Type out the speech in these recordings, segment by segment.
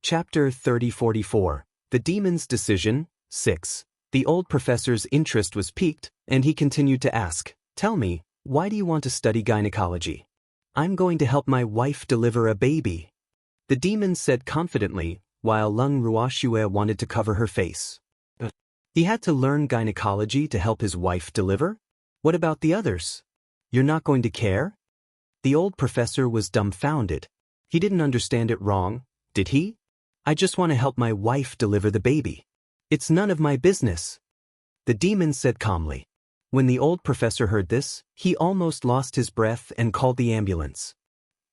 Chapter 3044. The Demon's Decision, 6. The old professor's interest was piqued, and he continued to ask, "Tell me, why do you want to study gynecology?" "I'm going to help my wife deliver a baby," the demon said confidently, while Lung Ruoxue wanted to cover her face. He had to learn gynecology to help his wife deliver? What about the others? You're not going to care? The old professor was dumbfounded. He didn't understand it wrong, did he? "I just want to help my wife deliver the baby. It's none of my business," the demon said calmly. When the old professor heard this, he almost lost his breath and called the ambulance.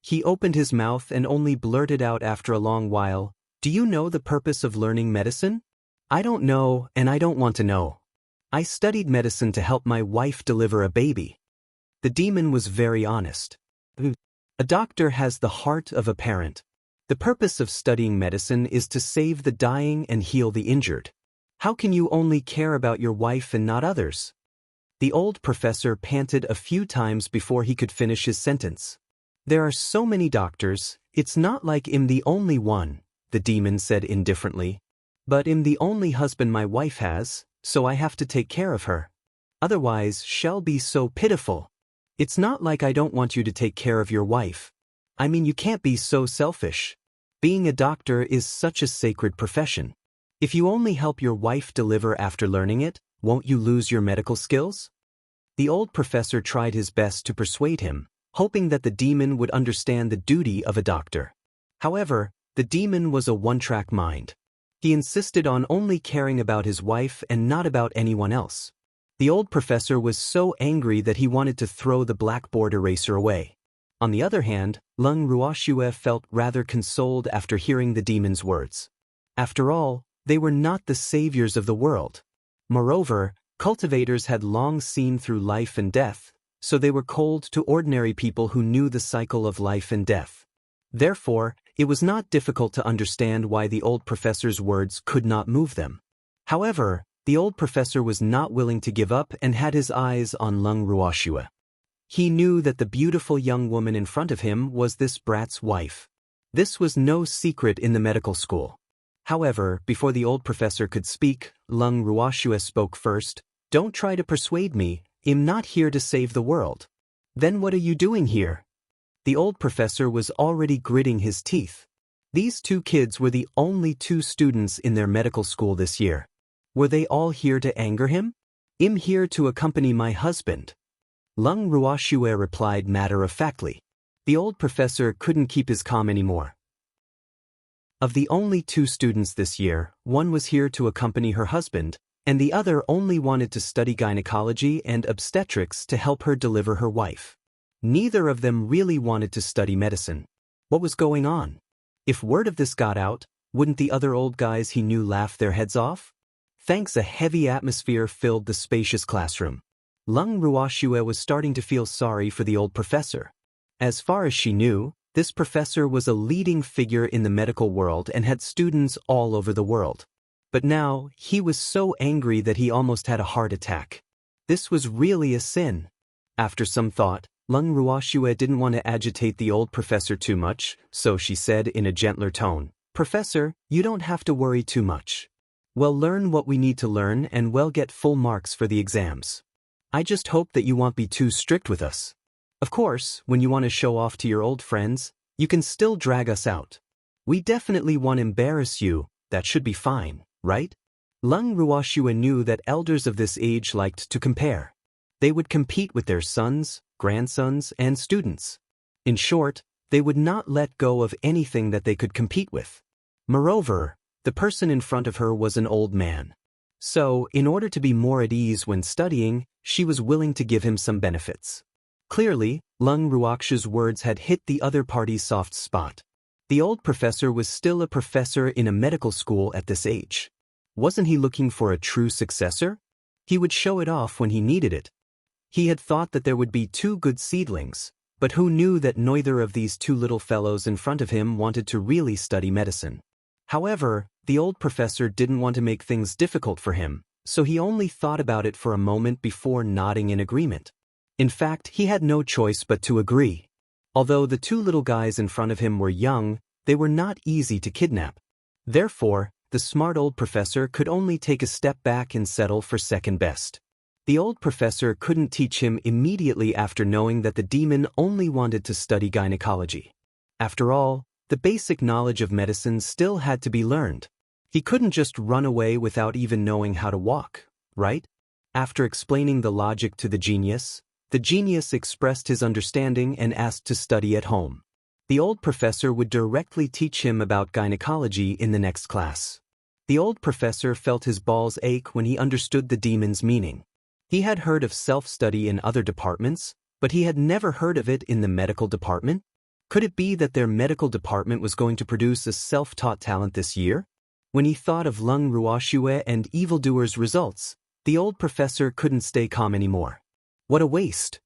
He opened his mouth and only blurted out after a long while, "Do you know the purpose of learning medicine?" "I don't know, and I don't want to know. I studied medicine to help my wife deliver a baby." The demon was very honest. A doctor has the heart of a parent. The purpose of studying medicine is to save the dying and heal the injured. How can you only care about your wife and not others? The old professor panted a few times before he could finish his sentence. "There are so many doctors, it's not like I'm the only one," the demon said indifferently. "But I'm the only husband my wife has, so I have to take care of her. Otherwise she'll be so pitiful. It's not like I don't want you to take care of your wife. I mean, you can't be so selfish. Being a doctor is such a sacred profession. If you only help your wife deliver after learning it, won't you lose your medical skills?" The old professor tried his best to persuade him, hoping that the demon would understand the duty of a doctor. However, the demon was a one-track mind. He insisted on only caring about his wife and not about anyone else. The old professor was so angry that he wanted to throw the blackboard eraser away. On the other hand, Lung Ruoxue felt rather consoled after hearing the demon's words. After all, they were not the saviors of the world. Moreover, cultivators had long seen through life and death, so they were cold to ordinary people who knew the cycle of life and death. Therefore, it was not difficult to understand why the old professor's words could not move them. However, the old professor was not willing to give up and had his eyes on Lung Ruoxue. He knew that the beautiful young woman in front of him was this brat's wife. This was no secret in the medical school. However, before the old professor could speak, Lung Ruoxue spoke first. "Don't try to persuade me, I'm not here to save the world." "Then what are you doing here?" The old professor was already gritting his teeth. These two kids were the only two students in their medical school this year. Were they all here to anger him? "I'm here to accompany my husband," Lung Ruoxue replied matter-of-factly. The old professor couldn't keep his calm anymore. Of the only two students this year, one was here to accompany her husband, and the other only wanted to study gynecology and obstetrics to help her deliver her wife. Neither of them really wanted to study medicine. What was going on? If word of this got out, wouldn't the other old guys he knew laugh their heads off? Thanks, a heavy atmosphere filled the spacious classroom. Lung Ruoxue was starting to feel sorry for the old professor. As far as she knew, this professor was a leading figure in the medical world and had students all over the world. But now, he was so angry that he almost had a heart attack. This was really a sin. After some thought, Lung Ruoxue didn't want to agitate the old professor too much, so she said in a gentler tone, "Professor, you don't have to worry too much. We'll learn what we need to learn and we'll get full marks for the exams. I just hope that you won't be too strict with us. Of course, when you want to show off to your old friends, you can still drag us out. We definitely won't embarrass you, that should be fine, right?" Lung Ruoxue knew that elders of this age liked to compare. They would compete with their sons, grandsons, and students. In short, they would not let go of anything that they could compete with. Moreover, the person in front of her was an old man. So, in order to be more at ease when studying, she was willing to give him some benefits. Clearly, Lung Ruoxue's words had hit the other party's soft spot. The old professor was still a professor in a medical school at this age. Wasn't he looking for a true successor? He would show it off when he needed it. He had thought that there would be two good seedlings, but who knew that neither of these two little fellows in front of him wanted to really study medicine. However, the old professor didn't want to make things difficult for him, so he only thought about it for a moment before nodding in agreement. In fact, he had no choice but to agree. Although the two little guys in front of him were young, they were not easy to kidnap. Therefore, the smart old professor could only take a step back and settle for second best. The old professor couldn't teach him immediately after knowing that the demon only wanted to study gynecology. After all, the basic knowledge of medicine still had to be learned. He couldn't just run away without even knowing how to walk, right? After explaining the logic to the genius expressed his understanding and asked to study at home. The old professor would directly teach him about gynecology in the next class. The old professor felt his balls ache when he understood the demon's meaning. He had heard of self-study in other departments, but he had never heard of it in the medical department. Could it be that their medical department was going to produce a self-taught talent this year? When he thought of Lung Ruoxue and evildoers' results, the old professor couldn't stay calm anymore. What a waste!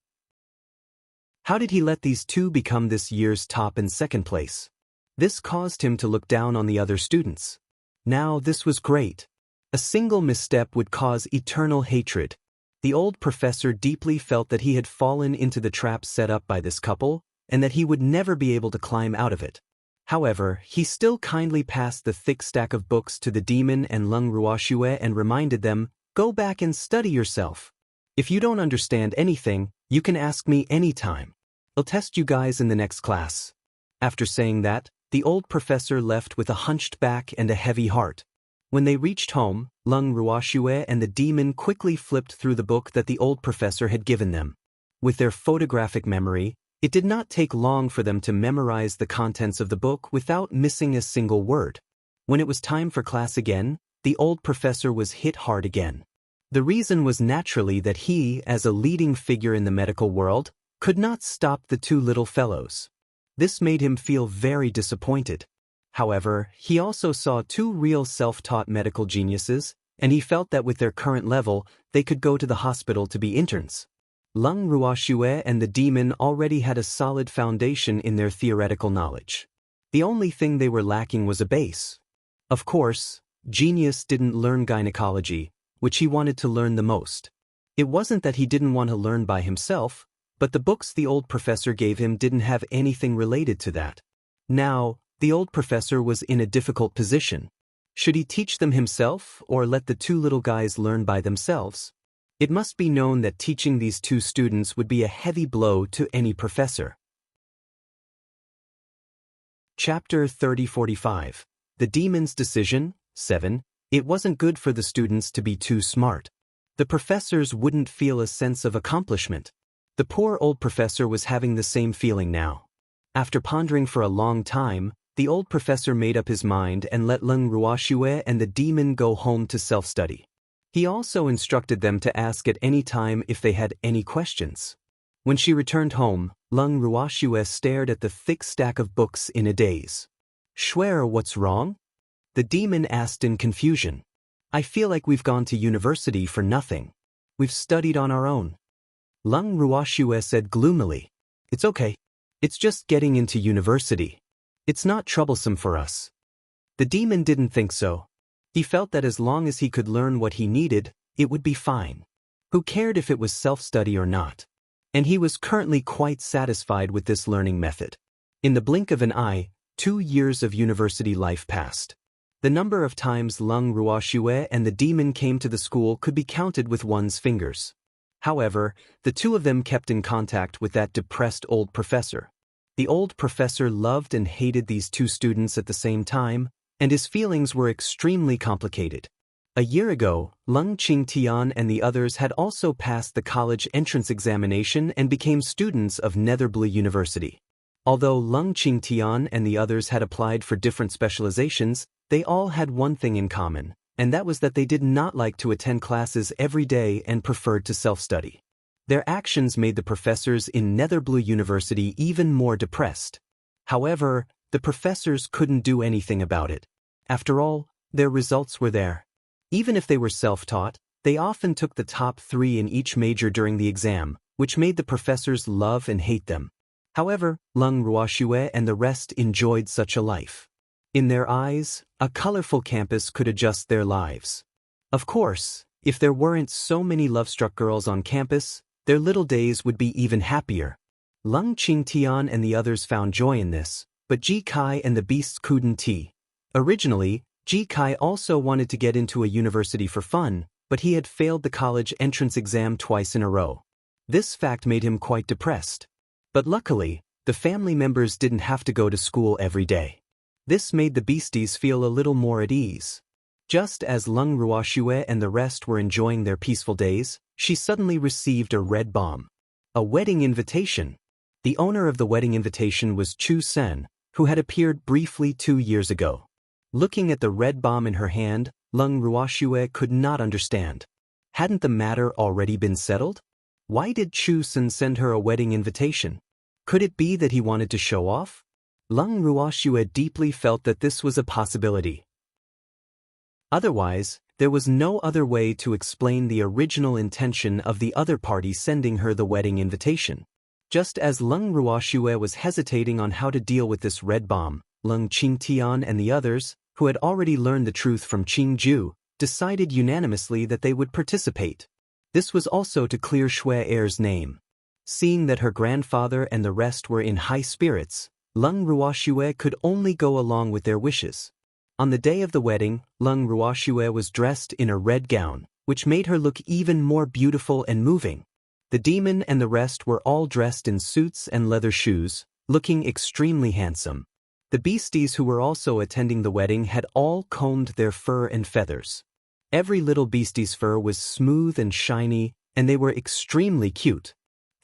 How did he let these two become this year's top and second place? This caused him to look down on the other students. Now this was great. A single misstep would cause eternal hatred. The old professor deeply felt that he had fallen into the trap set up by this couple, and that he would never be able to climb out of it. However, he still kindly passed the thick stack of books to the demon and Lung Ruoxue and reminded them, "Go back and study yourself. If you don't understand anything, you can ask me anytime. I'll test you guys in the next class." After saying that, the old professor left with a hunched back and a heavy heart. When they reached home, Lung Ruoxue and the demon quickly flipped through the book that the old professor had given them. With their photographic memory, it did not take long for them to memorize the contents of the book without missing a single word. When it was time for class again, the old professor was hit hard again. The reason was naturally that he, as a leading figure in the medical world, could not stop the two little fellows. This made him feel very disappointed. However, he also saw two real self-taught medical geniuses, and he felt that with their current level, they could go to the hospital to be interns. Lung Ruoxue and the demon already had a solid foundation in their theoretical knowledge. The only thing they were lacking was a base. Of course, Genius didn't learn gynecology, which he wanted to learn the most. It wasn't that he didn't want to learn by himself, but the books the old professor gave him didn't have anything related to that. Now, the old professor was in a difficult position. Should he teach them himself or let the two little guys learn by themselves? It must be known that teaching these two students would be a heavy blow to any professor. Chapter 3045. The Demon's Decision, 7. It wasn't good for the students to be too smart. The professors wouldn't feel a sense of accomplishment. The poor old professor was having the same feeling now. After pondering for a long time, the old professor made up his mind and let Lung Ruoxue and the demon go home to self-study. He also instructed them to ask at any time if they had any questions. When she returned home, Lung Ruoxue stared at the thick stack of books in a daze. "Schwer, what's wrong?" the demon asked in confusion. "I feel like we've gone to university for nothing. We've studied on our own." Lung Ruoxue said gloomily, "It's okay. It's just getting into university. It's not troublesome for us." The demon didn't think so. He felt that as long as he could learn what he needed, it would be fine. Who cared if it was self-study or not? And he was currently quite satisfied with this learning method. In the blink of an eye, 2 years of university life passed. The number of times Lung Ruoxue and the demon came to the school could be counted with one's fingers. However, the two of them kept in contact with that depressed old professor. The old professor loved and hated these two students at the same time, and his feelings were extremely complicated. A year ago, Lung Qingtian and the others had also passed the college entrance examination and became students of Netherblue University. Although Lung Qingtian and the others had applied for different specializations, they all had one thing in common, and that was that they did not like to attend classes every day and preferred to self-study. Their actions made the professors in Netherblue University even more depressed. However, the professors couldn't do anything about it. After all, their results were there. Even if they were self-taught, they often took the top 3 in each major during the exam, which made the professors love and hate them. However, Lung Ruoxue and the rest enjoyed such a life. In their eyes, a colorful campus could adjust their lives. Of course, if there weren't so many love-struck girls on campus, their little days would be even happier. Lung Qingtian and the others found joy in this, but Ji Kai and the beasts couldn't. Originally, Ji Kai also wanted to get into a university for fun, but he had failed the college entrance exam twice in a row. This fact made him quite depressed. But luckily, the family members didn't have to go to school every day. This made the beasties feel a little more at ease. Just as Leng Ruoxue and the rest were enjoying their peaceful days, she suddenly received a red bomb. A wedding invitation. The owner of the wedding invitation was Chu Sen, who had appeared briefly 2 years ago. Looking at the red bomb in her hand, Leng Ruoxue could not understand. Hadn't the matter already been settled? Why did Chu Sen send her a wedding invitation? Could it be that he wanted to show off? Leng Ruoxue deeply felt that this was a possibility. Otherwise, there was no other way to explain the original intention of the other party sending her the wedding invitation. Just as Leng Ruoxue was hesitating on how to deal with this red bomb, Leng Qingtian and the others, who had already learned the truth from Qingju, decided unanimously that they would participate. This was also to clear Xue Er's name. Seeing that her grandfather and the rest were in high spirits, Leng Ruoxue could only go along with their wishes. On the day of the wedding, Leng Ruoxue was dressed in a red gown, which made her look even more beautiful and moving. The demon and the rest were all dressed in suits and leather shoes, looking extremely handsome. The beasties who were also attending the wedding had all combed their fur and feathers. Every little beastie's fur was smooth and shiny, and they were extremely cute.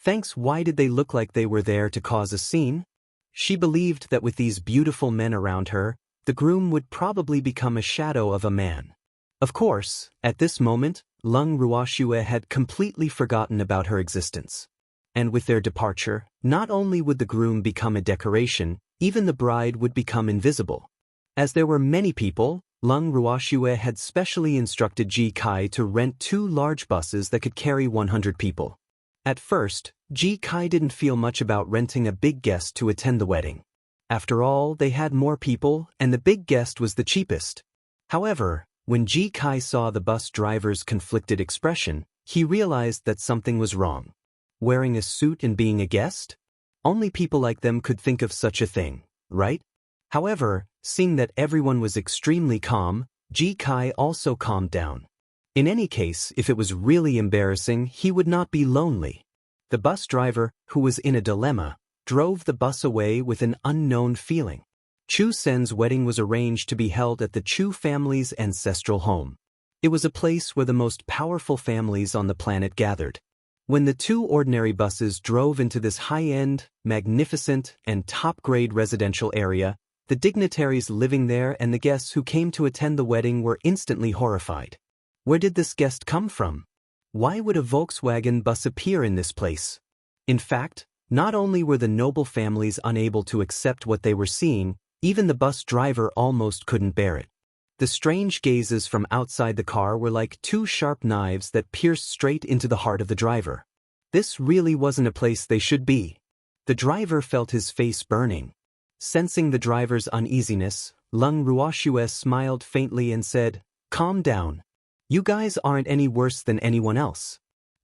Thanks. Why did they look like they were there to cause a scene? She believed that with these beautiful men around her, the groom would probably become a shadow of a man. Of course, at this moment, Leng Ruoxue had completely forgotten about her existence. And with their departure, not only would the groom become a decoration, even the bride would become invisible. As there were many people, Leng Ruoxue had specially instructed Ji Kai to rent 2 large buses that could carry 100 people. At first, Ji Kai didn't feel much about renting a big guest to attend the wedding. After all, they had more people, and the big guest was the cheapest. However, when Ji Kai saw the bus driver's conflicted expression, he realized that something was wrong. Wearing a suit and being a guest? Only people like them could think of such a thing, right? However, seeing that everyone was extremely calm, Ji Kai also calmed down. In any case, if it was really embarrassing, he would not be lonely. The bus driver, who was in a dilemma, drove the bus away with an unknown feeling. Chu Sen's wedding was arranged to be held at the Chu family's ancestral home. It was a place where the most powerful families on the planet gathered. When the 2 ordinary buses drove into this high-end, magnificent, and top-grade residential area, the dignitaries living there and the guests who came to attend the wedding were instantly horrified. Where did this guest come from? Why would a Volkswagen bus appear in this place? In fact, not only were the noble families unable to accept what they were seeing, even the bus driver almost couldn't bear it. The strange gazes from outside the car were like 2 sharp knives that pierced straight into the heart of the driver. This really wasn't a place they should be. The driver felt his face burning. Sensing the driver's uneasiness, Leng Ruoxue smiled faintly and said, "Calm down. You guys aren't any worse than anyone else."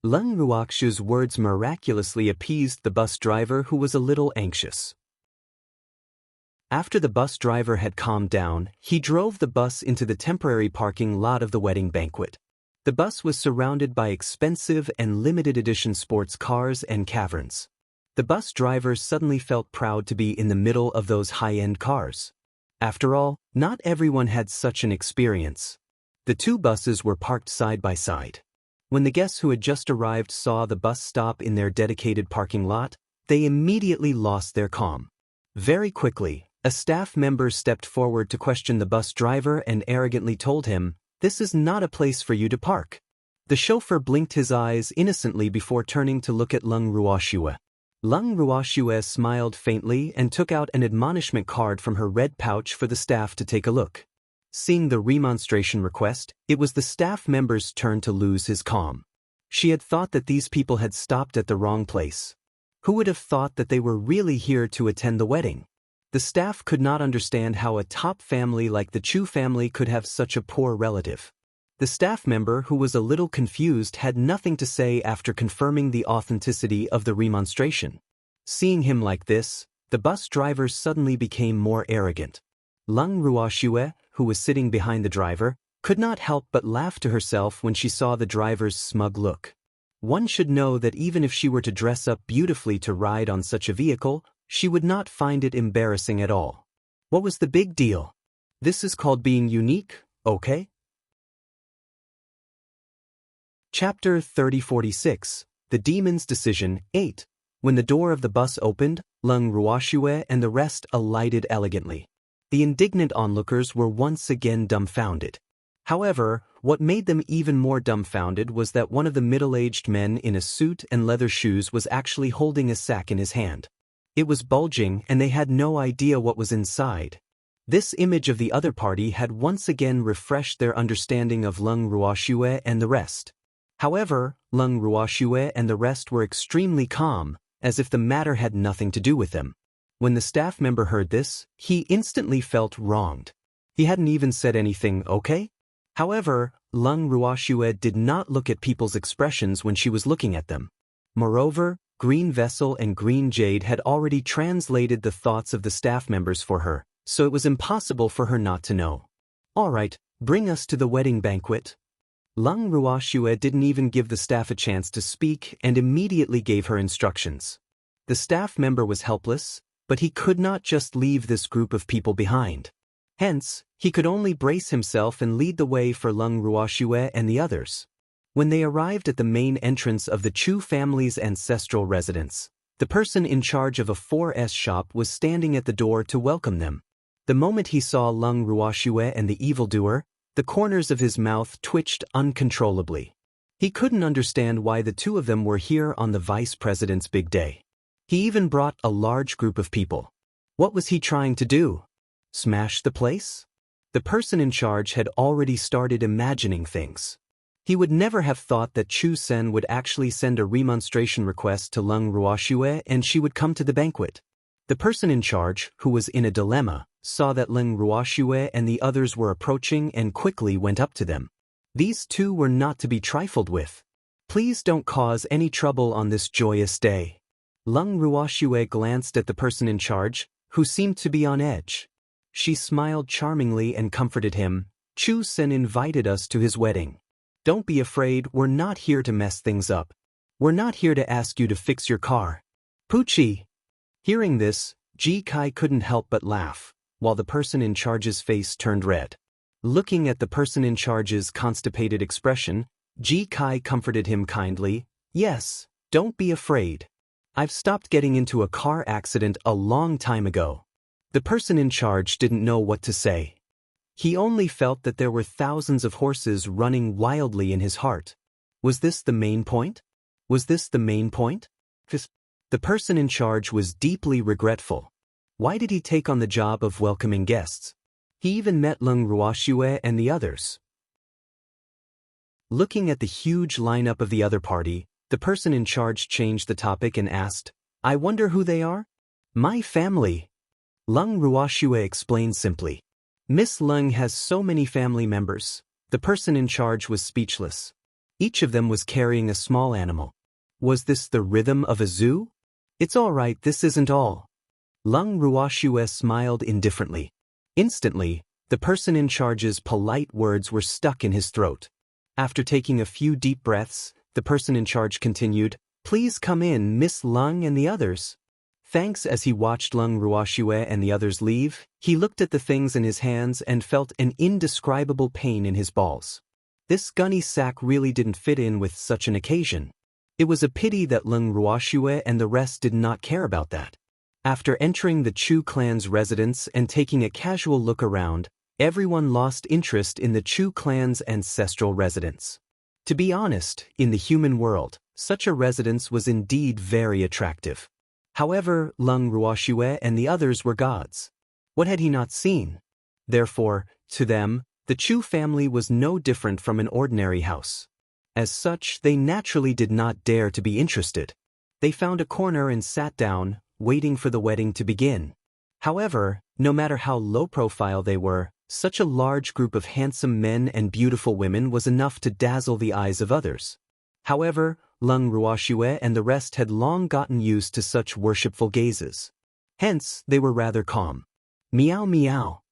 Leng Ruoxue's words miraculously appeased the bus driver, who was a little anxious. After the bus driver had calmed down, he drove the bus into the temporary parking lot of the wedding banquet. The bus was surrounded by expensive and limited edition sports cars and caverns. The bus driver suddenly felt proud to be in the middle of those high-end cars. After all, not everyone had such an experience. The 2 buses were parked side by side. When the guests who had just arrived saw the bus stop in their dedicated parking lot, they immediately lost their calm. Very quickly, a staff member stepped forward to question the bus driver and arrogantly told him, "This is not a place for you to park." The chauffeur blinked his eyes innocently before turning to look at Leng Ruoxue. Leng Ruoxue smiled faintly and took out an admonishment card from her red pouch for the staff to take a look. Seeing the remonstration request, it was the staff member's turn to lose his calm. She had thought that these people had stopped at the wrong place. Who would have thought that they were really here to attend the wedding? The staff could not understand how a top family like the Chu family could have such a poor relative. The staff member, who was a little confused, had nothing to say after confirming the authenticity of the remonstration. Seeing him like this, the bus driver suddenly became more arrogant. Leng Ruoxue, who was sitting behind the driver, could not help but laugh to herself when she saw the driver's smug look. One should know that even if she were to dress up beautifully to ride on such a vehicle, she would not find it embarrassing at all. What was the big deal? This is called being unique, okay? Chapter 3046, The Demon's Decision, 8. When the door of the bus opened, Lung Ruoxue and the rest alighted elegantly. The indignant onlookers were once again dumbfounded. However, what made them even more dumbfounded was that one of the middle-aged men in a suit and leather shoes was actually holding a sack in his hand. It was bulging and they had no idea what was inside. This image of the other party had once again refreshed their understanding of Lung Ruoxue and the rest. However, Lung Ruoxue and the rest were extremely calm, as if the matter had nothing to do with them. When the staff member heard this, he instantly felt wronged. He hadn't even said anything, okay? However, Lung Ruoxue did not look at people's expressions when she was looking at them. Moreover, Green Vessel and Green Jade had already translated the thoughts of the staff members for her, so it was impossible for her not to know. All right, bring us to the wedding banquet. Lung Ruoxue didn't even give the staff a chance to speak and immediately gave her instructions. The staff member was helpless, but he could not just leave this group of people behind. Hence, he could only brace himself and lead the way for Lung Ruoxue and the others. When they arrived at the main entrance of the Chu family's ancestral residence, the person in charge of a 4S shop was standing at the door to welcome them. The moment he saw Lung Ruoxue and the evildoer, the corners of his mouth twitched uncontrollably. He couldn't understand why the two of them were here on the vice president's big day. He even brought a large group of people. What was he trying to do? Smash the place? The person in charge had already started imagining things. He would never have thought that Chu Sen would actually send a remonstration request to Lung Ruoxue and she would come to the banquet. The person in charge, who was in a dilemma, saw that Lung Ruoxue and the others were approaching and quickly went up to them. These two were not to be trifled with. Please don't cause any trouble on this joyous day. Lung Ruoxue glanced at the person in charge, who seemed to be on edge. She smiled charmingly and comforted him. Chu Sen invited us to his wedding. Don't be afraid, we're not here to mess things up. We're not here to ask you to fix your car. Poochie! Hearing this, Ji Kai couldn't help but laugh, while the person in charge's face turned red. Looking at the person in charge's constipated expression, Ji Kai comforted him kindly. Yes, don't be afraid. I've stopped getting into a car accident a long time ago. The person in charge didn't know what to say. He only felt that there were thousands of horses running wildly in his heart. Was this the main point? Was this the main point? The person in charge was deeply regretful. Why did he take on the job of welcoming guests? He even met Lung Ruoxue and the others. Looking at the huge lineup of the other party, the person in charge changed the topic and asked, I wonder who they are? My family. Lung Ruoxue explained simply. Miss Lung has so many family members. The person in charge was speechless. Each of them was carrying a small animal. Was this the rhythm of a zoo? It's all right, this isn't all. Lung Ruoxue smiled indifferently. Instantly, the person in charge's polite words were stuck in his throat. After taking a few deep breaths, the person in charge continued, Please come in, Miss Lung and the others. Thanks. As he watched Lung Ruoxue and the others leave, he looked at the things in his hands and felt an indescribable pain in his balls. This gunny sack really didn't fit in with such an occasion. It was a pity that Lung Ruoxue and the rest did not care about that. After entering the Chu clan's residence and taking a casual look around, everyone lost interest in the Chu clan's ancestral residence. To be honest, in the human world, such a residence was indeed very attractive. However, Lung Ruoxue and the others were gods. What had he not seen? Therefore, to them, the Chu family was no different from an ordinary house. As such, they naturally did not dare to be interested. They found a corner and sat down, waiting for the wedding to begin. However, no matter how low profile they were, such a large group of handsome men and beautiful women was enough to dazzle the eyes of others. However, Lung Ruoxue and the rest had long gotten used to such worshipful gazes. Hence, they were rather calm. Meow meow.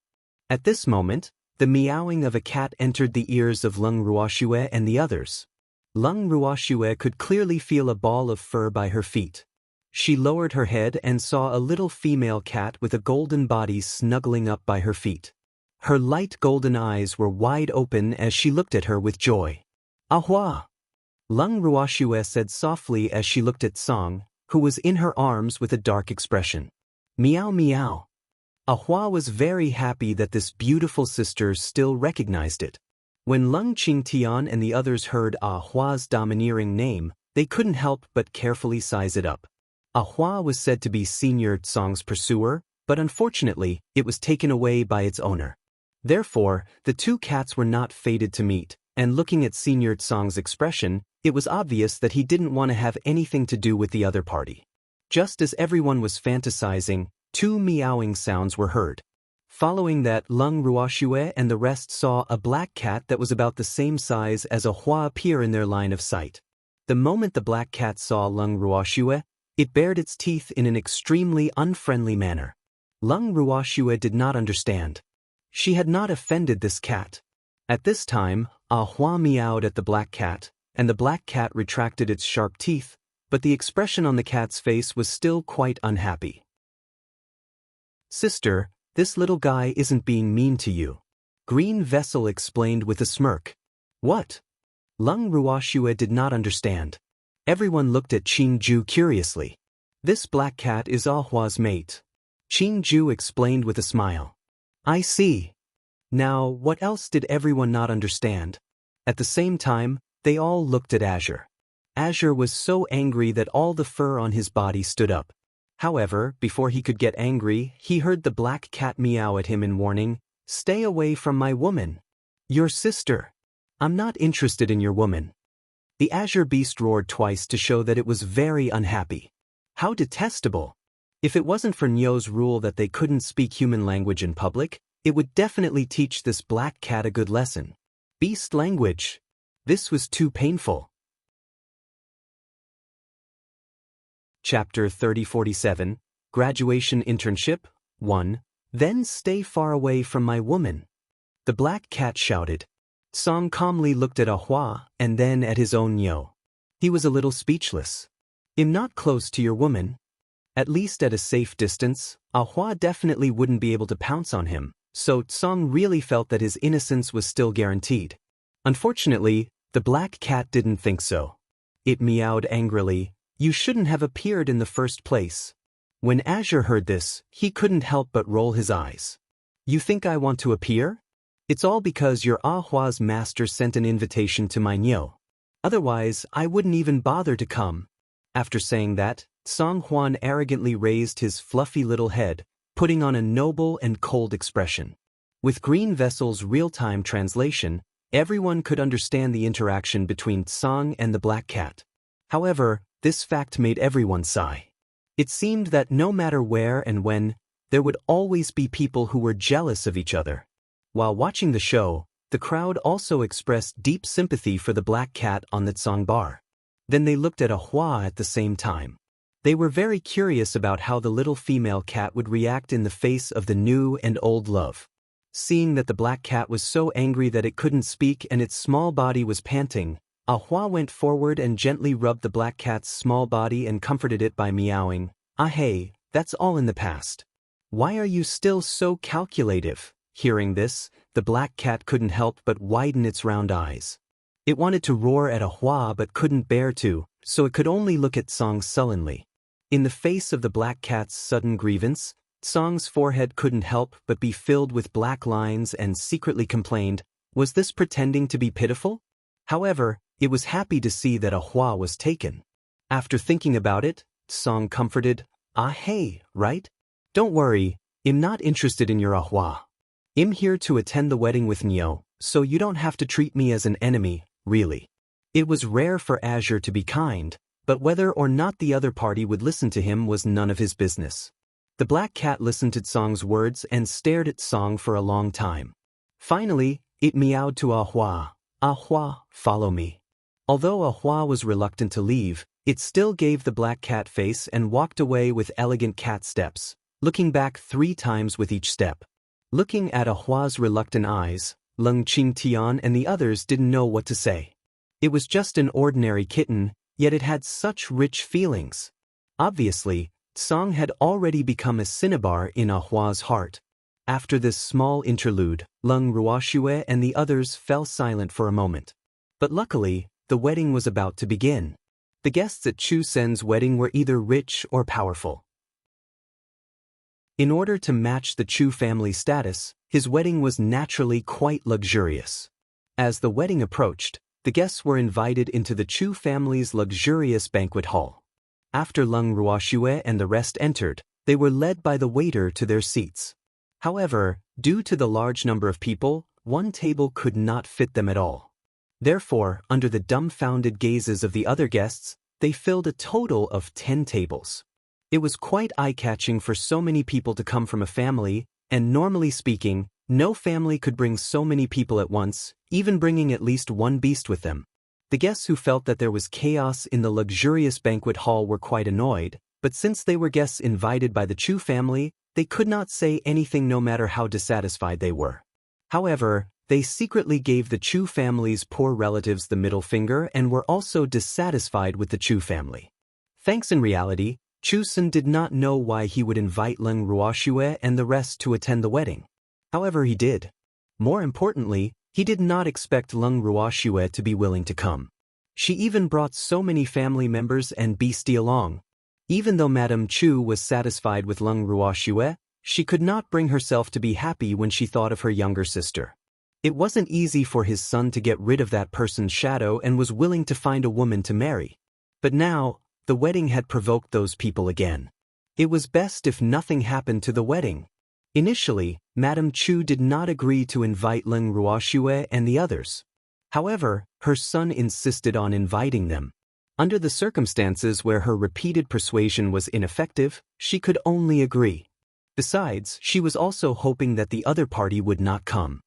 At this moment, The meowing of a cat entered the ears of Lung Ruoxue and the others. Lung Ruoxue could clearly feel a ball of fur by her feet. She lowered her head and saw a little female cat with a golden body snuggling up by her feet. Her light golden eyes were wide open as she looked at her with joy. "Ahua!" Lung Ruoxue said softly as she looked at Song, who was in her arms with a dark expression. "Meow meow." Ahua was very happy that this beautiful sister still recognized it. When Lung Qingtian and the others heard Ahua's domineering name, they couldn't help but carefully size it up. Ahua was said to be Senior Song's pursuer, but unfortunately, it was taken away by its owner. Therefore, the two cats were not fated to meet, and looking at Senior Song's expression, it was obvious that he didn't want to have anything to do with the other party. Just as everyone was fantasizing, two meowing sounds were heard. Following that, Lung Ruoxue and the rest saw a black cat that was about the same size as Ahua appear in their line of sight. The moment the black cat saw Lung Ruoxue, it bared its teeth in an extremely unfriendly manner. Lung Ruoxue did not understand. She had not offended this cat. At this time, Ahua meowed at the black cat, and the black cat retracted its sharp teeth, but the expression on the cat's face was still quite unhappy. "Sister, this little guy isn't being mean to you," Green Vessel explained with a smirk. "What?" Lung Ruoxue did not understand. Everyone looked at Qingju curiously. "This black cat is Ahua's mate," Qingju explained with a smile. "I see." Now, what else did everyone not understand? At the same time, they all looked at Azure. Azure was so angry that all the fur on his body stood up. However, before he could get angry, he heard the black cat meow at him in warning, "Stay away from my woman. Your sister. I'm not interested in your woman." The Azure beast roared twice to show that it was very unhappy. How detestable! If it wasn't for Nyo's rule that they couldn't speak human language in public, it would definitely teach this black cat a good lesson. Beast language. This was too painful. Chapter 3047, Graduation Internship, 1. Then stay far away from my woman. The black cat shouted. Song calmly looked at Ahua and then at his own Nyo. He was a little speechless. "I'm not close to your woman." At least at a safe distance, Ahua definitely wouldn't be able to pounce on him, so Song really felt that his innocence was still guaranteed. Unfortunately, the black cat didn't think so. It meowed angrily, "You shouldn't have appeared in the first place." When Azure heard this, he couldn't help but roll his eyes. "You think I want to appear? It's all because your Ahua's master sent an invitation to my Nyo. Otherwise, I wouldn't even bother to come." After saying that, Song Huan arrogantly raised his fluffy little head, putting on a noble and cold expression. With Green Vessel's real-time translation, everyone could understand the interaction between Song and the black cat. However, this fact made everyone sigh. It seemed that no matter where and when, there would always be people who were jealous of each other. While watching the show, the crowd also expressed deep sympathy for the black cat on that Song bar. Then they looked at Ahua at the same time. They were very curious about how the little female cat would react in the face of the new and old love. Seeing that the black cat was so angry that it couldn't speak and its small body was panting, Ahua went forward and gently rubbed the black cat's small body and comforted it by meowing, "Ah hey, that's all in the past. Why are you still so calculative?" Hearing this, the black cat couldn't help but widen its round eyes. It wanted to roar at Ahua but couldn't bear to, so it could only look at Song sullenly. In the face of the black cat's sudden grievance, Song's forehead couldn't help but be filled with black lines and secretly complained, was this pretending to be pitiful? However, it was happy to see that Ahua was taken. After thinking about it, Song comforted, "Ah hey, right? Don't worry, I'm not interested in your Ahua. I'm here to attend the wedding with Nyo, so you don't have to treat me as an enemy, really." It was rare for Azure to be kind, but whether or not the other party would listen to him was none of his business. The black cat listened to Song's words and stared at Song for a long time. Finally, it meowed to Ahua, "Ahua, follow me." Although Ahua was reluctant to leave, it still gave the black cat face and walked away with elegant cat steps, looking back 3 times with each step. Looking at Ahua's reluctant eyes, Leng Qingtian and the others didn't know what to say. It was just an ordinary kitten, yet it had such rich feelings. Obviously, Song had already become a cinnabar in Ahua's heart. After this small interlude, Leng Ruoxue and the others fell silent for a moment. But luckily, the wedding was about to begin. The guests at Chu Sen's wedding were either rich or powerful. In order to match the Chu family status, his wedding was naturally quite luxurious. As the wedding approached, the guests were invited into the Chu family's luxurious banquet hall. After Leng Ruoxue and the rest entered, they were led by the waiter to their seats. However, due to the large number of people, one table could not fit them at all. Therefore, under the dumbfounded gazes of the other guests, they filled a total of 10 tables. It was quite eye-catching for so many people to come from a family, and normally speaking, no family could bring so many people at once, even bringing at least one beast with them. The guests who felt that there was chaos in the luxurious banquet hall were quite annoyed, but since they were guests invited by the Chu family, they could not say anything no matter how dissatisfied they were. However, they secretly gave the Chu family's poor relatives the middle finger and were also dissatisfied with the Chu family. Thanks in reality, Chu Sen did not know why he would invite Leng Ruoxue and the rest to attend the wedding. However, he did. More importantly, he did not expect Leng Ruoxue to be willing to come. She even brought so many family members and beastie along. Even though Madame Chu was satisfied with Leng Ruoxue, she could not bring herself to be happy when she thought of her younger sister. It wasn't easy for his son to get rid of that person's shadow and was willing to find a woman to marry. But now, the wedding had provoked those people again. It was best if nothing happened to the wedding. Initially, Madame Chu did not agree to invite Leng Ruoxue and the others. However, her son insisted on inviting them. Under the circumstances where her repeated persuasion was ineffective, she could only agree. Besides, she was also hoping that the other party would not come.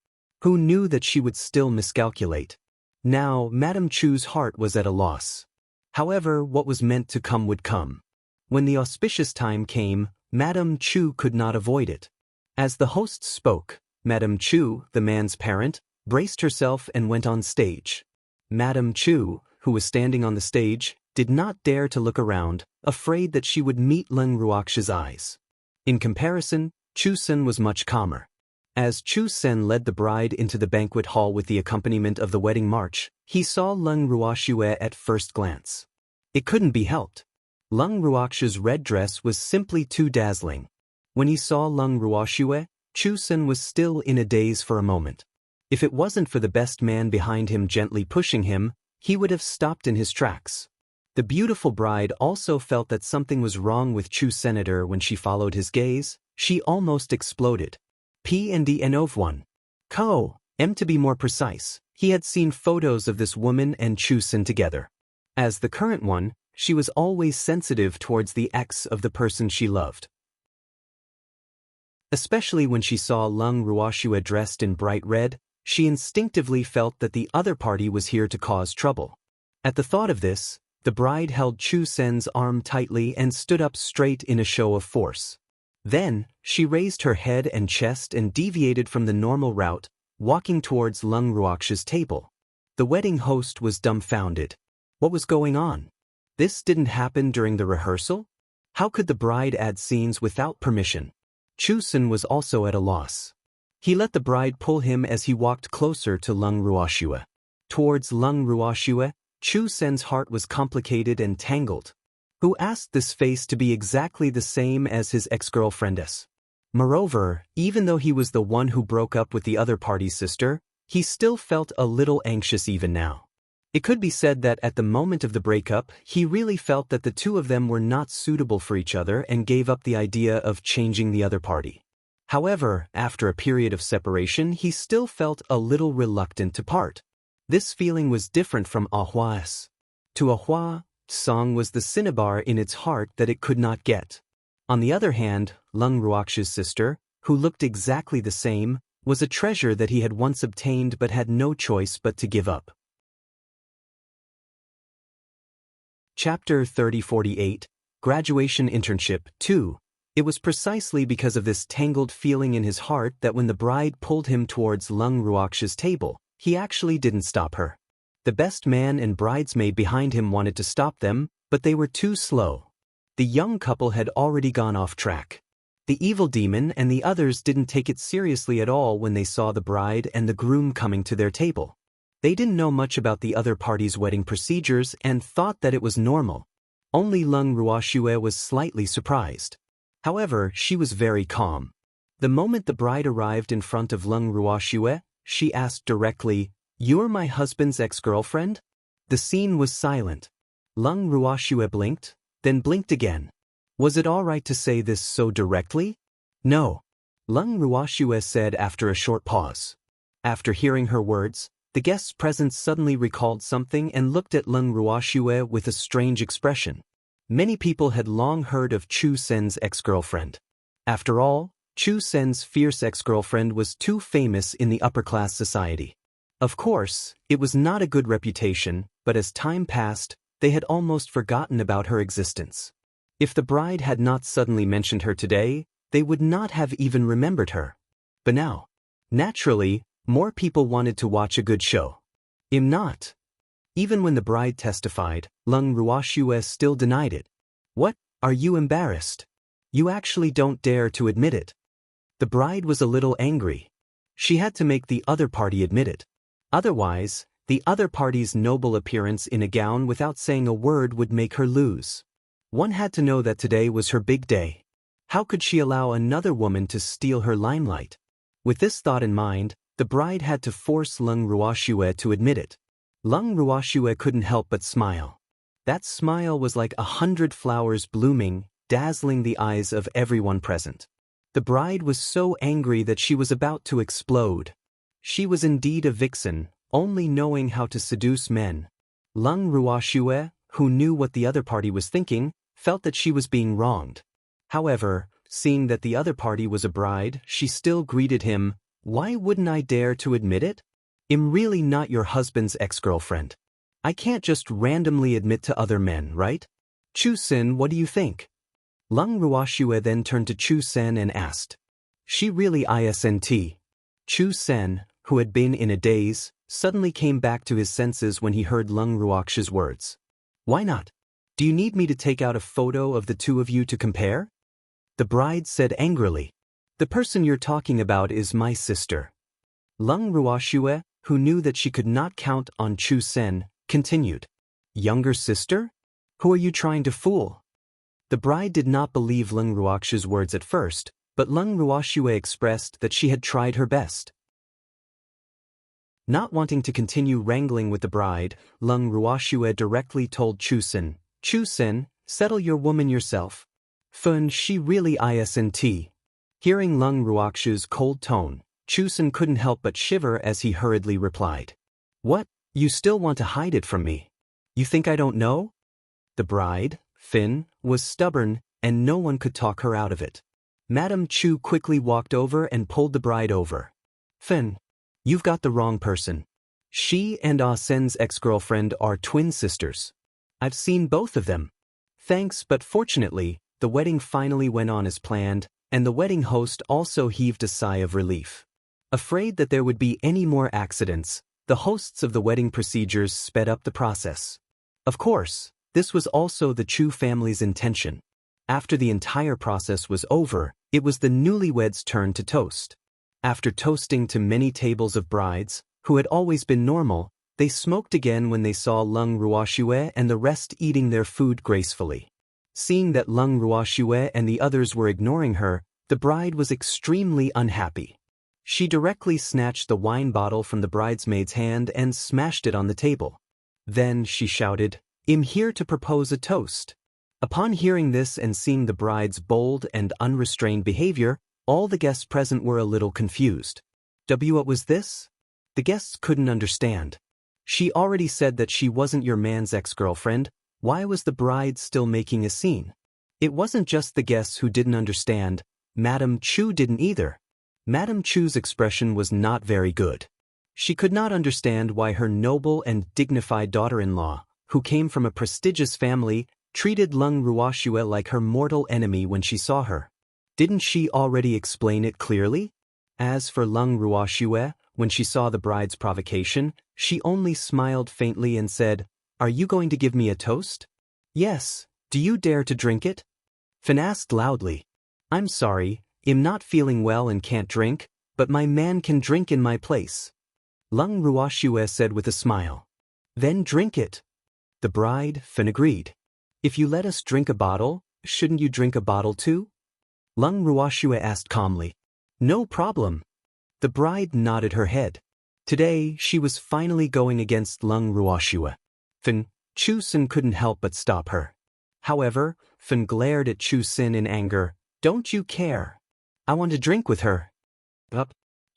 Who knew that she would still miscalculate? Now, Madame Chu's heart was at a loss. However, what was meant to come would come. When the auspicious time came, Madame Chu could not avoid it. As the host spoke, Madame Chu, the man's parent, braced herself and went on stage. Madame Chu, who was standing on the stage, did not dare to look around, afraid that she would meet Leng Ruoxue's eyes. In comparison, Chu Sen was much calmer. As Chu Sen led the bride into the banquet hall with the accompaniment of the wedding march, he saw Leng Ruoxue at first glance. It couldn't be helped. Leng Ruoxue's red dress was simply too dazzling. When he saw Leng Ruoxue, Chu Sen was still in a daze for a moment. If it wasn't for the best man behind him gently pushing him, he would have stopped in his tracks. The beautiful bride also felt that something was wrong with Chu Senator when she followed his gaze. She almost exploded. P&D-N-O-V-1. Co. M to be more precise, he had seen photos of this woman and Chu Sen together. As the current one, she was always sensitive towards the ex of the person she loved. Especially when she saw Leng Ruoxue dressed in bright red, she instinctively felt that the other party was here to cause trouble. At the thought of this, the bride held Chu Sen's arm tightly and stood up straight in a show of force. Then, she raised her head and chest and deviated from the normal route, walking towards Leng Ruoxue's table. The wedding host was dumbfounded. What was going on? This didn't happen during the rehearsal? How could the bride add scenes without permission? Chu Sen was also at a loss. He let the bride pull him as he walked closer to Leng Ruoxue. Towards Leng Ruoxue, Chu Sen's heart was complicated and tangled. Who asked this face to be exactly the same as his ex-girlfriendess? Moreover, even though he was the one who broke up with the other party's sister, he still felt a little anxious even now. It could be said that at the moment of the breakup, he really felt that the two of them were not suitable for each other and gave up the idea of changing the other party. However, after a period of separation, he still felt a little reluctant to part. This feeling was different from Ahua's. To Ahua, Song was the cinnabar in its heart that it could not get. On the other hand, Leng Ruoxue's sister, who looked exactly the same, was a treasure that he had once obtained but had no choice but to give up. Chapter 3048, Graduation Internship 2. It was precisely because of this tangled feeling in his heart that when the bride pulled him towards Lung Ruox's table, he actually didn't stop her. The best man and bridesmaid behind him wanted to stop them, but they were too slow. The young couple had already gone off track. The evil demon and the others didn't take it seriously at all when they saw the bride and the groom coming to their table. They didn't know much about the other party's wedding procedures and thought that it was normal. Only Lung Ruoxue was slightly surprised. However, she was very calm. The moment the bride arrived in front of Lung Ruoxue, she asked directly, "You're my husband's ex-girlfriend?" The scene was silent. Lung Ruoxue blinked, then blinked again. Was it all right to say this so directly? No. Lung Ruoxue said after a short pause. After hearing her words, the guests present suddenly recalled something and looked at Lung Ruoxue with a strange expression. Many people had long heard of Chu Sen's ex-girlfriend. After all, Chu Sen's fierce ex-girlfriend was too famous in the upper-class society. Of course, it was not a good reputation, but as time passed, they had almost forgotten about her existence. If the bride had not suddenly mentioned her today, they would not have even remembered her. But now, naturally, more people wanted to watch a good show. Not. Even when the bride testified, Lung Ruoxue still denied it. What? Are you embarrassed? You actually don't dare to admit it. The bride was a little angry. She had to make the other party admit it. Otherwise, the other party's noble appearance in a gown without saying a word would make her lose. One had to know that today was her big day. How could she allow another woman to steal her limelight? With this thought in mind, the bride had to force Lung Ruoxue to admit it. Lung Ruoxue couldn't help but smile. That smile was like 100 flowers blooming, dazzling the eyes of everyone present. The bride was so angry that she was about to explode. She was indeed a vixen, only knowing how to seduce men. Lung Ruoxue, who knew what the other party was thinking, felt that she was being wronged. However, seeing that the other party was a bride, she still greeted him. "Why wouldn't I dare to admit it? I'm really not your husband's ex-girlfriend. I can't just randomly admit to other men, right? Chu Sen, what do you think?" Lung Ruoxue then turned to Chu Sen and asked. "She really isn't?" Chu Sen, who had been in a daze, suddenly came back to his senses when he heard Lung Ruoxue's words. "Why not? Do you need me to take out a photo of the two of you to compare?" The bride said angrily. "The person you're talking about is my sister." Lung Ruoxue, who knew that she could not count on Chu Sen, continued. "Younger sister? Who are you trying to fool?" The bride did not believe Lung Ruoxue's words at first, but Lung Ruoxue expressed that she had tried her best. Not wanting to continue wrangling with the bride, Lung Ruoxue directly told Chu Sen, "Chu Sen, settle your woman yourself. Fun, she really isn't." Hearing Lung Ruoxue's cold tone, Chu Sen couldn't help but shiver as he hurriedly replied. "What? You still want to hide it from me? You think I don't know?" The bride, Fin, was stubborn, and no one could talk her out of it. Madame Chu quickly walked over and pulled the bride over. "Fin, you've got the wrong person. She and Ah Sen's ex-girlfriend are twin sisters. I've seen both of them." Thanks, but fortunately, the wedding finally went on as planned, and the wedding host also heaved a sigh of relief. Afraid that there would be any more accidents, the hosts of the wedding procedures sped up the process. Of course, this was also the Chu family's intention. After the entire process was over, it was the newlyweds' turn to toast. After toasting to many tables of brides, who had always been normal, they smoked again when they saw Lung Ruoxue and the rest eating their food gracefully. Seeing that Lung Ruoxue and the others were ignoring her, the bride was extremely unhappy. She directly snatched the wine bottle from the bridesmaid's hand and smashed it on the table. Then she shouted, "I'm here to propose a toast." Upon hearing this and seeing the bride's bold and unrestrained behavior, all the guests present were a little confused. What was this? The guests couldn't understand. She already said that she wasn't your man's ex-girlfriend. Why was the bride still making a scene? It wasn't just the guests who didn't understand. Madame Chu didn't either. Madame Chu's expression was not very good. She could not understand why her noble and dignified daughter-in-law, who came from a prestigious family, treated Lung Ruoxue like her mortal enemy when she saw her. Didn't she already explain it clearly? As for Lung Ruoxue, when she saw the bride's provocation, she only smiled faintly and said, "Are you going to give me a toast?" "Yes. Do you dare to drink it?" Fin asked loudly. "I'm sorry, I'm not feeling well and can't drink, but my man can drink in my place." Lung Ruoxue said with a smile. "Then drink it." The bride, Fin, agreed. "If you let us drink a bottle, shouldn't you drink a bottle too?" Lung Ruoxue asked calmly. "No problem." The bride nodded her head. Today, she was finally going against Lung Ruoxue. Fin, Chu Sin couldn't help but stop her. However, Fin glared at Chu Sin in anger. "Don't you care? I want to drink with her."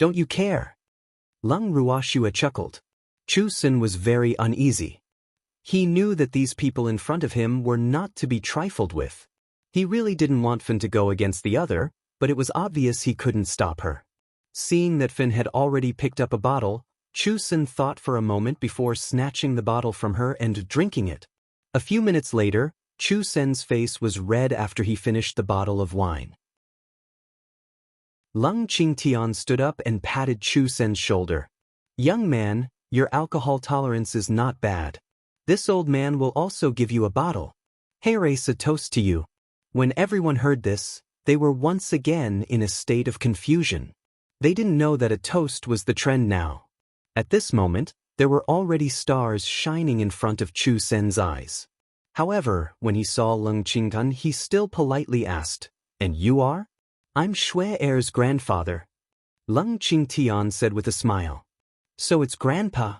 Don't you care?" Lung Ruoxue chuckled. Chu Sin was very uneasy. He knew that these people in front of him were not to be trifled with. He really didn't want Fin to go against the other, but it was obvious he couldn't stop her. Seeing that Fin had already picked up a bottle, Chu Sin thought for a moment before snatching the bottle from her and drinking it. A few minutes later, Chu Sin's face was red after he finished the bottle of wine. Lung Qingtian stood up and patted Chu Sin's shoulder. "Young man, your alcohol tolerance is not bad. This old man will also give you a bottle. Hey, race a toast to you." When everyone heard this, they were once again in a state of confusion. They didn't know that a toast was the trend now. At this moment, there were already stars shining in front of Chu Sen's eyes. However, when he saw Lung Qingtian, he still politely asked, "And you are?" "I'm Shui Er's grandfather," Lung Qingtian said with a smile. "So it's Grandpa."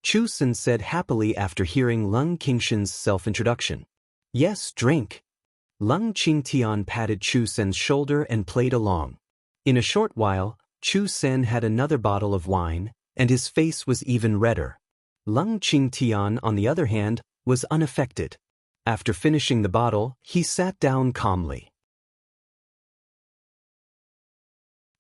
Chu Sen said happily after hearing Lung Qingtian's self-introduction. "Yes, drink." Lung Qingtian patted Chu Sen's shoulder and played along. In a short while, Chu Sen had another bottle of wine, and his face was even redder. Lung Qingtian, on the other hand, was unaffected. After finishing the bottle, he sat down calmly.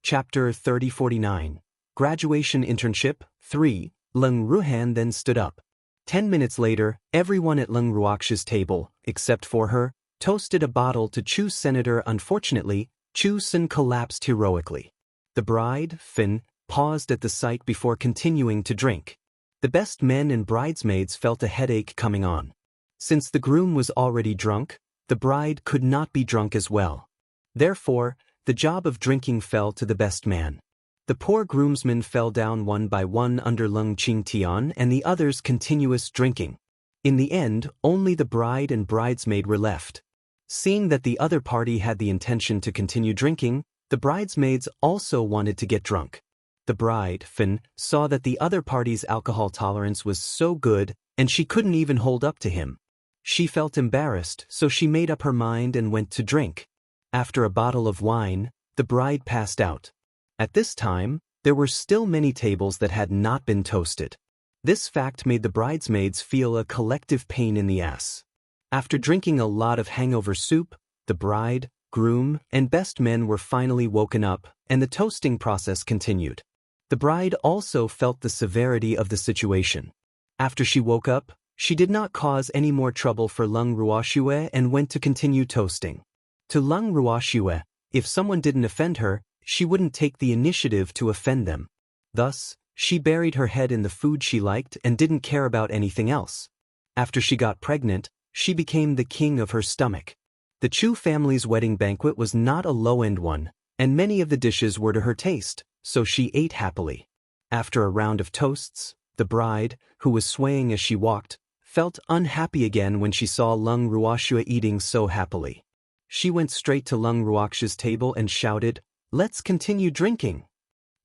Chapter 3049. Graduation Internship 3. Lung Ruhan then stood up. 10 minutes later, everyone at Lung Ruoxue's table, except for her, toasted a bottle to Chu's senator. Unfortunately, Chu Sen collapsed heroically. The bride, Fin, paused at the sight before continuing to drink. The best men and bridesmaids felt a headache coming on. Since the groom was already drunk, the bride could not be drunk as well. Therefore, the job of drinking fell to the best man. The poor groomsmen fell down one by one under Lung Qingtian and the others' continuous drinking. In the end, only the bride and bridesmaid were left. Seeing that the other party had the intention to continue drinking, the bridesmaids also wanted to get drunk. The bride, Fin, saw that the other party's alcohol tolerance was so good, and she couldn't even hold up to him. She felt embarrassed, so she made up her mind and went to drink. After a bottle of wine, the bride passed out. At this time, there were still many tables that had not been toasted. This fact made the bridesmaids feel a collective pain in the ass. After drinking a lot of hangover soup, the bride, groom, and best men were finally woken up, and the toasting process continued. The bride also felt the severity of the situation. After she woke up, she did not cause any more trouble for Lung Ruoxue and went to continue toasting. To Lung Ruoxue, if someone didn't offend her, she wouldn't take the initiative to offend them. Thus, she buried her head in the food she liked and didn't care about anything else. After she got pregnant, she became the king of her stomach. The Chu family's wedding banquet was not a low-end one, and many of the dishes were to her taste, so she ate happily. After a round of toasts, the bride, who was swaying as she walked, felt unhappy again when she saw Lung Ruoxue eating so happily. She went straight to Lung Ruoxue's table and shouted, "Let's continue drinking."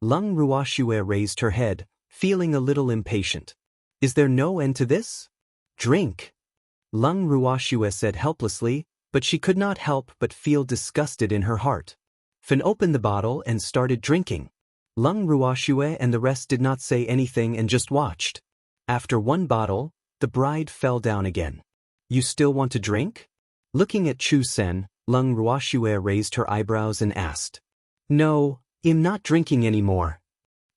Lung Ruoxue raised her head, feeling a little impatient. "Is there no end to this? Drink." Lung Ruoxue said helplessly, but she could not help but feel disgusted in her heart. Fin opened the bottle and started drinking. Lung Ruoxue and the rest did not say anything and just watched. After one bottle, the bride fell down again. "You still want to drink?" Looking at Chu Sen, Lung Ruoxue raised her eyebrows and asked. "No, I'm not drinking anymore."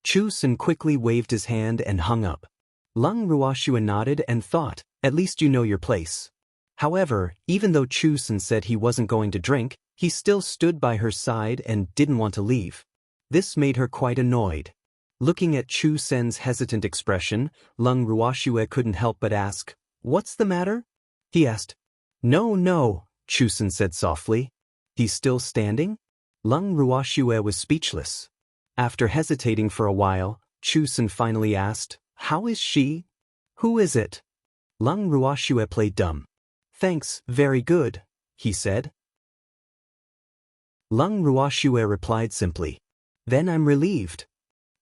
Chu Sen quickly waved his hand and hung up. Lung Ruoxue nodded and thought, "At least you know your place." However, even though Chu Sen said he wasn't going to drink, He still stood by her side and didn't want to leave. This made her quite annoyed. Looking at Chu Sen's hesitant expression, Lung Ruoxue couldn't help but ask, "What's the matter?" He asked. "No, no," Chu Sen said softly. "He's still standing?" Lung Ruoxue was speechless. After hesitating for a while, Chu Sen finally asked, "How is she?" "Who is it?" Lung Ruoxue played dumb. "Thanks, very good," he said. Lung Ruoxue replied simply, "Then I'm relieved."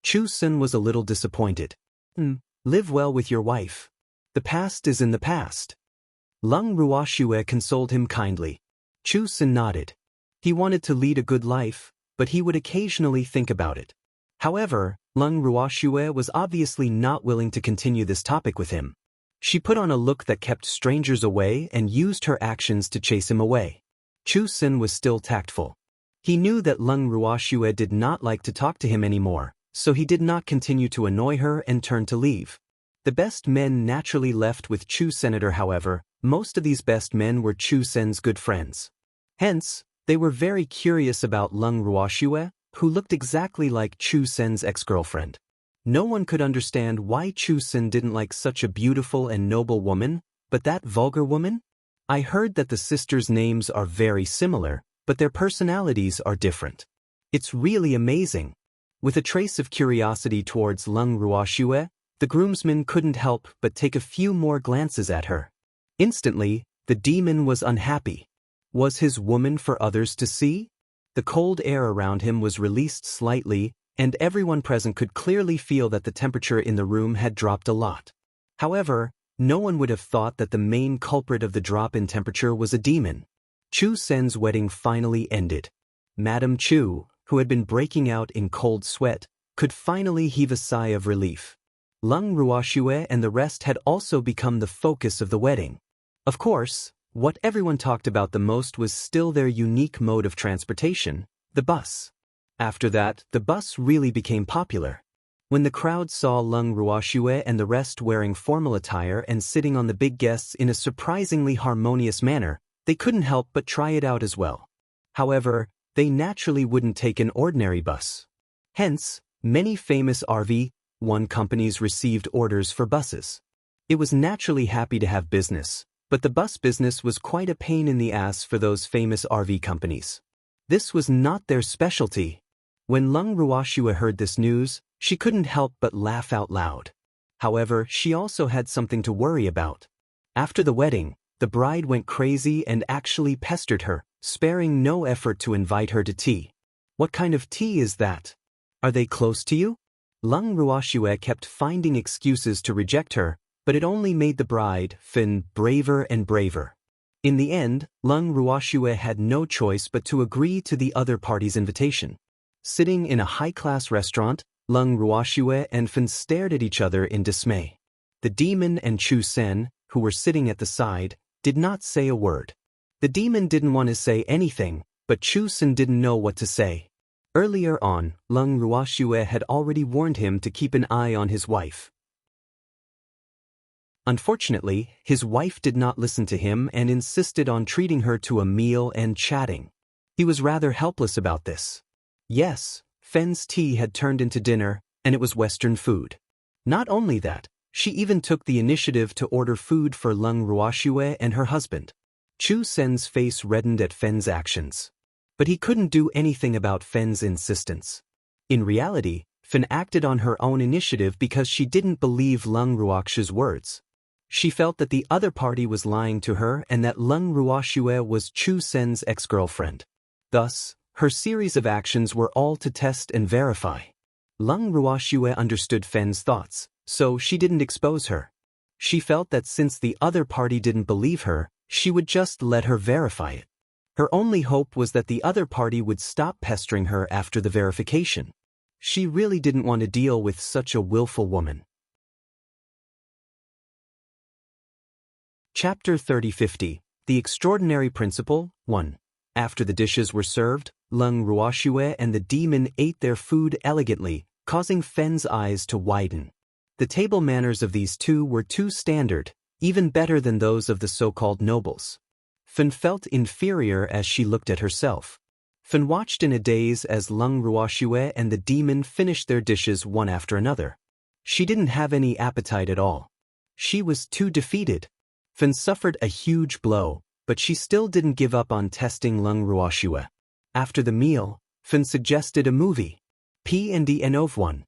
Chu Sen was a little disappointed. Live well with your wife. The past is in the past." Lung Ruoxue consoled him kindly. Chu Sen nodded. He wanted to lead a good life, but he would occasionally think about it. However, Lung Ruoxue was obviously not willing to continue this topic with him. She put on a look that kept strangers away and used her actions to chase him away. Chu Sen was still tactful. He knew that Lung Ruoxue did not like to talk to him anymore, so he did not continue to annoy her and turned to leave. The best men naturally left with Chu Senator. However, most of these best men were Chu Sen's good friends. Hence, they were very curious about Lung Ruoxue, who looked exactly like Chu Sen's ex-girlfriend. No one could understand why Chu Sen didn't like such a beautiful and noble woman, but that vulgar woman? I heard that the sisters' names are very similar, but their personalities are different. It's really amazing. With a trace of curiosity towards Lung Ruoxue, the groomsman couldn't help but take a few more glances at her. Instantly, the demon was unhappy. Was his woman for others to see? The cold air around him was released slightly, and everyone present could clearly feel that the temperature in the room had dropped a lot. However, no one would have thought that the main culprit of the drop in temperature was a demon. Chu Sen's wedding finally ended. Madame Chu, who had been breaking out in cold sweat, could finally heave a sigh of relief. Lung Ruoxue and the rest had also become the focus of the wedding. Of course, what everyone talked about the most was still their unique mode of transportation, the bus. After that, the bus really became popular. When the crowd saw Lung Ruoxue and the rest wearing formal attire and sitting on the big guests in a surprisingly harmonious manner, they couldn't help but try it out as well. However, they naturally wouldn't take an ordinary bus. Hence, many famous RV1 companies received orders for buses. It was naturally happy to have business, but the bus business was quite a pain in the ass for those famous RV companies. This was not their specialty. When Lung Ruoxue heard this news, she couldn't help but laugh out loud. However, she also had something to worry about. After the wedding, the bride went crazy and actually pestered her, sparing no effort to invite her to tea. "What kind of tea is that? Are they close to you?" Lung Ruoxue kept finding excuses to reject her, but it only made the bride braver and braver. In the end, Lung Ruoxue had no choice but to agree to the other party's invitation. Sitting in a high-class restaurant, Lung Ruoxue and Fin stared at each other in dismay. The demon and Chu Sen, who were sitting at the side, did not say a word. The demon didn't want to say anything, but Chu Sen didn't know what to say. Earlier on, Lung Ruoxue had already warned him to keep an eye on his wife. Unfortunately, his wife did not listen to him and insisted on treating her to a meal and chatting. He was rather helpless about this. Yes, Fen's tea had turned into dinner, and it was Western food. Not only that, she even took the initiative to order food for Lung Ruoxue and her husband. Chu Sen's face reddened at Fen's actions. But he couldn't do anything about Fen's insistence. In reality, Fen acted on her own initiative because she didn't believe Lung Ruoxue's words. She felt that the other party was lying to her and that Lung Ruoxue was Chu Sen's ex-girlfriend. Thus, her series of actions were all to test and verify. Lung Ruoxue understood Fen's thoughts, so she didn't expose her. She felt that since the other party didn't believe her, she would just let her verify it. Her only hope was that the other party would stop pestering her after the verification. She really didn't want to deal with such a willful woman. Chapter 3050, The Extraordinary Principle, 1. After the dishes were served, Lung Ruoxue and the demon ate their food elegantly, causing Fen's eyes to widen. The table manners of these two were too standard, even better than those of the so-called nobles. Fin felt inferior as she looked at herself. Fin watched in a daze as Lung Ruoxue and the demon finished their dishes one after another. She didn't have any appetite at all. She was too defeated. Fin suffered a huge blow, but she still didn't give up on testing Lung Ruoxue. After the meal, Fin suggested a movie. P&D of one.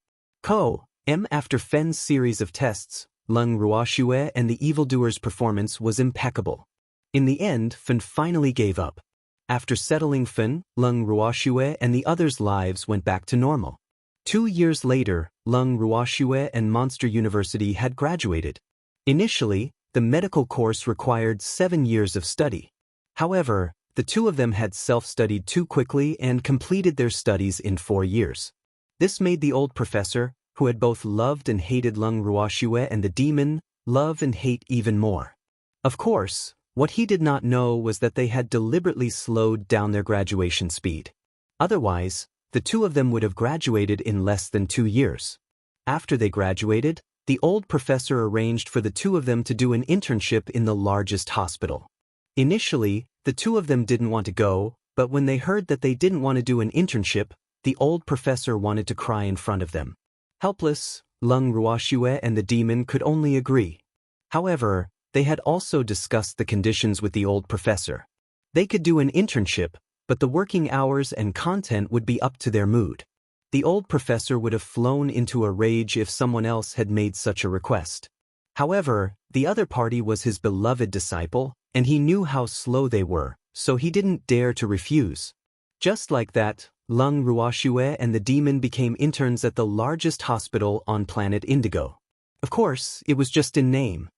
After Fen's series of tests, Lung Ruoxue and the evildoer's performance was impeccable. In the end, Fin finally gave up. After settling Fin, Lung Ruoxue and the others' lives went back to normal. 2 years later, Lung Ruoxue and Monster University had graduated. Initially, the medical course required 7 years of study. However, the two of them had self-studied too quickly and completed their studies in 4 years. This made the old professor, who had both loved and hated Lung Ruoxue and the demon, love and hate even more. Of course, what he did not know was that they had deliberately slowed down their graduation speed. Otherwise, the two of them would have graduated in less than 2 years. After they graduated, the old professor arranged for the two of them to do an internship in the largest hospital. Initially, the two of them didn't want to go, but when they heard that they didn't want to do an internship, the old professor wanted to cry in front of them. Helpless, Lung Ruoxue and the demon could only agree. However, they had also discussed the conditions with the old professor. They could do an internship, but the working hours and content would be up to their mood. The old professor would have flown into a rage if someone else had made such a request. However, the other party was his beloved disciple, and he knew how slow they were, so he didn't dare to refuse. Just like that, Lung Ruoxue and the demon became interns at the largest hospital on planet Indigo. Of course, it was just in name.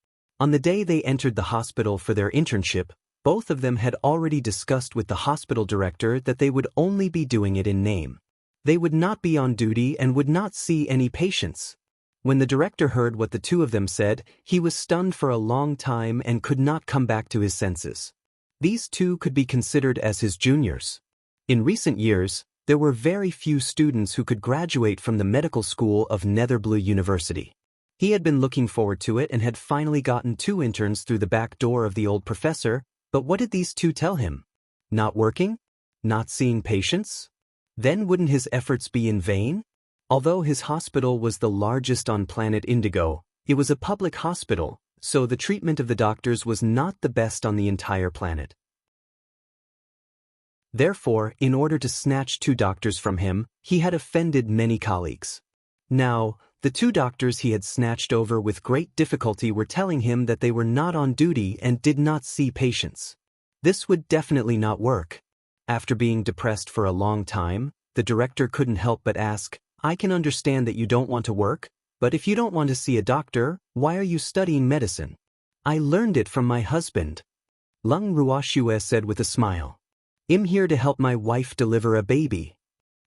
On the day they entered the hospital for their internship, both of them had already discussed with the hospital director that they would only be doing it in name. They would not be on duty and would not see any patients. When the director heard what the two of them said, he was stunned for a long time and could not come back to his senses. These two could be considered as his juniors. In recent years, there were very few students who could graduate from the medical school of Netherblue University. He had been looking forward to it and had finally gotten 2 interns through the back door of the old professor, but what did these two tell him? Not working? Not seeing patients? Then wouldn't his efforts be in vain? Although his hospital was the largest on planet Indigo, it was a public hospital, so the treatment of the doctors was not the best on the entire planet. Therefore, in order to snatch 2 doctors from him, he had offended many colleagues. Now, the 2 doctors he had snatched over with great difficulty were telling him that they were not on duty and did not see patients. This would definitely not work. After being depressed for a long time, the director couldn't help but ask, "I can understand that you don't want to work, but if you don't want to see a doctor, why are you studying medicine?" "I learned it from my husband," Lung Ruoxue said with a smile. "I'm here to help my wife deliver a baby,"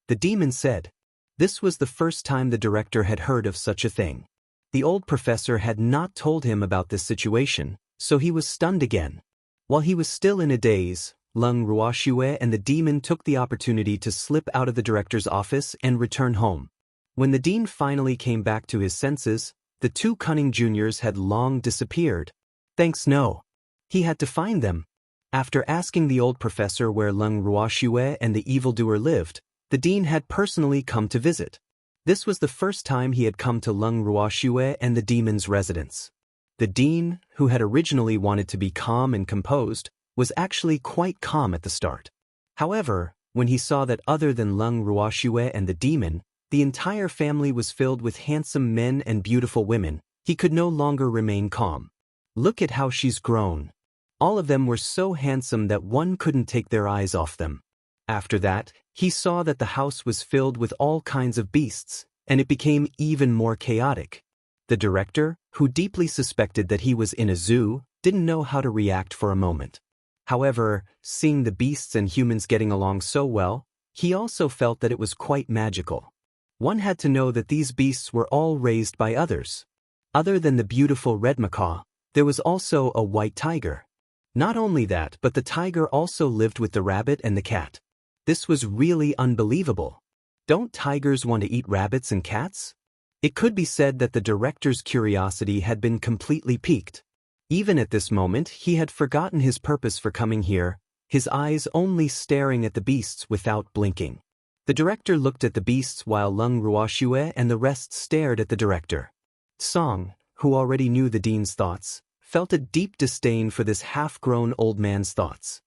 the demon said. This was the first time the director had heard of such a thing. The old professor had not told him about this situation, so he was stunned again. While he was still in a daze, Lung Ruoxue and the demon took the opportunity to slip out of the director's office and return home. When the dean finally came back to his senses, the 2 cunning juniors had long disappeared. Thanks no. He had to find them. After asking the old professor where Lung Ruoxue and the evildoer lived, the dean had personally come to visit. This was the first time he had come to Lung Ruoxue and the demon's residence. The dean, who had originally wanted to be calm and composed, was actually quite calm at the start. However, when he saw that other than Lung Ruoxue and the demon, the entire family was filled with handsome men and beautiful women, he could no longer remain calm. "Look at how she's grown." All of them were so handsome that one couldn't take their eyes off them. After that, he saw that the house was filled with all kinds of beasts, and it became even more chaotic. The director, who deeply suspected that he was in a zoo, didn't know how to react for a moment. However, seeing the beasts and humans getting along so well, he also felt that it was quite magical. One had to know that these beasts were all raised by others. Other than the beautiful red macaw, there was also a white tiger. Not only that, but the tiger also lived with the rabbit and the cat. This was really unbelievable. Don't tigers want to eat rabbits and cats? It could be said that the director's curiosity had been completely piqued. Even at this moment, he had forgotten his purpose for coming here, his eyes only staring at the beasts without blinking. The director looked at the beasts while Lung Ruoxue and the rest stared at the director. Song, who already knew the dean's thoughts, felt a deep disdain for this half-grown old man's thoughts.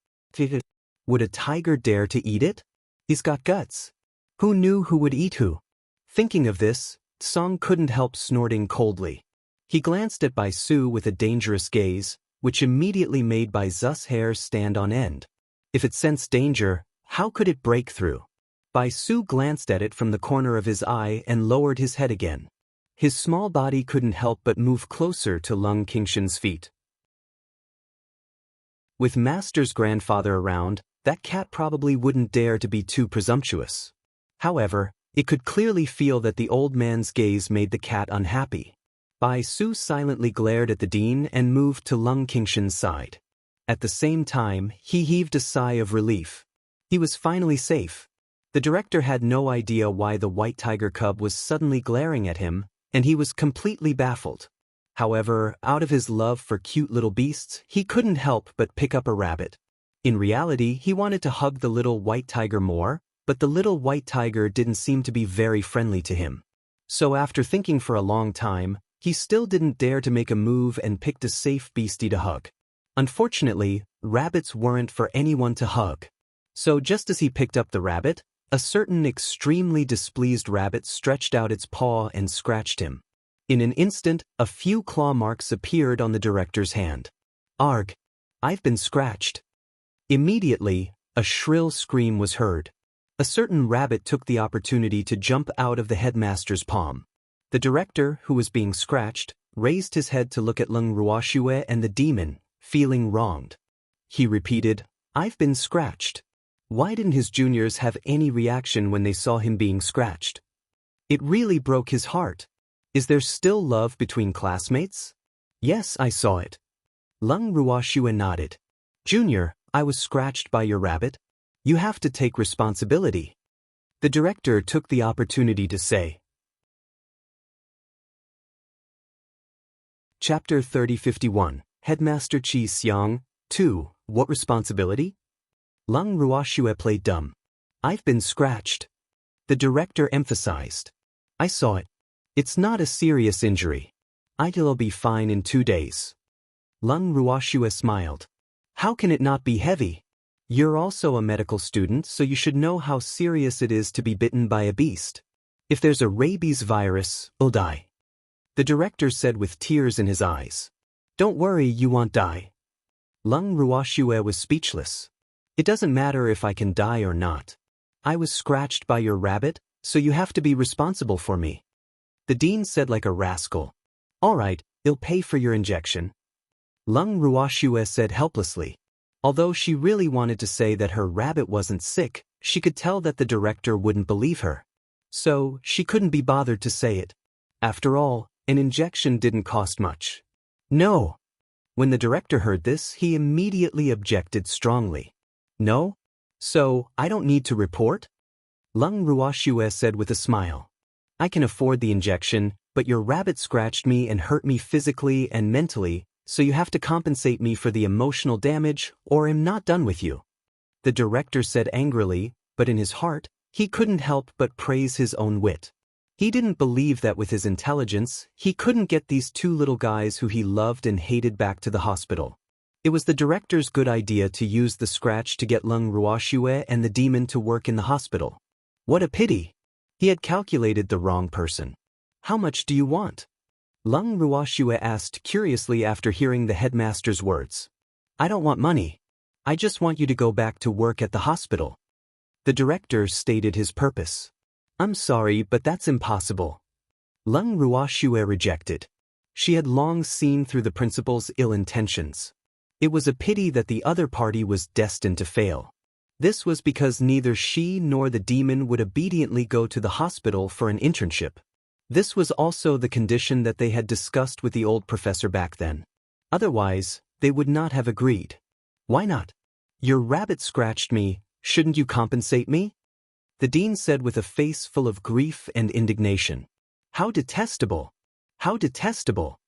Would a tiger dare to eat it? He's got guts. Who knew who would eat who? Thinking of this, Song couldn't help snorting coldly. He glanced at Bai Su with a dangerous gaze, which immediately made Bai Zu's hair stand on end. If it sensed danger, how could it break through? Bai Su glanced at it from the corner of his eye and lowered his head again. His small body couldn't help but move closer to Lung Qingshan's feet. With Master's grandfather around, that cat probably wouldn't dare to be too presumptuous. However, it could clearly feel that the old man's gaze made the cat unhappy. Bai Su silently glared at the dean and moved to Lung Qingshan's side. At the same time, he heaved a sigh of relief. He was finally safe. The director had no idea why the white tiger cub was suddenly glaring at him, and he was completely baffled. However, out of his love for cute little beasts, he couldn't help but pick up a rabbit. In reality, he wanted to hug the little white tiger more, but the little white tiger didn't seem to be very friendly to him. So after thinking for a long time, he still didn't dare to make a move and picked a safe beastie to hug. Unfortunately, rabbits weren't for anyone to hug. So just as he picked up the rabbit, a certain extremely displeased rabbit stretched out its paw and scratched him. In an instant, a few claw marks appeared on the director's hand. "Arg! I've been scratched." Immediately, a shrill scream was heard. A certain rabbit took the opportunity to jump out of the headmaster's palm. The director, who was being scratched, raised his head to look at Lung Ruoxue and the demon, feeling wronged. He repeated, "I've been scratched." Why didn't his juniors have any reaction when they saw him being scratched? It really broke his heart. Is there still love between classmates? Yes, I saw it. Lung Ruoxue nodded. "Junior, I was scratched by your rabbit. You have to take responsibility." The director took the opportunity to say. Chapter 3051, Headmaster Qi Xiang, 2, What responsibility? Lung Ruoxue played dumb. "I've been scratched." The director emphasized. "I saw it. It's not a serious injury. I'll be fine in 2 days." Lung Ruoxue smiled. "How can it not be heavy? You're also a medical student, so you should know how serious it is to be bitten by a beast. If there's a rabies virus, you'll die." The director said with tears in his eyes. "Don't worry, you won't die." Lung Ruoxue was speechless. "It doesn't matter if I can die or not. I was scratched by your rabbit, so you have to be responsible for me." The dean said like a rascal. "All right, I'll pay for your injection." Lung Ruoxue said helplessly. Although she really wanted to say that her rabbit wasn't sick, she could tell that the director wouldn't believe her. So, she couldn't be bothered to say it. After all, an injection didn't cost much. "No." When the director heard this, he immediately objected strongly. "No? So, I don't need to report?" Lung Ruoxue said with a smile. "I can afford the injection, but your rabbit scratched me and hurt me physically and mentally, so you have to compensate me for the emotional damage, or I'm not done with you." The director said angrily, but in his heart, he couldn't help but praise his own wit. He didn't believe that with his intelligence, he couldn't get these two little guys who he loved and hated back to the hospital. It was the director's good idea to use the scratch to get Lung Ruoxue and the demon to work in the hospital. What a pity! He had calculated the wrong person. "How much do you want?" Lung Ruoxue asked curiously after hearing the headmaster's words. "I don't want money. I just want you to go back to work at the hospital." The director stated his purpose. "I'm sorry, but that's impossible." Lung Ruoxue rejected. She had long seen through the principal's ill intentions. It was a pity that the other party was destined to fail. This was because neither she nor the demon would obediently go to the hospital for an internship. This was also the condition that they had discussed with the old professor back then. Otherwise, they would not have agreed. "Why not? Your rabbit scratched me, shouldn't you compensate me?" The dean said with a face full of grief and indignation. "How detestable! How detestable!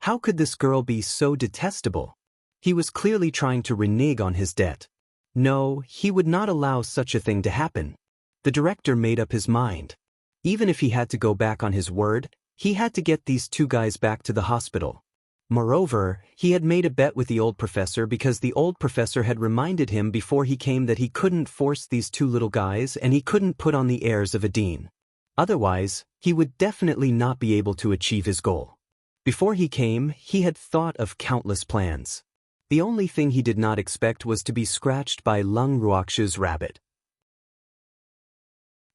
How could this girl be so detestable? He was clearly trying to renege on his debt. No, he would not allow such a thing to happen. The director made up his mind. Even if he had to go back on his word, he had to get these two guys back to the hospital. Moreover, he had made a bet with the old professor because the old professor had reminded him before he came that he couldn't force these two little guys and he couldn't put on the airs of a dean. Otherwise, he would definitely not be able to achieve his goal. Before he came, he had thought of countless plans. The only thing he did not expect was to be scratched by Lung Ruox's rabbit.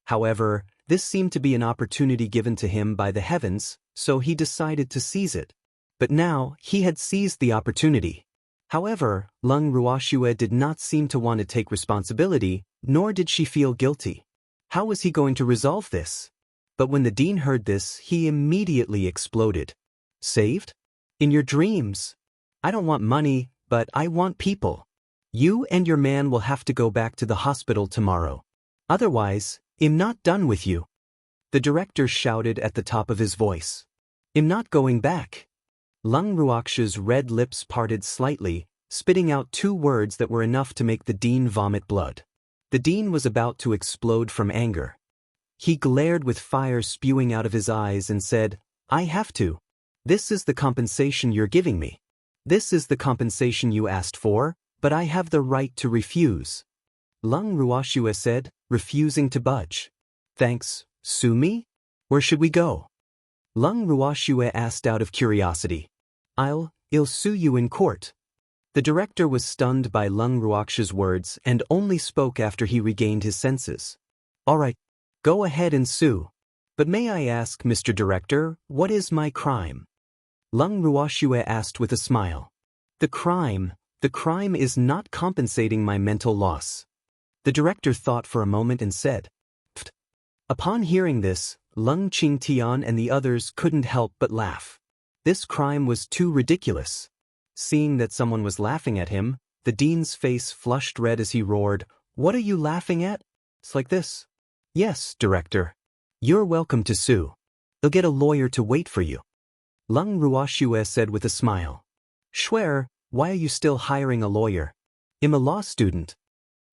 However, this seemed to be an opportunity given to him by the heavens, so he decided to seize it. But now, he had seized the opportunity. However, Lung Ruoxue did not seem to want to take responsibility, nor did she feel guilty. How was he going to resolve this? But when the dean heard this, he immediately exploded. Saved? In your dreams. I don't want money, but I want people. You and your man will have to go back to the hospital tomorrow. Otherwise, I'm not done with you. The director shouted at the top of his voice. I'm not going back. Lung Ruox's red lips parted slightly, spitting out two words that were enough to make the dean vomit blood. The dean was about to explode from anger. He glared with fire spewing out of his eyes and said, I have to. This is the compensation you're giving me. This is the compensation you asked for, but I have the right to refuse. Lung Ruoxue said, refusing to budge. Thanks, sue me? Where should we go? Lung Ruoxue asked out of curiosity. I'll sue you in court. The director was stunned by Lung Ruox's words and only spoke after he regained his senses. All right, go ahead and sue. But may I ask, Mr. Director, what is my crime? Lung Ruoxue asked with a smile. The crime is not compensating my mental loss. The director thought for a moment and said, Pfft. Upon hearing this, Lung Qingtian and the others couldn't help but laugh. This crime was too ridiculous. Seeing that someone was laughing at him, the dean's face flushed red as he roared, What are you laughing at? It's like this. Yes, director. You're welcome to sue. They'll get a lawyer to wait for you. Lung Ruoxue said with a smile. Schwer, why are you still hiring a lawyer? I'm a law student.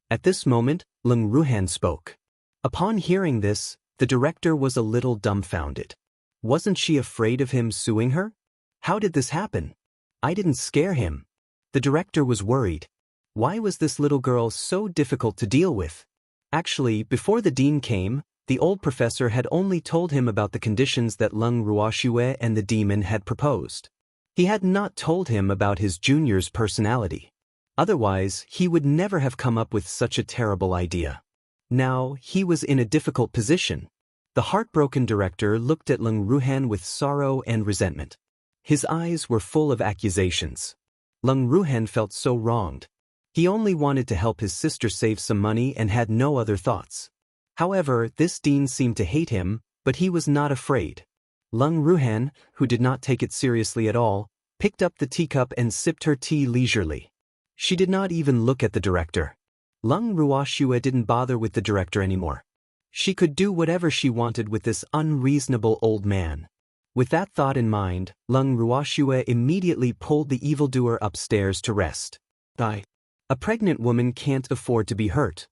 At this moment, Lung Ruhan spoke. Upon hearing this, the director was a little dumbfounded. Wasn't she afraid of him suing her? How did this happen? I didn't scare him. The director was worried. Why was this little girl so difficult to deal with? Actually, before the dean came, the old professor had only told him about the conditions that Lung Ruoxue and the demon had proposed. He had not told him about his junior's personality. Otherwise, he would never have come up with such a terrible idea. Now, he was in a difficult position. The heartbroken director looked at Lung Ruhan with sorrow and resentment. His eyes were full of accusations. Lung Ruhan felt so wronged. He only wanted to help his sister save some money and had no other thoughts. However, this dean seemed to hate him, but he was not afraid. Lung Ruhan, who did not take it seriously at all, picked up the teacup and sipped her tea leisurely. She did not even look at the director. Lung Ruoxue didn't bother with the director anymore. She could do whatever she wanted with this unreasonable old man. With that thought in mind, Lung Ruoxue immediately pulled the evildoer upstairs to rest. A pregnant woman can't afford to be hurt.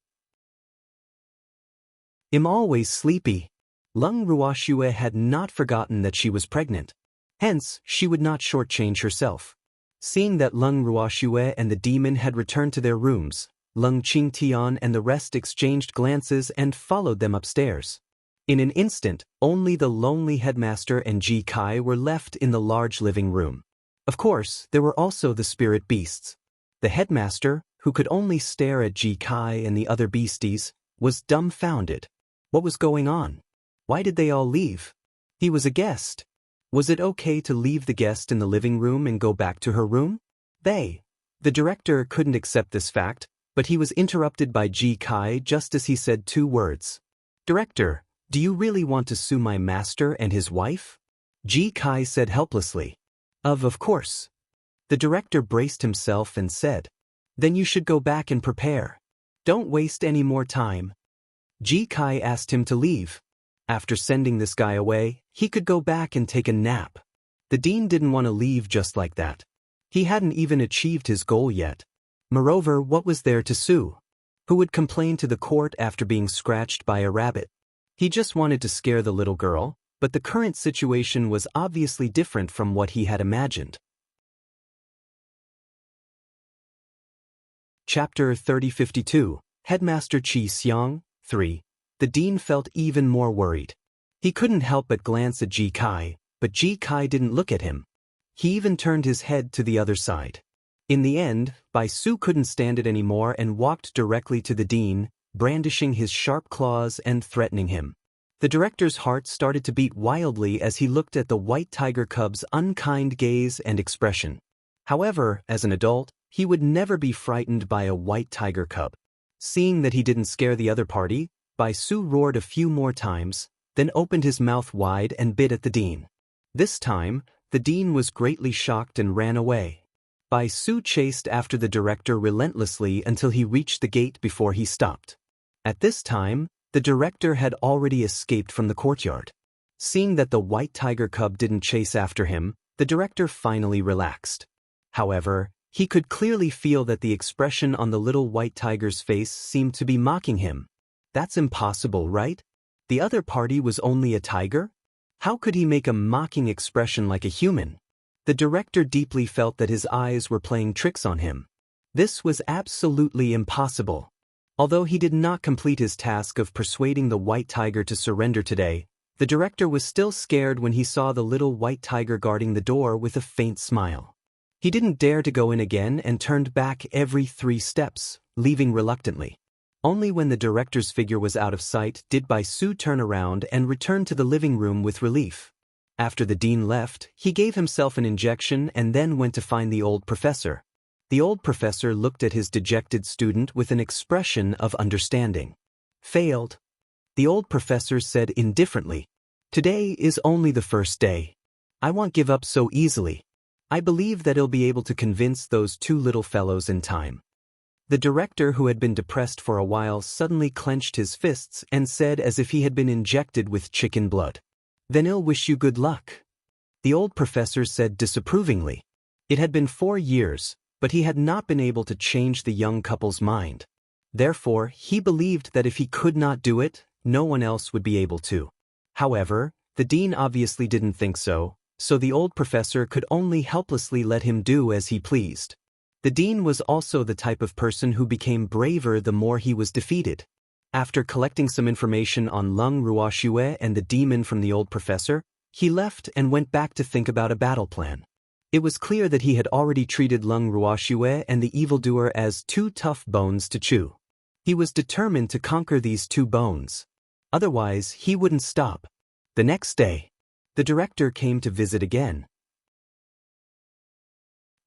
I'm always sleepy. Lung Ruoxue had not forgotten that she was pregnant. Hence, she would not shortchange herself. Seeing that Lung Ruoxue and the demon had returned to their rooms, Lung Qingtian and the rest exchanged glances and followed them upstairs. In an instant, only the lonely headmaster and Ji Kai were left in the large living room. Of course, there were also the spirit beasts. The headmaster, who could only stare at Ji Kai and the other beasties, was dumbfounded. What was going on? Why did they all leave? He was a guest. Was it okay to leave the guest in the living room and go back to her room? The director couldn't accept this fact, but he was interrupted by Ji Kai just as he said two words. Director, do you really want to sue my master and his wife? Ji Kai said helplessly. Of course. The director braced himself and said, Then you should go back and prepare. Don't waste any more time. Ji Kai asked him to leave. After sending this guy away, he could go back and take a nap. The dean didn't want to leave just like that. He hadn't even achieved his goal yet. Moreover, what was there to sue? Who would complain to the court after being scratched by a rabbit? He just wanted to scare the little girl, but the current situation was obviously different from what he had imagined. Chapter 3052, Headmaster Chi Xiang, 3. The dean felt even more worried. He couldn't help but glance at Ji Kai, but Ji Kai didn't look at him. He even turned his head to the other side. In the end, Bai Su couldn't stand it anymore and walked directly to the dean, brandishing his sharp claws and threatening him. The director's heart started to beat wildly as he looked at the white tiger cub's unkind gaze and expression. However, as an adult, he would never be frightened by a white tiger cub. Seeing that he didn't scare the other party, Bai Su roared a few more times, then opened his mouth wide and bit at the dean. This time, the dean was greatly shocked and ran away. Bai Su chased after the director relentlessly until he reached the gate before he stopped. At this time, the director had already escaped from the courtyard. Seeing that the white tiger cub didn't chase after him, the director finally relaxed. However, he could clearly feel that the expression on the little white tiger's face seemed to be mocking him. That's impossible, right? The other party was only a tiger? How could he make a mocking expression like a human? The director deeply felt that his eyes were playing tricks on him. This was absolutely impossible. Although he did not complete his task of persuading the white tiger to surrender today, the director was still scared when he saw the little white tiger guarding the door with a faint smile. He didn't dare to go in again and turned back every 3 steps, leaving reluctantly. Only when the director's figure was out of sight did Bai Su turn around and return to the living room with relief. After the dean left, he gave himself an injection and then went to find the old professor. The old professor looked at his dejected student with an expression of understanding. Failed. The old professor said indifferently, "Today is only the first day. I won't give up so easily. I believe that he'll be able to convince those 2 little fellows in time." The director, who had been depressed for a while, suddenly clenched his fists and said as if he had been injected with chicken blood, "Then I'll wish you good luck." The old professor said disapprovingly. It had been 4 years, but he had not been able to change the young couple's mind. Therefore, he believed that if he could not do it, no one else would be able to. However, the dean obviously didn't think so, so the old professor could only helplessly let him do as he pleased. The dean was also the type of person who became braver the more he was defeated. After collecting some information on Lung Ruoxue and the demon from the old professor, he left and went back to think about a battle plan. It was clear that he had already treated Lung Ruoxue and the evildoer as 2 tough bones to chew. He was determined to conquer these 2 bones. Otherwise, he wouldn't stop. The next day, the director came to visit again.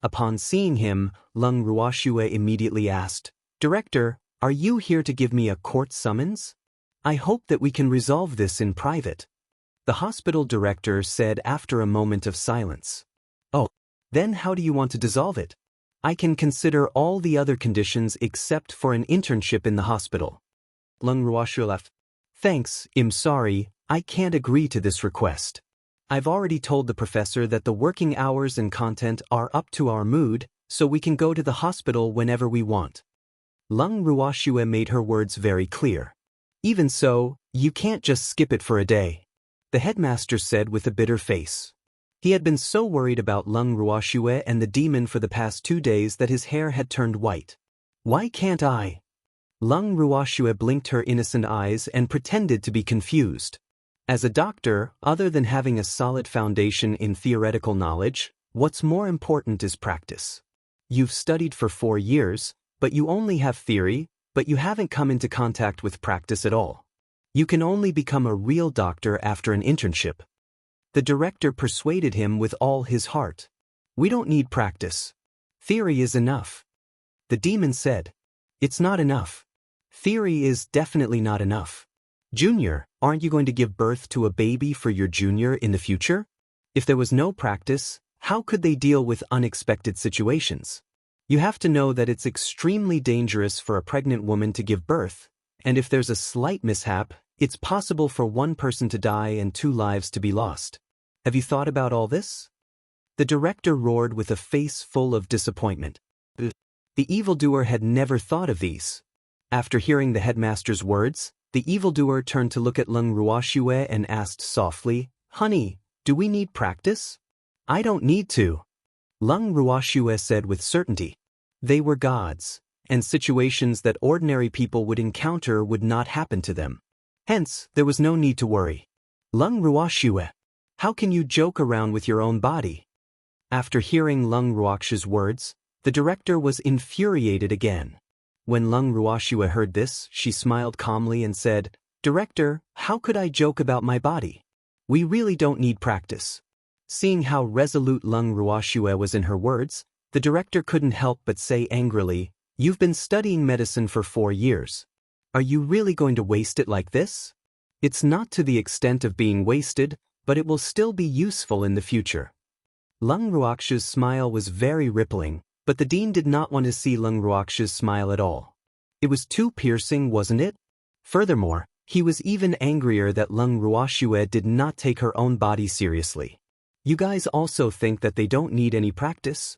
Upon seeing him, Lung Ruoxue immediately asked, "Director, are you here to give me a court summons? I hope that we can resolve this in private." The hospital director said after a moment of silence. "Oh, then how do you want to dissolve it? I can consider all the other conditions except for an internship in the hospital." Lung Ruoxue left. "Thanks, I'm sorry, I can't agree to this request. I've already told the professor that the working hours and content are up to our mood, so we can go to the hospital whenever we want." Lung Ruoxue made her words very clear. "Even so, you can't just skip it for a day," the headmaster said with a bitter face. He had been so worried about Lung Ruoxue and the demon for the past 2 days that his hair had turned white. "Why can't I?" Lung Ruoxue blinked her innocent eyes and pretended to be confused. As a doctor, other than having a solid foundation in theoretical knowledge, what's more important is practice. You've studied for 4 years, but you only have theory, but you haven't come into contact with practice at all. You can only become a real doctor after an internship. The director persuaded him with all his heart. "We don't need practice. Theory is enough." The demon said, "It's not enough. Theory is definitely not enough. Junior, aren't you going to give birth to a baby for your junior in the future? If there was no practice, how could they deal with unexpected situations? You have to know that it's extremely dangerous for a pregnant woman to give birth, and if there's a slight mishap, it's possible for 1 person to die and 2 lives to be lost. Have you thought about all this?" The director roared with a face full of disappointment. The evildoer had never thought of these. After hearing the headmaster's words, the evildoer turned to look at Lung Ruoxue and asked softly, "Honey, do we need practice?" "I don't need to," Lung Ruoxue said with certainty. They were gods, and situations that ordinary people would encounter would not happen to them. Hence, there was no need to worry. "Lung Ruoxue, how can you joke around with your own body?" After hearing Lung Ruoxue's words, the director was infuriated again. When Lung Ruoxue heard this, she smiled calmly and said, "Director, how could I joke about my body? We really don't need practice." Seeing how resolute Lung Ruoxue was in her words, the director couldn't help but say angrily, "You've been studying medicine for 4 years. Are you really going to waste it like this? It's not to the extent of being wasted, but it will still be useful in the future." Lung Ruoxue's smile was very rippling, but the dean did not want to see Lung Ruoxue's smile at all. It was too piercing, wasn't it? Furthermore, he was even angrier that Lung Ruoxue did not take her own body seriously. "You guys also think that they don't need any practice?"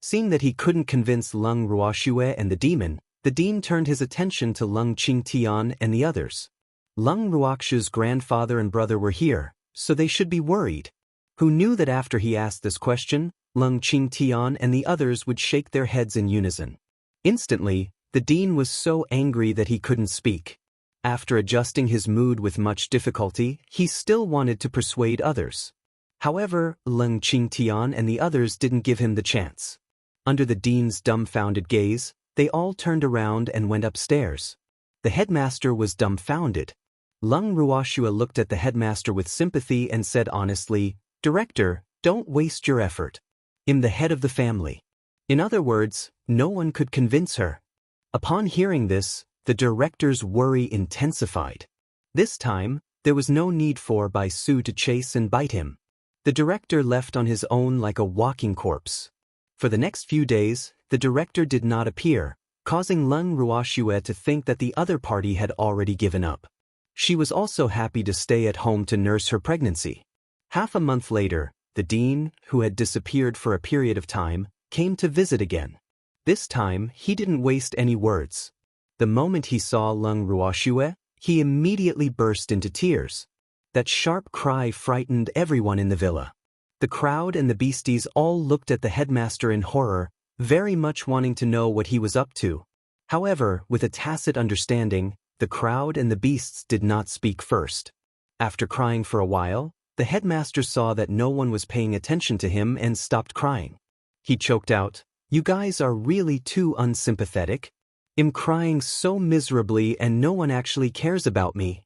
Seeing that he couldn't convince Lung Ruoxue and the demon, the dean turned his attention to Lung Qingtian and the others. Lung Ruoxue's grandfather and brother were here, so they should be worried. Who knew that after he asked this question, Lung Qingtian and the others would shake their heads in unison. Instantly, the dean was so angry that he couldn't speak. After adjusting his mood with much difficulty, he still wanted to persuade others. However, Lung Qingtian and the others didn't give him the chance. Under the dean's dumbfounded gaze, they all turned around and went upstairs. The headmaster was dumbfounded. Lung Ruoxue looked at the headmaster with sympathy and said honestly, "Director, don't waste your effort. I'm the head of the family." In other words, no one could convince her. Upon hearing this, the director's worry intensified. This time, there was no need for Bai Su to chase and bite him. The director left on his own like a walking corpse. For the next few days, the director did not appear, causing Lung Ruoxue to think that the other party had already given up. She was also happy to stay at home to nurse her pregnancy. Half a month later, the dean, who had disappeared for a period of time, came to visit again. This time, he didn't waste any words. The moment he saw Lung Ruoxue, he immediately burst into tears. That sharp cry frightened everyone in the villa. The crowd and the beasties all looked at the headmaster in horror, very much wanting to know what he was up to. However, with a tacit understanding, the crowd and the beasts did not speak first. After crying for a while, the headmaster saw that no one was paying attention to him and stopped crying. He choked out, "You guys are really too unsympathetic. I'm crying so miserably and no one actually cares about me."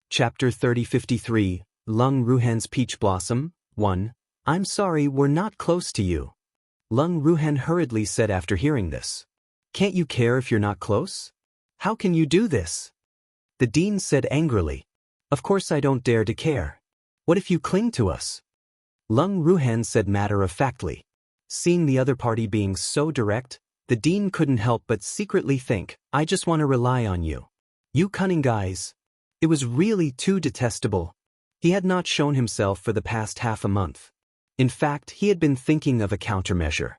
Chapter 3053, Lung Ruhan's Peach Blossom, 1. "I'm sorry, we're not close to you," Lung Ruhan hurriedly said after hearing this. "Can't you care if you're not close? How can you do this?" The dean said angrily, "Of course I don't dare to care. What if you cling to us?" Lung Ruhan said matter-of-factly. Seeing the other party being so direct, the dean couldn't help but secretly think, "I just want to rely on you. You cunning guys." It was really too detestable. He had not shown himself for the past half a month. In fact, he had been thinking of a countermeasure.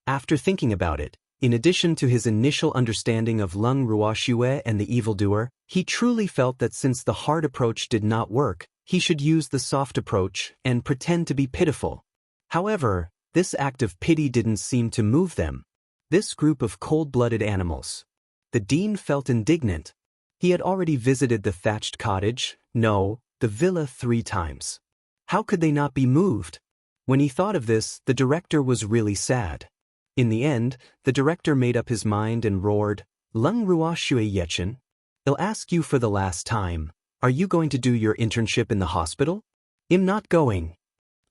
After thinking about it, in addition to his initial understanding of Lung Ruoxue and the evildoer, he truly felt that since the hard approach did not work, he should use the soft approach and pretend to be pitiful. However, this act of pity didn't seem to move them. This group of cold-blooded animals. The dean felt indignant. He had already visited the thatched cottage, no, the villa 3 times. How could they not be moved? When he thought of this, the director was really sad. In the end, the director made up his mind and roared, "Lung Ruoxue Yechen, I'll ask you for the last time, are you going to do your internship in the hospital?" "I'm not going."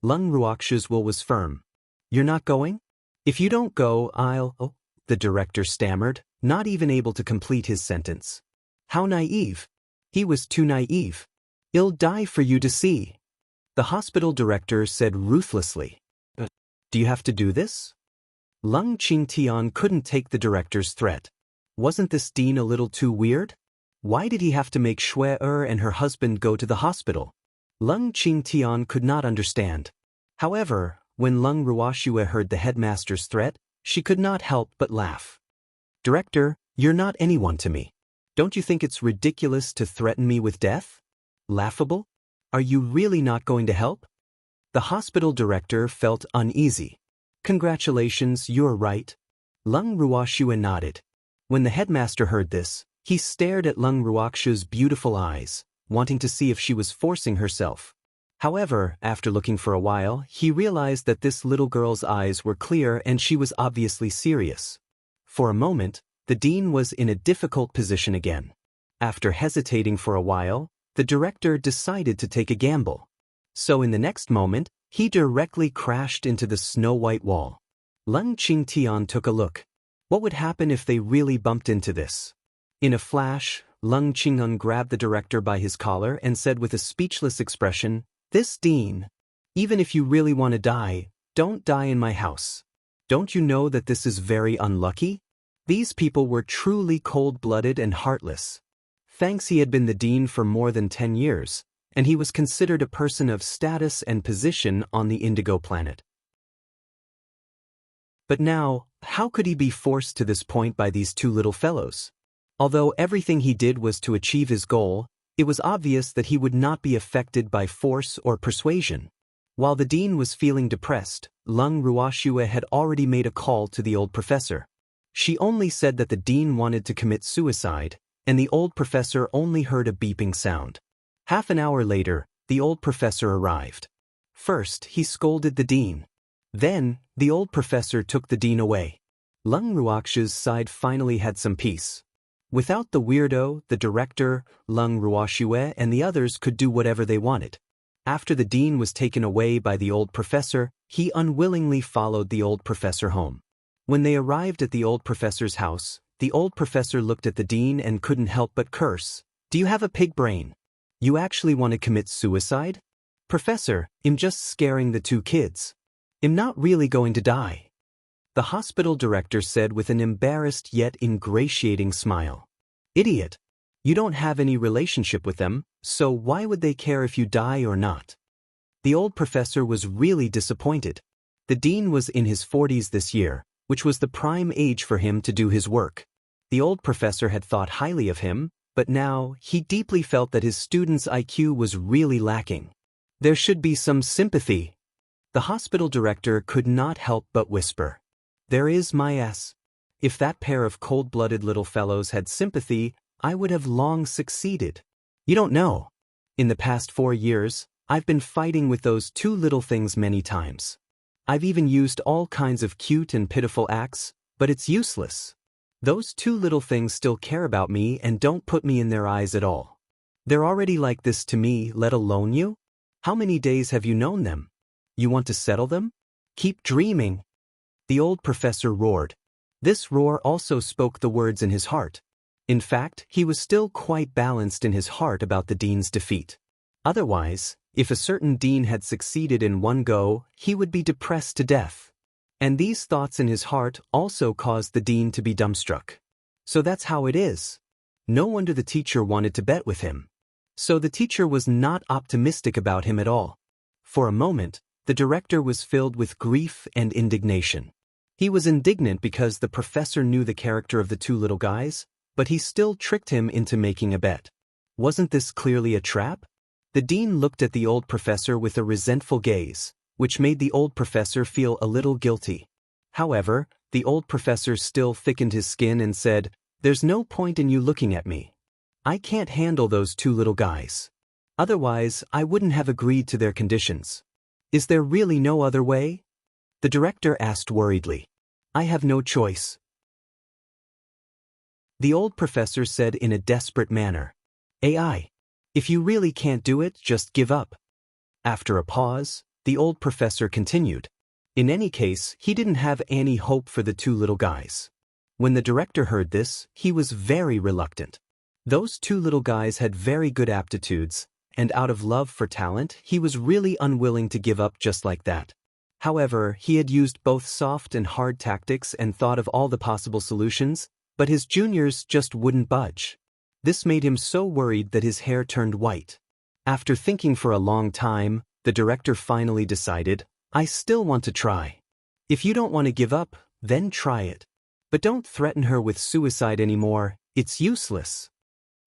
Lung Ruoxue's will was firm. "You're not going? If you don't go, I'll—" the director stammered, not even able to complete his sentence. How naive. He was too naive. "I'll die for you to see," the hospital director said ruthlessly. "Do you have to do this?" Lung Qingtian couldn't take the director's threat. Wasn't this dean a little too weird? Why did he have to make Shui-er and her husband go to the hospital? Lung Qingtian could not understand. However, when Lung Ruoxue heard the headmaster's threat, she could not help but laugh. Director, you're not anyone to me. Don't you think it's ridiculous to threaten me with death? Laughable? Are you really not going to help? The hospital director felt uneasy. Congratulations, you're right. Lung Ruoxue nodded. When the headmaster heard this, he stared at Lung Ruoxue's beautiful eyes, wanting to see if she was forcing herself. However, after looking for a while, he realized that this little girl's eyes were clear and she was obviously serious. For a moment, the dean was in a difficult position again. After hesitating for a while, the director decided to take a gamble. So in the next moment, he directly crashed into the snow-white wall. Lung Qingtian took a look. What would happen if they really bumped into this? In a flash, Lung Qingyun grabbed the director by his collar and said with a speechless expression, "This dean, even if you really want to die, don't die in my house. Don't you know that this is very unlucky?" These people were truly cold-blooded and heartless. Thanks he had been the dean for more than 10 years, and he was considered a person of status and position on the Indigo planet. But now, how could he be forced to this point by these two little fellows? Although everything he did was to achieve his goal, it was obvious that he would not be affected by force or persuasion. While the dean was feeling depressed, Lung Ruoxue had already made a call to the old professor. She only said that the dean wanted to commit suicide, and the old professor only heard a beeping sound. Half an hour later, the old professor arrived. First, he scolded the dean. Then, the old professor took the dean away. Lung Ruoxue's side finally had some peace. Without the weirdo, the director, Lung Ruoxue, and the others could do whatever they wanted. After the dean was taken away by the old professor, he unwillingly followed the old professor home. When they arrived at the old professor's house, the old professor looked at the dean and couldn't help but curse. "Do you have a pig brain? You actually want to commit suicide? Professor, I'm just scaring the two kids. I'm not really going to die." The hospital director said with an embarrassed yet ingratiating smile. "Idiot. You don't have any relationship with them, so why would they care if you die or not?" The old professor was really disappointed. The dean was in his 40s this year, which was the prime age for him to do his work. The old professor had thought highly of him, but now he deeply felt that his student's IQ was really lacking. There should be some sympathy. The hospital director could not help but whisper, "There is my ass. If that pair of cold-blooded little fellows had sympathy, I would have long succeeded. You don't know. In the past 4 years, I've been fighting with those two little things many times. I've even used all kinds of cute and pitiful acts, but it's useless. Those two little things still care about me and don't put me in their eyes at all. They're already like this to me, let alone you? How many days have you known them? You want to settle them? Keep dreaming." The old professor roared. This roar also spoke the words in his heart. In fact, he was still quite balanced in his heart about the dean's defeat. Otherwise, if a certain dean had succeeded in one go, he would be depressed to death. And these thoughts in his heart also caused the dean to be dumbstruck. So that's how it is. No wonder the teacher wanted to bet with him. So the teacher was not optimistic about him at all. For a moment, the director was filled with grief and indignation. He was indignant because the professor knew the character of the two little guys, but he still tricked him into making a bet. Wasn't this clearly a trap? The dean looked at the old professor with a resentful gaze, which made the old professor feel a little guilty. However, the old professor still thickened his skin and said, "There's no point in you looking at me. I can't handle those two little guys. Otherwise, I wouldn't have agreed to their conditions. Is there really no other way?" The director asked worriedly. "I have no choice." The old professor said in a desperate manner, "AI, if you really can't do it, just give up." After a pause, the old professor continued. In any case, he didn't have any hope for the two little guys. When the director heard this, he was very reluctant. Those two little guys had very good aptitudes, and out of love for talent, he was really unwilling to give up just like that. However, he had used both soft and hard tactics and thought of all the possible solutions, but his juniors just wouldn't budge. This made him so worried that his hair turned white. After thinking for a long time, the director finally decided, I still want to try. If you don't want to give up, then try it. But don't threaten her with suicide anymore, it's useless.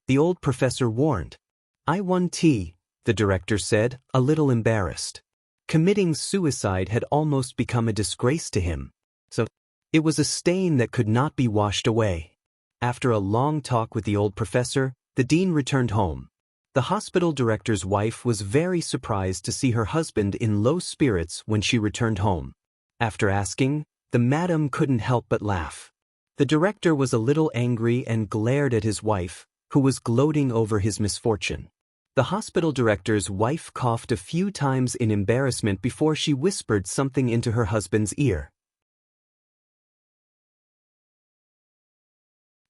The old professor warned. I won tea, the director said, a little embarrassed. Committing suicide had almost become a disgrace to him. So, it was a stain that could not be washed away. After a long talk with the old professor, the dean returned home. The hospital director's wife was very surprised to see her husband in low spirits when she returned home. After asking, the madam couldn't help but laugh. The director was a little angry and glared at his wife, who was gloating over his misfortune. The hospital director's wife coughed a few times in embarrassment before she whispered something into her husband's ear.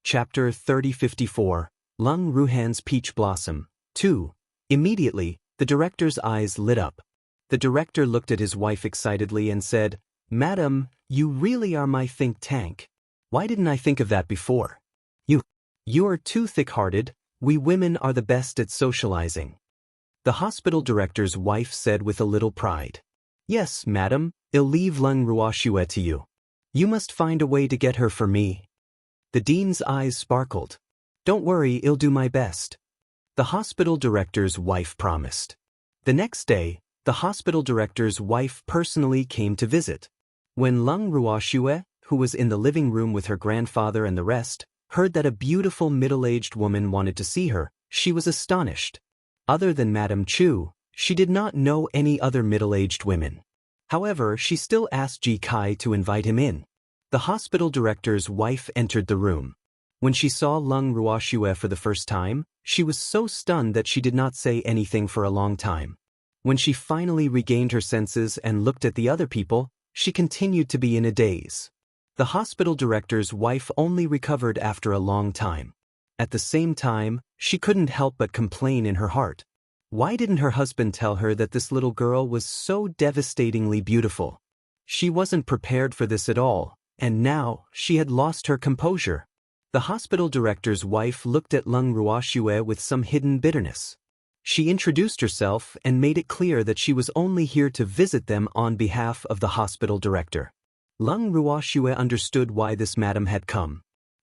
Chapter 3054, Lung Ruhan's Peach Blossom. 2. Immediately, the director's eyes lit up. The director looked at his wife excitedly and said, Madam, you really are my think tank. Why didn't I think of that before? You're too thick-hearted, we women are the best at socializing. The hospital director's wife said with a little pride. Yes, madam, I'll leave Lung Ruoshue to you. You must find a way to get her for me. The dean's eyes sparkled. Don't worry, I'll do my best. The hospital director's wife promised. The next day, the hospital director's wife personally came to visit. When Lung Ruoshue, who was in the living room with her grandfather and the rest, heard that a beautiful middle-aged woman wanted to see her, she was astonished. Other than Madame Chu, she did not know any other middle-aged women. However, she still asked Ji Kai to invite him in. The hospital director's wife entered the room. When she saw Lung Ruoshue for the first time, she was so stunned that she did not say anything for a long time. When she finally regained her senses and looked at the other people, she continued to be in a daze. The hospital director's wife only recovered after a long time. At the same time, she couldn't help but complain in her heart. Why didn't her husband tell her that this little girl was so devastatingly beautiful? She wasn't prepared for this at all, and now she had lost her composure. The hospital director's wife looked at Lung Ruoshue with some hidden bitterness. She introduced herself and made it clear that she was only here to visit them on behalf of the hospital director. Lung Ruoshue understood why this madam had come.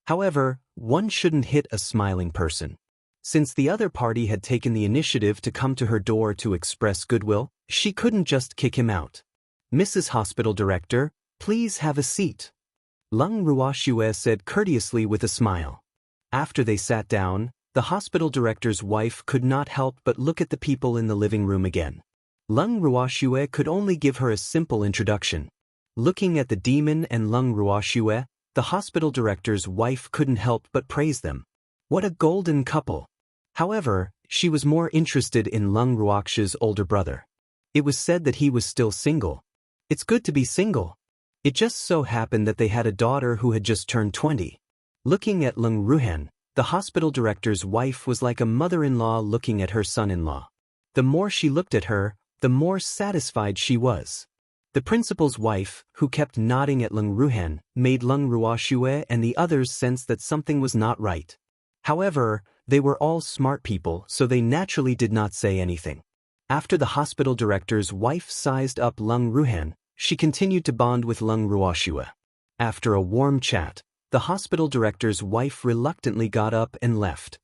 However, one shouldn't hit a smiling person. Since the other party had taken the initiative to come to her door to express goodwill, she couldn't just kick him out. Mrs. Hospital Director, please have a seat. Lung Ruoshue said courteously with a smile. After they sat down, the hospital director's wife could not help but look at the people in the living room again. Lung Ruoshue could only give her a simple introduction. Looking at the demon and Lung Ruoshue, the hospital director's wife couldn't help but praise them. What a golden couple! However, she was more interested in Lung Ruoxue's older brother. It was said that he was still single. It's good to be single. It just so happened that they had a daughter who had just turned 20. Looking at Lung Ruhan, the hospital director's wife was like a mother-in-law looking at her son-in-law. The more she looked at her, the more satisfied she was. The principal's wife, who kept nodding at Lung Ruhan, made Lung Ruoshue and the others sense that something was not right. However, they were all smart people, so they naturally did not say anything. After the hospital director's wife sized up Lung Ruhan, she continued to bond with Lung Ruoshue. After a warm chat, the hospital director's wife reluctantly got up and left.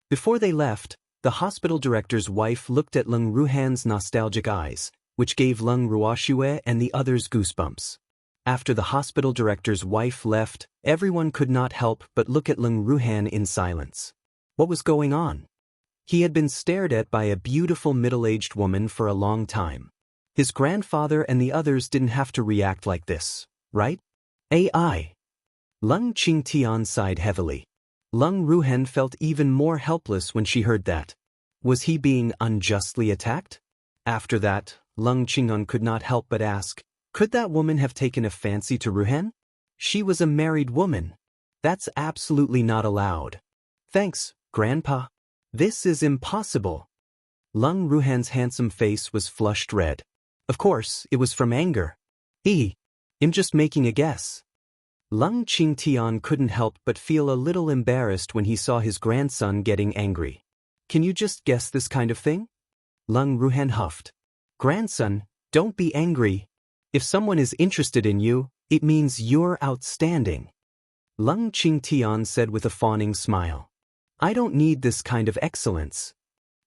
Before they left, the hospital director's wife looked at Lung Ruhan's nostalgic eyes, which gave Lung Ruoshue and the others goosebumps. After the hospital director's wife left, everyone could not help but look at Lung Ruhan in silence. What was going on? He had been stared at by a beautiful middle-aged woman for a long time. His grandfather and the others didn't have to react like this, right? AI. Lung Qingtian sighed heavily. Lung Ruhan felt even more helpless when she heard that. Was he being unjustly attacked? After that, Lung Qingyun could not help but ask, could that woman have taken a fancy to Ruhan? She was a married woman. That's absolutely not allowed. Thanks, Grandpa. This is impossible. Lung Ruhan's handsome face was flushed red. Of course, it was from anger. I'm just making a guess. Lung Qingtian couldn't help but feel a little embarrassed when he saw his grandson getting angry. Can you just guess this kind of thing? Lung Ruhan huffed. Grandson, don't be angry. If someone is interested in you, it means you're outstanding. Lung Qingtian said with a fawning smile. I don't need this kind of excellence.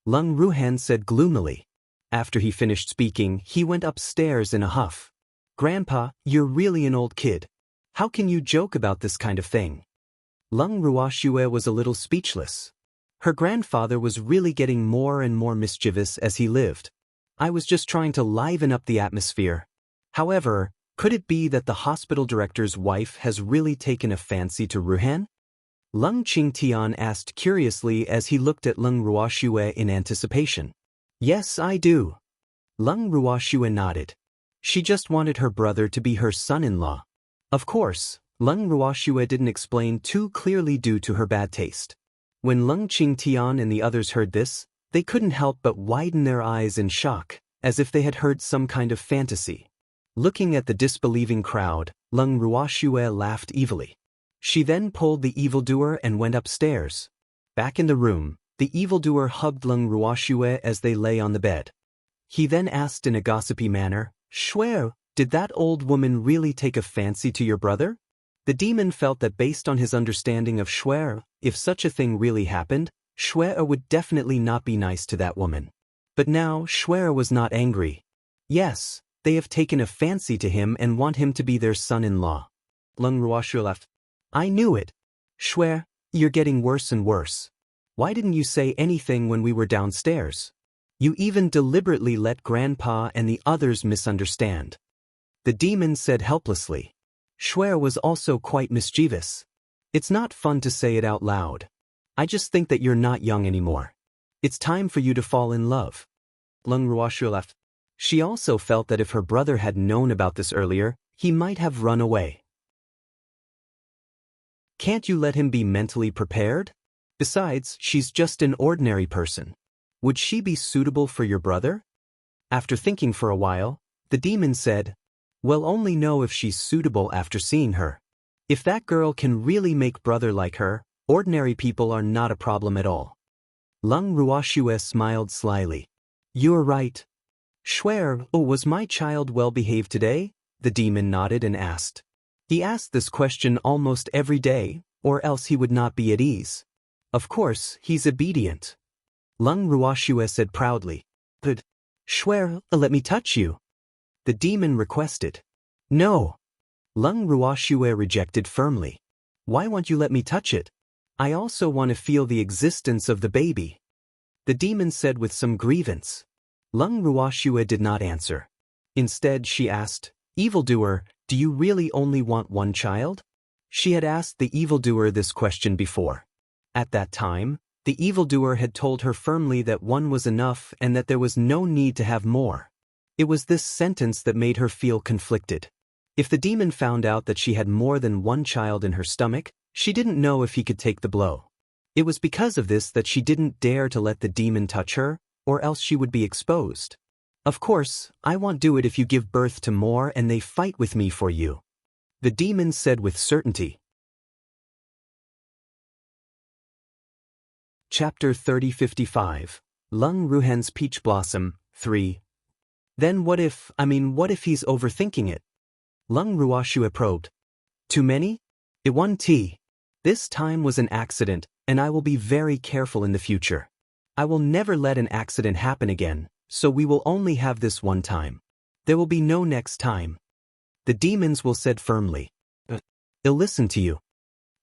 Lung Ruhan said gloomily. After he finished speaking, he went upstairs in a huff. Grandpa, you're really an old kid. How can you joke about this kind of thing? Lung Ruoxue was a little speechless. Her grandfather was really getting more and more mischievous as he lived. I was just trying to liven up the atmosphere. However, could it be that the hospital director's wife has really taken a fancy to Ruhan? Lung Qingtian asked curiously as he looked at Lung Ruoxue in anticipation. Yes, I do. Lung Ruoxue nodded. She just wanted her brother to be her son-in-law. Of course, Lung Ruoxue didn't explain too clearly due to her bad taste. When Lung Qingtian and the others heard this, they couldn't help but widen their eyes in shock, as if they had heard some kind of fantasy. Looking at the disbelieving crowd, Lung Ruoxue laughed evilly. She then pulled the evildoer and went upstairs. Back in the room, the evildoer hugged Lung Ruoxue as they lay on the bed. He then asked in a gossipy manner, Shuer, did that old woman really take a fancy to your brother? The demon felt that based on his understanding of Shuer, if such a thing really happened, Shuer would definitely not be nice to that woman. But now Shuer was not angry. Yes, they have taken a fancy to him and want him to be their son-in-law. Lung Ruoxue laughed. I knew it. Shuer, you're getting worse and worse. Why didn't you say anything when we were downstairs? You even deliberately let Grandpa and the others misunderstand. The demon said helplessly. Shuer was also quite mischievous. It's not fun to say it out loud. I just think that you're not young anymore. It's time for you to fall in love. Lung Ruoxue laughed. She also felt that if her brother had known about this earlier, he might have run away. Can't you let him be mentally prepared? Besides, she's just an ordinary person. Would she be suitable for your brother? After thinking for a while, the demon said, We'll only know if she's suitable after seeing her. If that girl can really make brother like her, ordinary people are not a problem at all. Lung Ruoxue smiled slyly. You're right. Shuer, was my child well behaved today? The demon nodded and asked. He asked this question almost every day, or else he would not be at ease. Of course, he's obedient. Lung Ruoxue said proudly. But, Shuer, let me touch you. The demon requested. No. Lung Ruoxue rejected firmly. Why won't you let me touch it? I also want to feel the existence of the baby. The demon said with some grievance. Lung Ruoxue did not answer. Instead, she asked, Evildoer, do you really only want one child? She had asked the evildoer this question before. At that time, the evildoer had told her firmly that one was enough and that there was no need to have more. It was this sentence that made her feel conflicted. If the demon found out that she had more than one child in her stomach, she didn't know if he could take the blow. It was because of this that she didn't dare to let the demon touch her, or else she would be exposed. Of course, I won't do it if you give birth to more and they fight with me for you. The demon said with certainty. Chapter 3055, Lung Ruhan's Peach Blossom, 3. Then what if he's overthinking it? Lung Ruoxue probed. Too many? It won tea. This time was an accident, and I will be very careful in the future. I will never let an accident happen again, so we will only have this one time. There will be no next time. The demons will said firmly. I'll listen to you.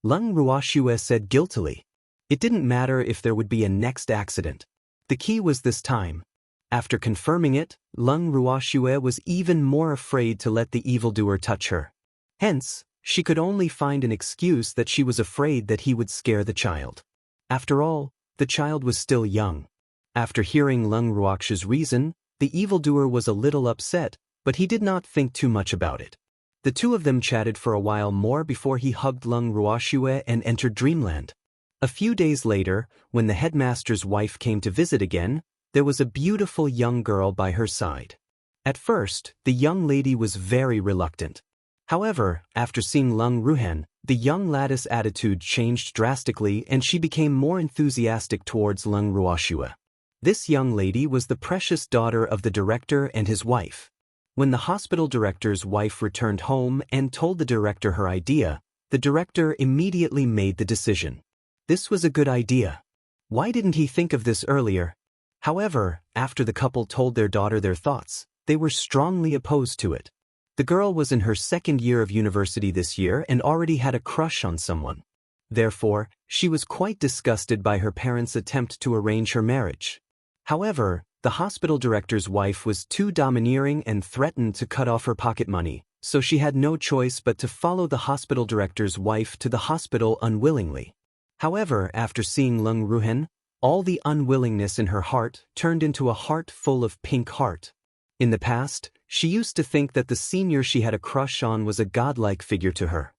Lung Ruoxue said guiltily. It didn't matter if there would be a next accident. The key was this time. After confirming it, Lung Ruoxue was even more afraid to let the evildoer touch her. Hence, she could only find an excuse that she was afraid that he would scare the child. After all, the child was still young. After hearing Lung Ruoxue's reason, the evildoer was a little upset, but he did not think too much about it. The two of them chatted for a while more before he hugged Lung Ruoxue and entered dreamland. A few days later, when the headmaster's wife came to visit again, there was a beautiful young girl by her side. At first, the young lady was very reluctant. However, after seeing Lung Ruhan, the young lady's attitude changed drastically and she became more enthusiastic towards Lung Ruoxue. This young lady was the precious daughter of the director and his wife. When the hospital director's wife returned home and told the director her idea, the director immediately made the decision. This was a good idea. Why didn't he think of this earlier? However, after the couple told their daughter their thoughts, they were strongly opposed to it. The girl was in her second year of university this year and already had a crush on someone. Therefore, she was quite disgusted by her parents' attempt to arrange her marriage. However, the hospital director's wife was too domineering and threatened to cut off her pocket money, so she had no choice but to follow the hospital director's wife to the hospital unwillingly. However, after seeing Lung Ruhan, all the unwillingness in her heart turned into a heart full of pink heart. In the past, she used to think that the senior she had a crush on was a godlike figure to her.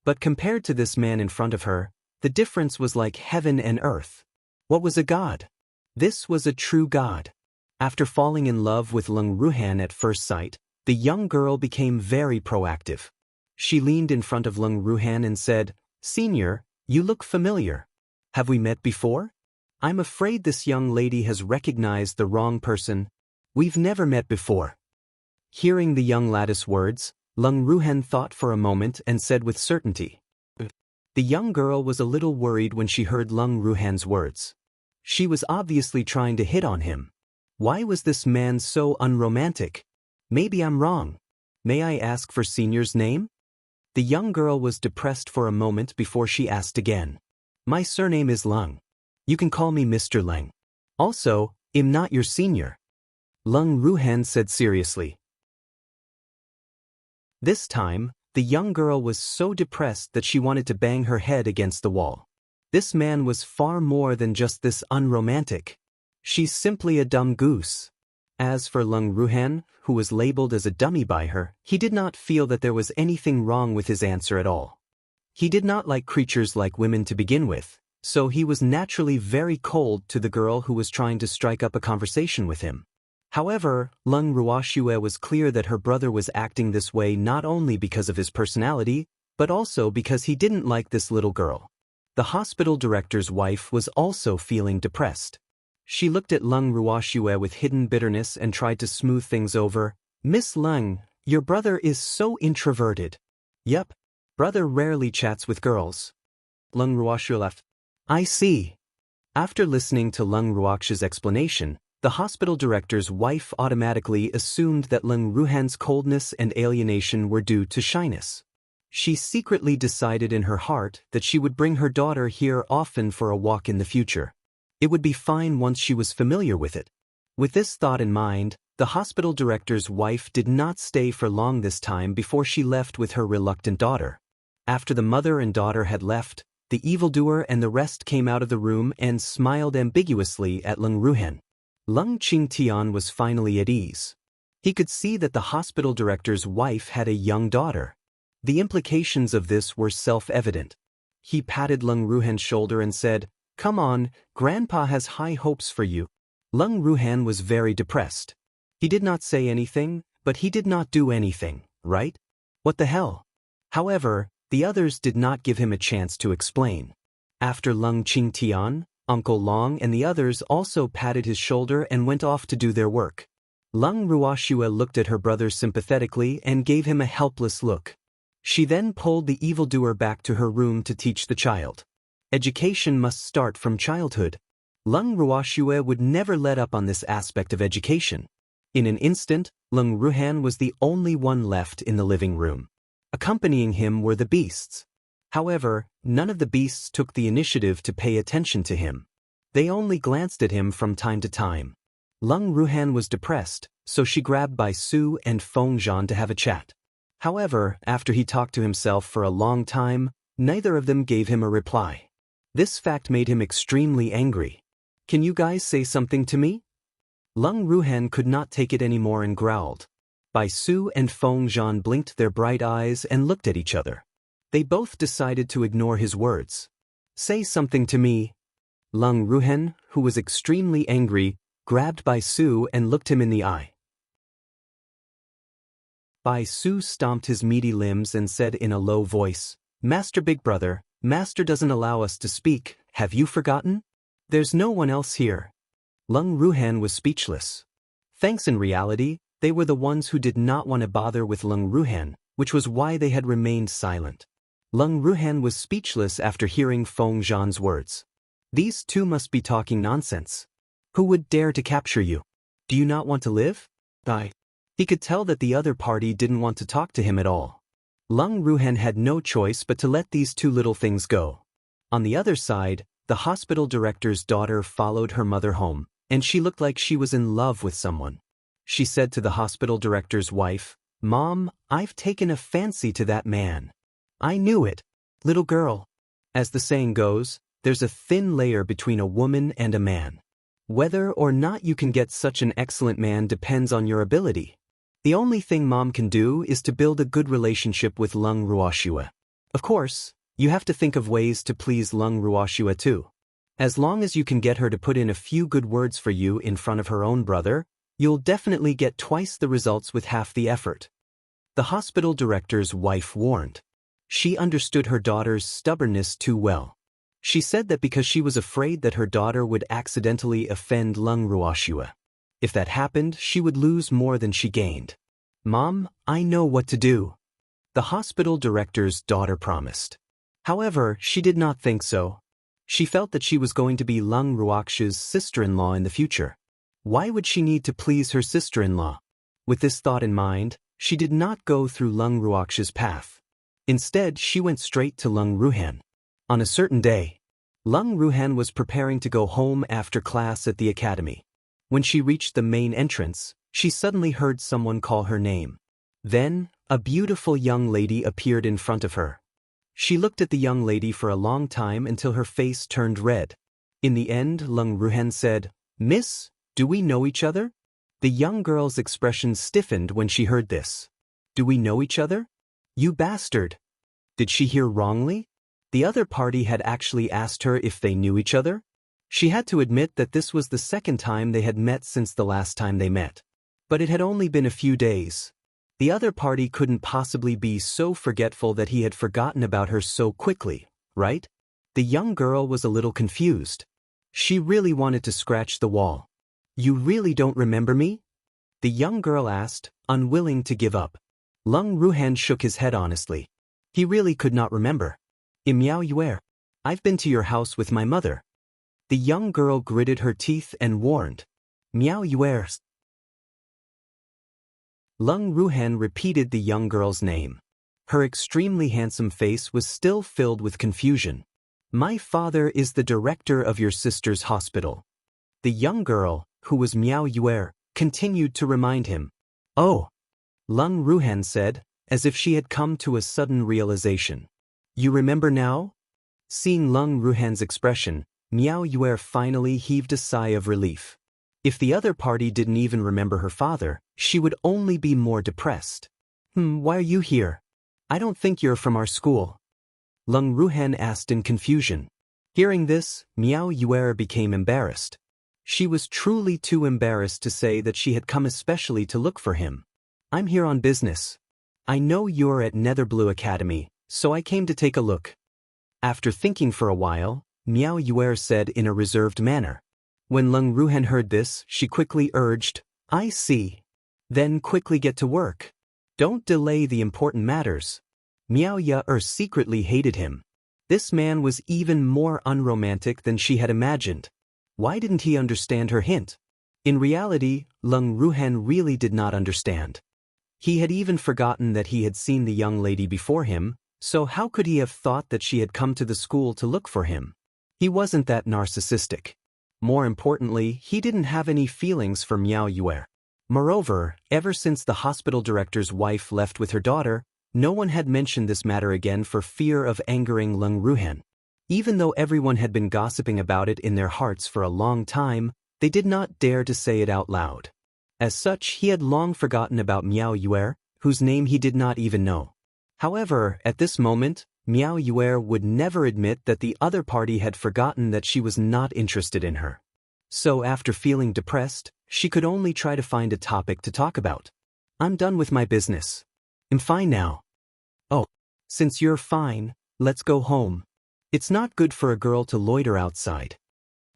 But compared to this man in front of her, the difference was like heaven and earth. What was a god? This was a true god. After falling in love with Lung Ruhan at first sight, the young girl became very proactive. She leaned in front of Lung Ruhan and said, "Senior, you look familiar. Have we met before? I'm afraid this young lady has recognized the wrong person. We've never met before." Hearing the young lady's words, Lung Ruhan thought for a moment and said with certainty. The young girl was a little worried when she heard Lung Ruhan's words. She was obviously trying to hit on him. Why was this man so unromantic? Maybe I'm wrong. May I ask for senior's name? The young girl was depressed for a moment before she asked again. My surname is Lung. You can call me Mr. Leng. Also, I'm not your senior. Lung Ruhan said seriously. This time, the young girl was so depressed that she wanted to bang her head against the wall. This man was far more than just this unromantic. She's simply a dumb goose. As for Lung Ruhan, who was labeled as a dummy by her, he did not feel that there was anything wrong with his answer at all. He did not like creatures like women to begin with, so he was naturally very cold to the girl who was trying to strike up a conversation with him. However, Lung Ruoxue was clear that her brother was acting this way not only because of his personality, but also because he didn't like this little girl. The hospital director's wife was also feeling depressed. She looked at Lung Ruoxue with hidden bitterness and tried to smooth things over. Miss Lung, your brother is so introverted. Yup, brother rarely chats with girls. Lung Ruoxue laughed. I see. After listening to Lung Ruoxue's explanation, the hospital director's wife automatically assumed that Lung Ruhan's coldness and alienation were due to shyness. She secretly decided in her heart that she would bring her daughter here often for a walk in the future. It would be fine once she was familiar with it. With this thought in mind, the hospital director's wife did not stay for long this time before she left with her reluctant daughter. After the mother and daughter had left, the evildoer and the rest came out of the room and smiled ambiguously at Lung Ruhan. Lung Qingtian was finally at ease. He could see that the hospital director's wife had a young daughter. The implications of this were self-evident. He patted Lung Ruhan's shoulder and said, Come on, Grandpa has high hopes for you. Lung Ruhan was very depressed. He did not say anything, but he did not do anything, right? What the hell? However, the others did not give him a chance to explain. After Lung Qingtian, Uncle Long and the others also patted his shoulder and went off to do their work. Lung Ruoxue looked at her brother sympathetically and gave him a helpless look. She then pulled the evildoer back to her room to teach the child. Education must start from childhood. Lung Ruoxue would never let up on this aspect of education. In an instant, Lung Ruhan was the only one left in the living room. Accompanying him were the beasts. However, none of the beasts took the initiative to pay attention to him. They only glanced at him from time to time. Lung Ruhan was depressed, so she grabbed Bai Su and Feng Zhan to have a chat. However, after he talked to himself for a long time, neither of them gave him a reply. This fact made him extremely angry. Can you guys say something to me? Lung Ruhan could not take it anymore and growled. Bai Su and Feng Zhan blinked their bright eyes and looked at each other. They both decided to ignore his words. Say something to me. Lung Ruhan, who was extremely angry, grabbed Bai Su and looked him in the eye. Bai Su stomped his meaty limbs and said in a low voice, "Master Big Brother, Master doesn't allow us to speak, have you forgotten? There's no one else here." Lung Ruhan was speechless. Thanks, in reality, they were the ones who did not want to bother with Lung Ruhan, which was why they had remained silent. Lung Ruhan was speechless after hearing Feng Zhan's words. These two must be talking nonsense. Who would dare to capture you? Do you not want to live? He could tell that the other party didn't want to talk to him at all. Lung Ruhan had no choice but to let these two little things go. On the other side, the hospital director's daughter followed her mother home, and she looked like she was in love with someone. She said to the hospital director's wife, "Mom, I've taken a fancy to that man." "I knew it, little girl." As the saying goes, there's a thin layer between a woman and a man. Whether or not you can get such an excellent man depends on your ability. The only thing Mom can do is to build a good relationship with Lung Ruoxue. Of course, you have to think of ways to please Lung Ruoxue too. As long as you can get her to put in a few good words for you in front of her own brother, you'll definitely get twice the results with half the effort. The hospital director's wife warned. She understood her daughter's stubbornness too well. She said that because she was afraid that her daughter would accidentally offend Lung Ruoxue. If that happened, she would lose more than she gained. "Mom, I know what to do," the hospital director's daughter promised. However, she did not think so. She felt that she was going to be Lung Ruoxue's sister-in-law in the future. Why would she need to please her sister-in-law? With this thought in mind, she did not go through Lung Ruoxue's path. Instead, she went straight to Lung Ruhan. On a certain day, Lung Ruhan was preparing to go home after class at the academy. When she reached the main entrance, she suddenly heard someone call her name. Then, a beautiful young lady appeared in front of her. She looked at the young lady for a long time until her face turned red. In the end, Lung Ruhan said, "Miss, do we know each other?" The young girl's expression stiffened when she heard this. "Do we know each other? You bastard!" Did she hear wrongly? The other party had actually asked her if they knew each other. She had to admit that this was the second time they had met since the last time they met. But it had only been a few days. The other party couldn't possibly be so forgetful that he had forgotten about her so quickly, right? The young girl was a little confused. She really wanted to scratch the wall. "You really don't remember me?" the young girl asked, unwilling to give up. Lung Ruhan shook his head honestly. He really could not remember. "Miao Yue, I've been to your house with my mother." The young girl gritted her teeth and warned, "Miao Yue." Lung Ruhan repeated the young girl's name. Her extremely handsome face was still filled with confusion. "My father is the director of your sister's hospital." The young girl, who was Miao Yue, continued to remind him. "Oh," Lung Ruhan said, as if she had come to a sudden realization. "You remember now?" Seeing Lung Ruhan's expression, Miao Yue finally heaved a sigh of relief. If the other party didn't even remember her father, she would only be more depressed. Why are you here? I don't think you're from our school." Lung Ruhan asked in confusion. Hearing this, Miao Yue became embarrassed. She was truly too embarrassed to say that she had come especially to look for him. "I'm here on business. I know you're at Netherblue Academy, so I came to take a look." After thinking for a while, Miao Yue said in a reserved manner. When Lung Ruhan heard this, she quickly urged, "I see. Then quickly get to work. Don't delay the important matters." Miao Yue secretly hated him. This man was even more unromantic than she had imagined. Why didn't he understand her hint? In reality, Lung Ruhan really did not understand. He had even forgotten that he had seen the young lady before him, so how could he have thought that she had come to the school to look for him? He wasn't that narcissistic. More importantly, he didn't have any feelings for Miao Yue. Moreover, ever since the hospital director's wife left with her daughter, no one had mentioned this matter again for fear of angering Lung Ruhan. Even though everyone had been gossiping about it in their hearts for a long time, they did not dare to say it out loud. As such, he had long forgotten about Miao Yue, whose name he did not even know. However, at this moment, Miao Yue would never admit that the other party had forgotten that she was not interested in her. So after feeling depressed, she could only try to find a topic to talk about. "I'm done with my business. I'm fine now. Oh, since you're fine, let's go home. It's not good for a girl to loiter outside,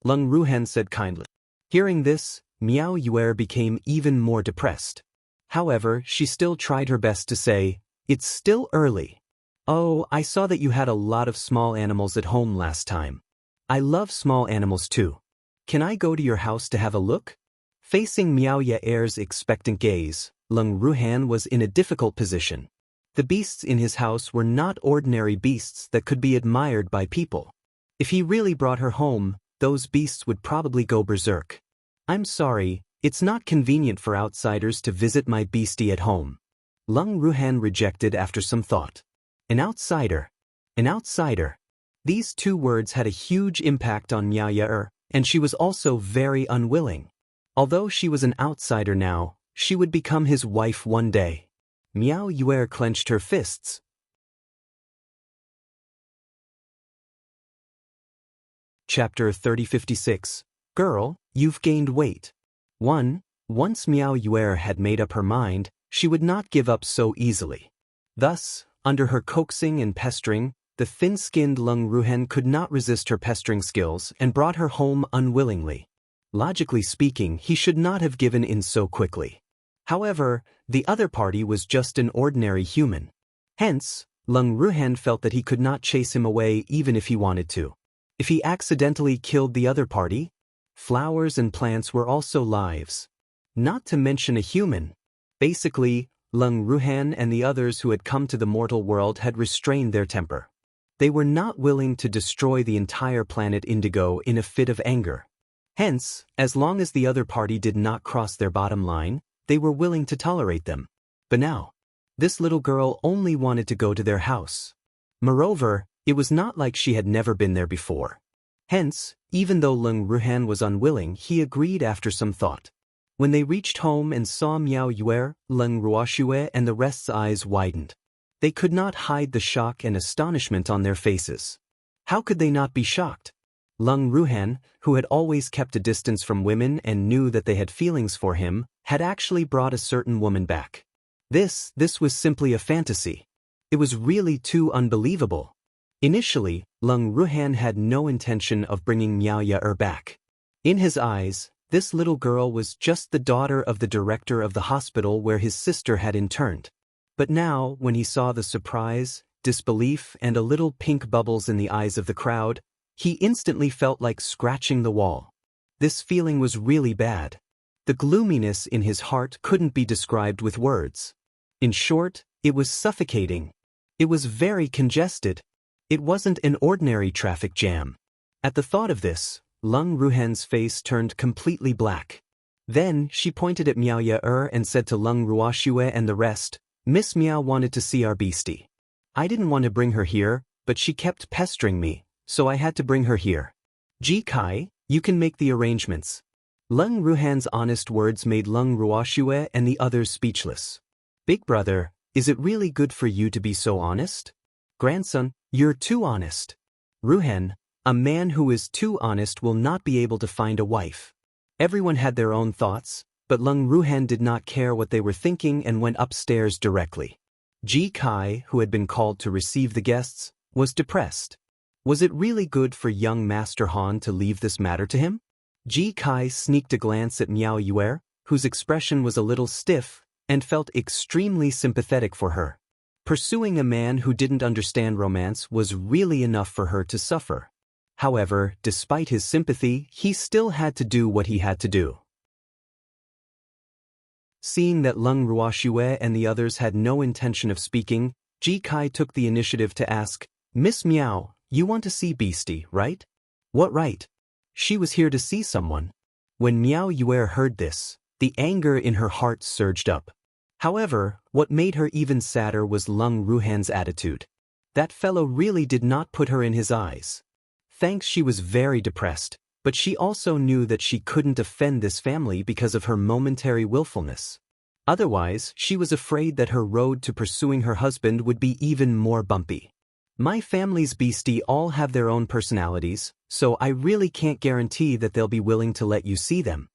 Lung Ruhan said kindly. Hearing this, Miao Yuer became even more depressed. However, she still tried her best to say, "It's still early. Oh, I saw that you had a lot of small animals at home last time. I love small animals too. Can I go to your house to have a look?" Facing Miao Yuer's expectant gaze, Lung Ruhan was in a difficult position. The beasts in his house were not ordinary beasts that could be admired by people. If he really brought her home, those beasts would probably go berserk. "I'm sorry, it's not convenient for outsiders to visit my beastie at home," Lung Ruhan rejected after some thought. An outsider. An outsider. These two words had a huge impact on Miao Yuer, and she was also very unwilling. Although she was an outsider now, she would become his wife one day. Miao Yuer clenched her fists. Chapter 3056. Girl, you've gained weight. 1. Once Miao Yuer had made up her mind, she would not give up so easily. Thus, under her coaxing and pestering, the thin-skinned Lung Ruhan could not resist her pestering skills and brought her home unwillingly. Logically speaking, he should not have given in so quickly. However, the other party was just an ordinary human. Hence, Lung Ruhan felt that he could not chase him away even if he wanted to. If he accidentally killed the other party, flowers and plants were also lives. Not to mention a human. Basically, Lung Ruhan and the others who had come to the mortal world had restrained their temper. They were not willing to destroy the entire planet Indigo in a fit of anger. Hence, as long as the other party did not cross their bottom line, they were willing to tolerate them. But now, this little girl only wanted to go to their house. Moreover, it was not like she had never been there before. Hence, even though Lung Ruhan was unwilling, he agreed after some thought. When they reached home and saw Miao Yuer, Lung Ruoxue and the rest's eyes widened. They could not hide the shock and astonishment on their faces. How could they not be shocked? Lung Ruhan, who had always kept a distance from women and knew that they had feelings for him, had actually brought a certain woman back. This was simply a fantasy. It was really too unbelievable. Initially, Lung Ruhan had no intention of bringing Miao Yuer back. In his eyes, this little girl was just the daughter of the director of the hospital where his sister had interned. But now, when he saw the surprise, disbelief, and a little pink bubbles in the eyes of the crowd, he instantly felt like scratching the wall. This feeling was really bad. The gloominess in his heart couldn't be described with words. In short, it was suffocating. It was very congested. It wasn't an ordinary traffic jam. At the thought of this, Lung Ruhan's face turned completely black. Then, she pointed at Miao Yuer and said to Lung Ruoxue and the rest, "Miss Miao wanted to see our beastie. I didn't want to bring her here, but she kept pestering me, so I had to bring her here. Ji Kai, you can make the arrangements." Lung Ruhan's honest words made Lung Ruoxue and the others speechless. "Big brother, is it really good for you to be so honest? Grandson, you're too honest. Ruhan, a man who is too honest will not be able to find a wife." Everyone had their own thoughts, but Lung Ruhan did not care what they were thinking and went upstairs directly. Ji Kai, who had been called to receive the guests, was depressed. Was it really good for young Master Han to leave this matter to him? Ji Kai sneaked a glance at Miao Yuer, whose expression was a little stiff, and felt extremely sympathetic for her. Pursuing a man who didn't understand romance was really enough for her to suffer. However, despite his sympathy, he still had to do what he had to do. Seeing that Lung Ruoxue and the others had no intention of speaking, Ji Kai took the initiative to ask, "Miss Miao, you want to see Beastie, right?" "What right?" "She was here to see someone." When Miao Yuer heard this, the anger in her heart surged up. However, what made her even sadder was Lung Ruhan's attitude. That fellow really did not put her in his eyes. Thanks, she was very depressed, but she also knew that she couldn't offend this family because of her momentary willfulness. Otherwise, she was afraid that her road to pursuing her husband would be even more bumpy. "My family's beastie all have their own personalities, so I really can't guarantee that they'll be willing to let you see them."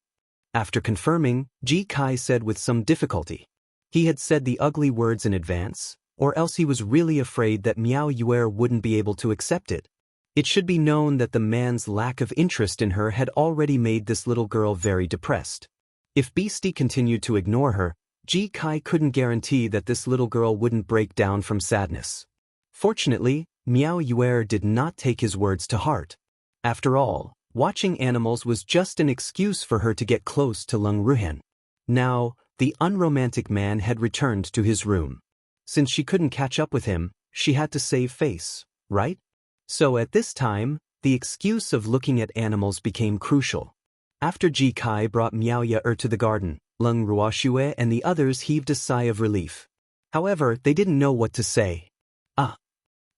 After confirming, Ji Kai said with some difficulty, He had said the ugly words in advance, or else he was really afraid that Miao Yuer wouldn't be able to accept it. It should be known that the man's lack of interest in her had already made this little girl very depressed. If Beastie continued to ignore her, Ji Kai couldn't guarantee that this little girl wouldn't break down from sadness. Fortunately, Miao Yuer did not take his words to heart. After all, watching animals was just an excuse for her to get close to Leng Ruhan. Now, the unromantic man had returned to his room. Since she couldn't catch up with him, she had to save face, right? So at this time, the excuse of looking at animals became crucial. After Ji Kai brought Miao Yaer to the garden, Leng Ruoxue and the others heaved a sigh of relief. However, they didn't know what to say.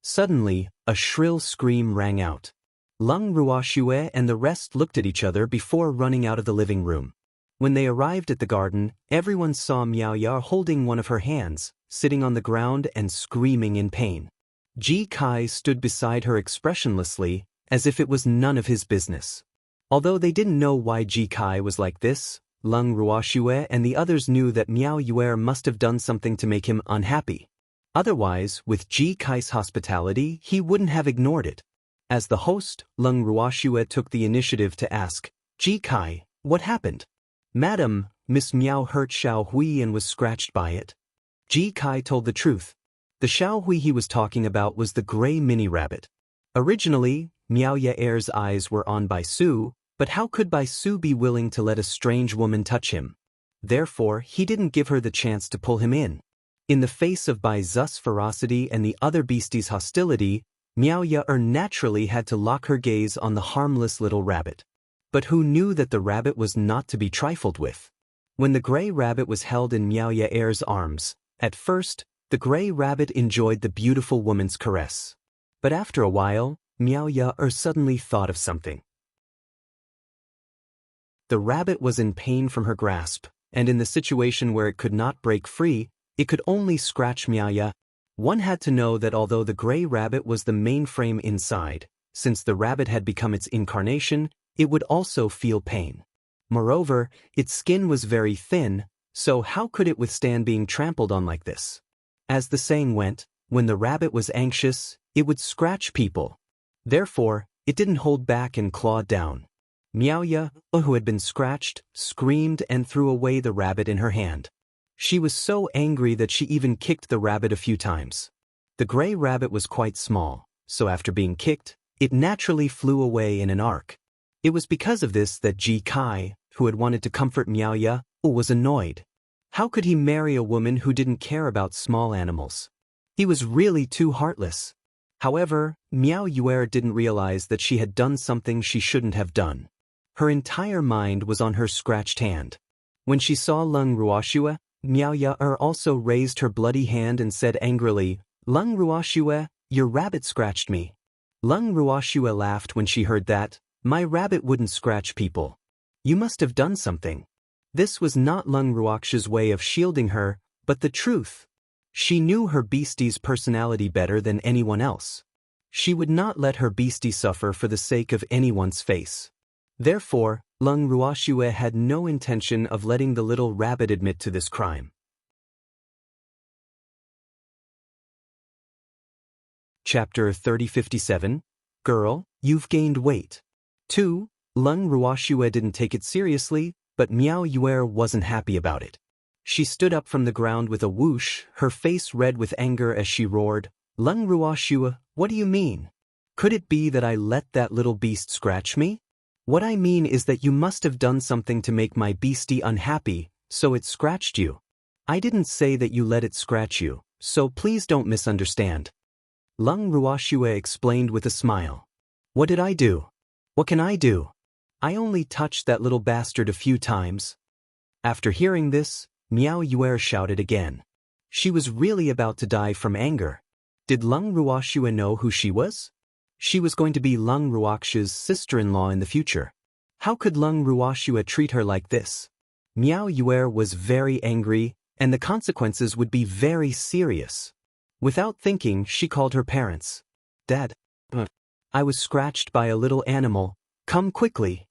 Suddenly, a shrill scream rang out. Leng Ruoxue and the rest looked at each other before running out of the living room. When they arrived at the garden, everyone saw Miao Yaer holding one of her hands, sitting on the ground and screaming in pain. Ji Kai stood beside her expressionlessly, as if it was none of his business. Although they didn't know why Ji Kai was like this, Leng Ruoxue and the others knew that Miao Yuer must have done something to make him unhappy. Otherwise, with Ji Kai's hospitality, he wouldn't have ignored it. As the host, Leng Ruoxue took the initiative to ask, "Ji Kai, what happened?" "Madam, Miss Miao hurt Xiao Hui and was scratched by it." Ji Kai told the truth. The Xiao Hui he was talking about was the gray mini rabbit. Originally, Miao Yaer's eyes were on Bai Su, but how could Bai Su be willing to let a strange woman touch him? Therefore, he didn't give her the chance to pull him in. In the face of Bai Zu's ferocity and the other beasties' hostility, Miao Yaer naturally had to lock her gaze on the harmless little rabbit. But who knew that the rabbit was not to be trifled with? When the gray rabbit was held in Miao Yaer's arms, at first, the gray rabbit enjoyed the beautiful woman's caress. But after a while, Miao Yaer suddenly thought of something. The rabbit was in pain from her grasp, and in the situation where it could not break free, it could only scratch Miao Yaer. One had to know that although the gray rabbit was the mainframe inside, since the rabbit had become its incarnation, it would also feel pain. Moreover, its skin was very thin, so how could it withstand being trampled on like this? As the saying went, when the rabbit was anxious, it would scratch people. Therefore, it didn't hold back and clawed down. Miao Yaer, who had been scratched, screamed and threw away the rabbit in her hand. She was so angry that she even kicked the rabbit a few times. The gray rabbit was quite small, so after being kicked, it naturally flew away in an arc. It was because of this that Ji Kai, who had wanted to comfort Miao Yaer, was annoyed. How could he marry a woman who didn't care about small animals? He was really too heartless. However, Miao Yuer didn't realize that she had done something she shouldn't have done. Her entire mind was on her scratched hand. When she saw Leng Ruoxue, Miao Yaer also raised her bloody hand and said angrily, "Leng Ruoxue, your rabbit scratched me." Leng Ruoxue laughed when she heard that. "My rabbit wouldn't scratch people. You must have done something." This was not Leng Ruoxue's way of shielding her, but the truth. She knew her beastie's personality better than anyone else. She would not let her beastie suffer for the sake of anyone's face. Therefore, Leng Ruoxue had no intention of letting the little rabbit admit to this crime. Chapter 3057. Girl, you've gained weight. 2. Leng Ruoxue didn't take it seriously, but Miao Yuer wasn't happy about it. She stood up from the ground with a whoosh, her face red with anger as she roared, "Leng Ruoxue, what do you mean? Could it be that I let that little beast scratch me? What I mean is that you must have done something to make my beastie unhappy, so it scratched you. I didn't say that you let it scratch you, so please don't misunderstand." Leng Ruoxue explained with a smile. "What did I do? What can I do? I only touched that little bastard a few times." After hearing this, Miao Yuer shouted again. She was really about to die from anger. Did Leng Ruoxue know who she was? She was going to be Leng Ruoxue's sister-in-law in the future. How could Leng Ruoxue treat her like this? Miao Yuer was very angry, and the consequences would be very serious. Without thinking, she called her parents. "Dad, I was scratched by a little animal. Come quickly."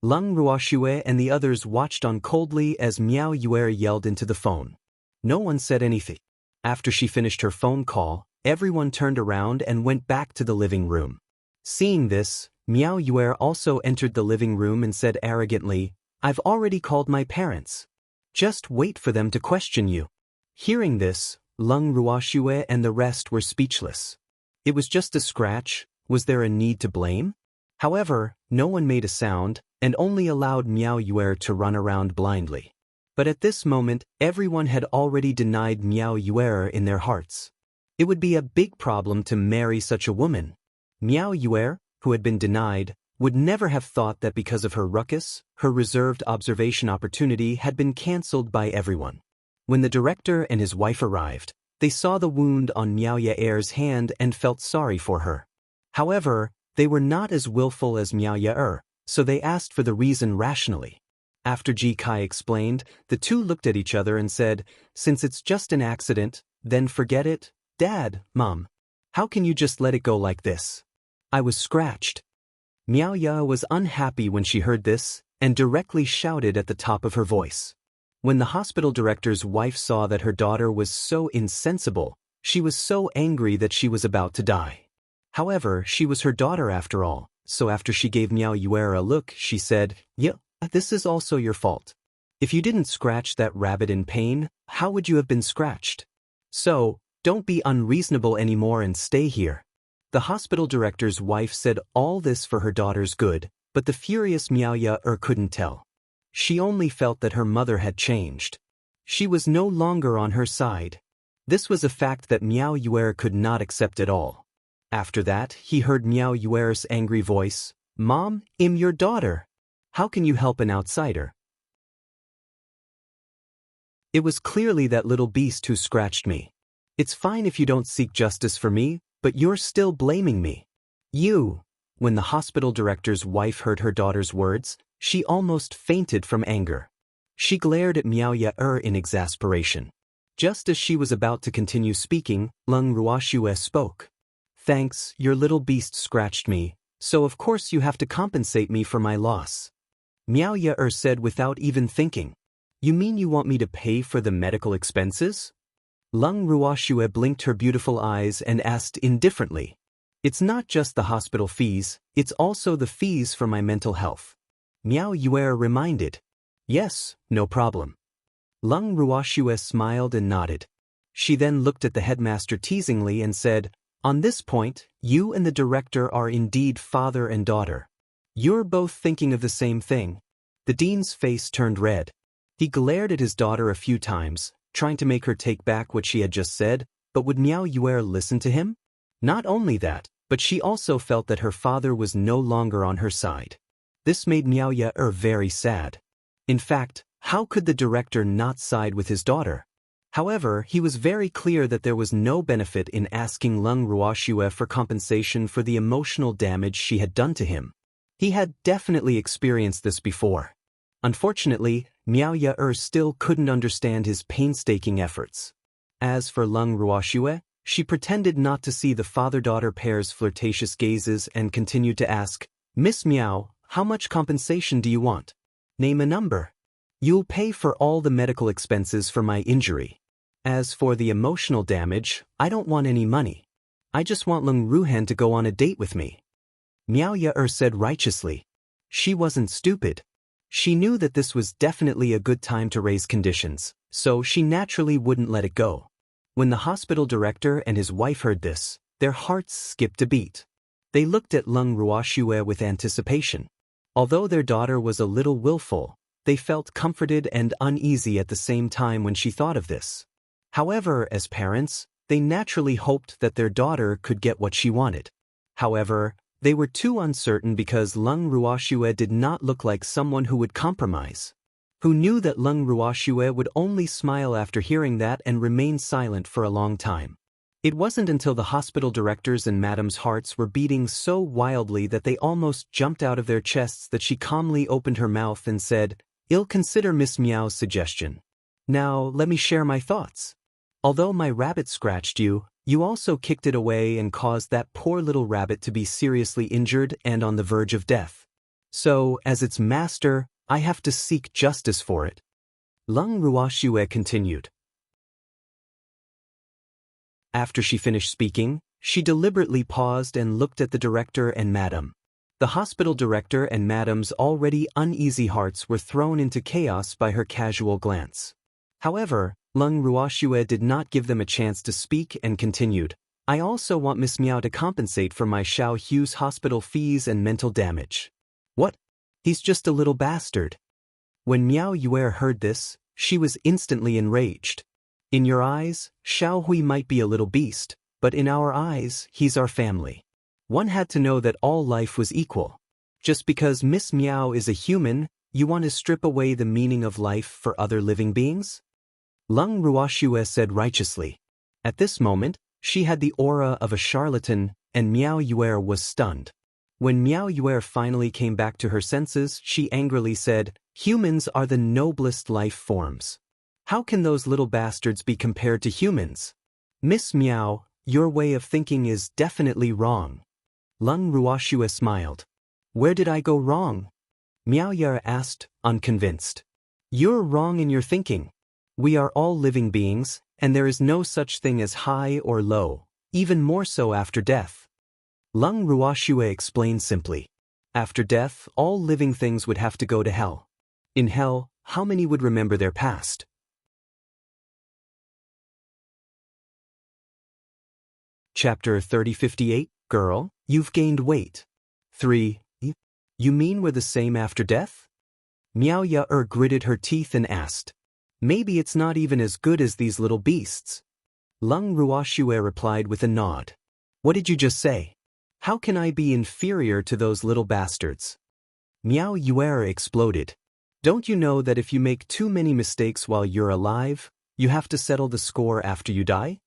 Leng Ruoxue and the others watched on coldly as Miao Yuer yelled into the phone. No one said anything. After she finished her phone call, everyone turned around and went back to the living room. Seeing this, Miao Yuer also entered the living room and said arrogantly, "I've already called my parents. Just wait for them to question you." Hearing this, Leng Ruoxue and the rest were speechless. It was just a scratch. Was there a need to blame? However, no one made a sound, and only allowed Miao Yuer to run around blindly. But at this moment, everyone had already denied Miao Yuer in their hearts. It would be a big problem to marry such a woman. Miao Yuer, who had been denied, would never have thought that because of her ruckus, her reserved observation opportunity had been cancelled by everyone. When the director and his wife arrived, they saw the wound on Miao Yuer's hand and felt sorry for her. However, they were not as willful as Miao Yuer, so they asked for the reason rationally. After Ji Kai explained, the two looked at each other and said, "Since it's just an accident, then forget it. Dad, Mom, how can you just let it go like this? I was scratched." Miao Ya was unhappy when she heard this, and directly shouted at the top of her voice. When the hospital director's wife saw that her daughter was so insensible, she was so angry that she was about to die. However, she was her daughter after all, so after she gave Miao Yuer a look, she said, "Yeah, this is also your fault. If you didn't scratch that rabbit in pain, how would you have been scratched? So, don't be unreasonable anymore and stay here." The hospital director's wife said all this for her daughter's good, but the furious Miao Yuer couldn't tell. She only felt that her mother had changed. She was no longer on her side. This was a fact that Miao Yuer could not accept at all. After that, he heard Miao Yuer's angry voice, "Mom, I'm your daughter. How can you help an outsider?" It was clearly that little beast who scratched me. It's fine if you don't seek justice for me, but you're still blaming me. You. When the hospital director's wife heard her daughter's words, she almost fainted from anger. She glared at Miao Yuer in exasperation. Just as she was about to continue speaking, Leng Ruoxue spoke. "Thanks, your little beast scratched me, so of course you have to compensate me for my loss." Miao Yuer said without even thinking. "You mean you want me to pay for the medical expenses?" Leng Ruoxue blinked her beautiful eyes and asked indifferently. "It's not just the hospital fees, it's also the fees for my mental health." Miao Yuer reminded. "Yes, no problem." Leng Ruoxue smiled and nodded. She then looked at the headmaster teasingly and said, "On this point, you and the director are indeed father and daughter. You're both thinking of the same thing." The dean's face turned red. He glared at his daughter a few times, trying to make her take back what she had just said, but would Miao Yuer listen to him? Not only that, but she also felt that her father was no longer on her side. This made Miao Yuer very sad. In fact, how could the director not side with his daughter? However, he was very clear that there was no benefit in asking Leng Ruoxue for compensation for the emotional damage she had done to him. He had definitely experienced this before. Unfortunately, Miao Yuer still couldn't understand his painstaking efforts. As for Leng Ruoxue, she pretended not to see the father-daughter pair's flirtatious gazes and continued to ask, "Miss Miao, how much compensation do you want? Name a number. You'll pay for all the medical expenses for my injury. As for the emotional damage, I don't want any money. I just want Leng Ruhan to go on a date with me." Miao Yuer said righteously. She wasn't stupid. She knew that this was definitely a good time to raise conditions, so she naturally wouldn't let it go. When the hospital director and his wife heard this, their hearts skipped a beat. They looked at Leng Ruoxue with anticipation. Although their daughter was a little willful, they felt comforted and uneasy at the same time when she thought of this. However, as parents, they naturally hoped that their daughter could get what she wanted. However, they were too uncertain because Leng Ruoxue did not look like someone who would compromise. Who knew that Leng Ruoxue would only smile after hearing that and remain silent for a long time. It wasn't until the hospital directors and madam's hearts were beating so wildly that they almost jumped out of their chests that she calmly opened her mouth and said, "I'll consider Miss Miao's suggestion. Now, let me share my thoughts. Although my rabbit scratched you, you also kicked it away and caused that poor little rabbit to be seriously injured and on the verge of death. So, as its master, I have to seek justice for it." Leng Ruoxue continued. After she finished speaking, she deliberately paused and looked at the director and madam. The hospital director and madam's already uneasy hearts were thrown into chaos by her casual glance. However, Lung Ruoxue did not give them a chance to speak and continued, I also want Miss Miao to compensate for my Xiao Hu's hospital fees and mental damage. What? He's just a little bastard. When Miao Yue heard this, she was instantly enraged. In your eyes, Xiao Hui might be a little beast, but in our eyes, he's our family. One had to know that all life was equal. Just because Miss Miao is a human, you want to strip away the meaning of life for other living beings? Lung Ruoxue said righteously. At this moment, she had the aura of a charlatan, and Miao Yue was stunned. When Miao Yue finally came back to her senses, she angrily said, humans are the noblest life forms. How can those little bastards be compared to humans? Miss Miao, your way of thinking is definitely wrong. Lung Ruoxue smiled. Where did I go wrong? Miao Yue asked, unconvinced. You're wrong in your thinking. We are all living beings, and there is no such thing as high or low, even more so after death. Lung Ruoxue explained simply. After death, all living things would have to go to hell. In hell, how many would remember their past? Chapter 3058, Girl, you've gained weight. 3. You mean we're the same after death? Miao Yue gritted her teeth and asked. Maybe it's not even as good as these little beasts. Lung Ruoxue replied with a nod. What did you just say? How can I be inferior to those little bastards? Miao Yue exploded. Don't you know that if you make too many mistakes while you're alive, you have to settle the score after you die?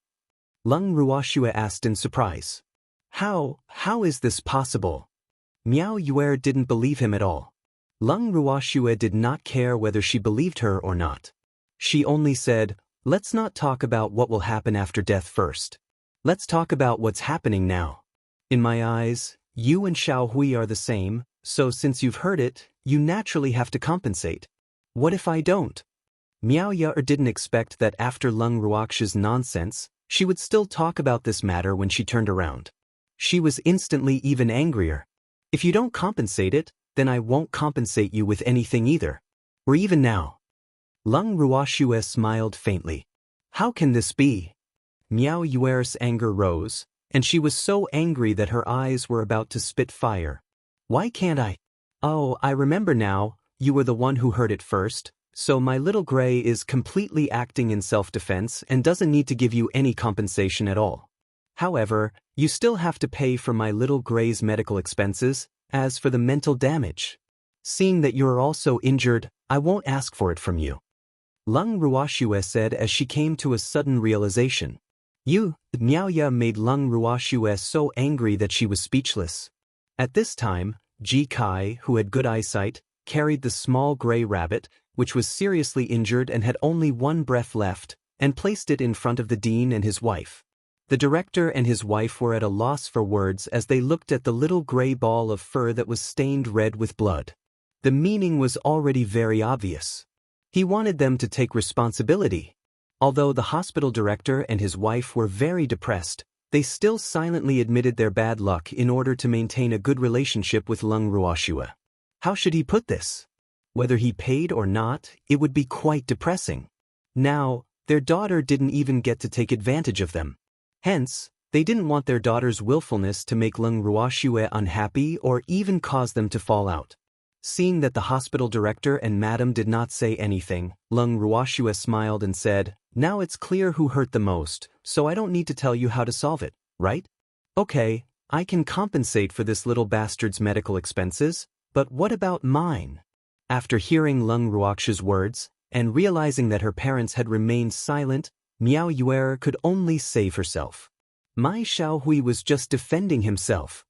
Lung Ruoxue asked in surprise. How is this possible? Miao Yue didn't believe him at all. Lung Ruoxue did not care whether she believed her or not. She only said, let's not talk about what will happen after death first. Let's talk about what's happening now. In my eyes, you and Xiao Hui are the same, so since you've heard it, you naturally have to compensate. What if I don't? Miao Yue didn't expect that after Lung Ruoxue's nonsense, she would still talk about this matter when she turned around. She was instantly even angrier. If you don't compensate it, then I won't compensate you with anything either. Or even now. Lung Ruoxue smiled faintly. How can this be? Miao Yue's anger rose, and she was so angry that her eyes were about to spit fire. Why can't I? Oh, I remember now, you were the one who heard it first, so my little gray is completely acting in self-defense and doesn't need to give you any compensation at all. However, you still have to pay for my little gray's medical expenses, as for the mental damage. Seeing that you are also injured, I won't ask for it from you. Lung Ruoxue said as she came to a sudden realization. Miao Yue made Lung Ruoxue so angry that she was speechless. At this time, Ji Kai, who had good eyesight, carried the small gray rabbit, which was seriously injured and had only one breath left, and placed it in front of the dean and his wife. The director and his wife were at a loss for words as they looked at the little gray ball of fur that was stained red with blood. The meaning was already very obvious. He wanted them to take responsibility. Although the hospital director and his wife were very depressed, they still silently admitted their bad luck in order to maintain a good relationship with Lung Ruoxue. How should he put this? Whether he paid or not, it would be quite depressing. Now, their daughter didn't even get to take advantage of them. Hence, they didn't want their daughter's willfulness to make Lung Ruoxue unhappy or even cause them to fall out. Seeing that the hospital director and madam did not say anything, Lung Ruoxue smiled and said, now it's clear who hurt the most, so I don't need to tell you how to solve it, right? Okay, I can compensate for this little bastard's medical expenses, but what about mine? After hearing Lung Ruoxue's words, and realizing that her parents had remained silent, Miao Yue could only save herself. My Xiao Hui was just defending himself.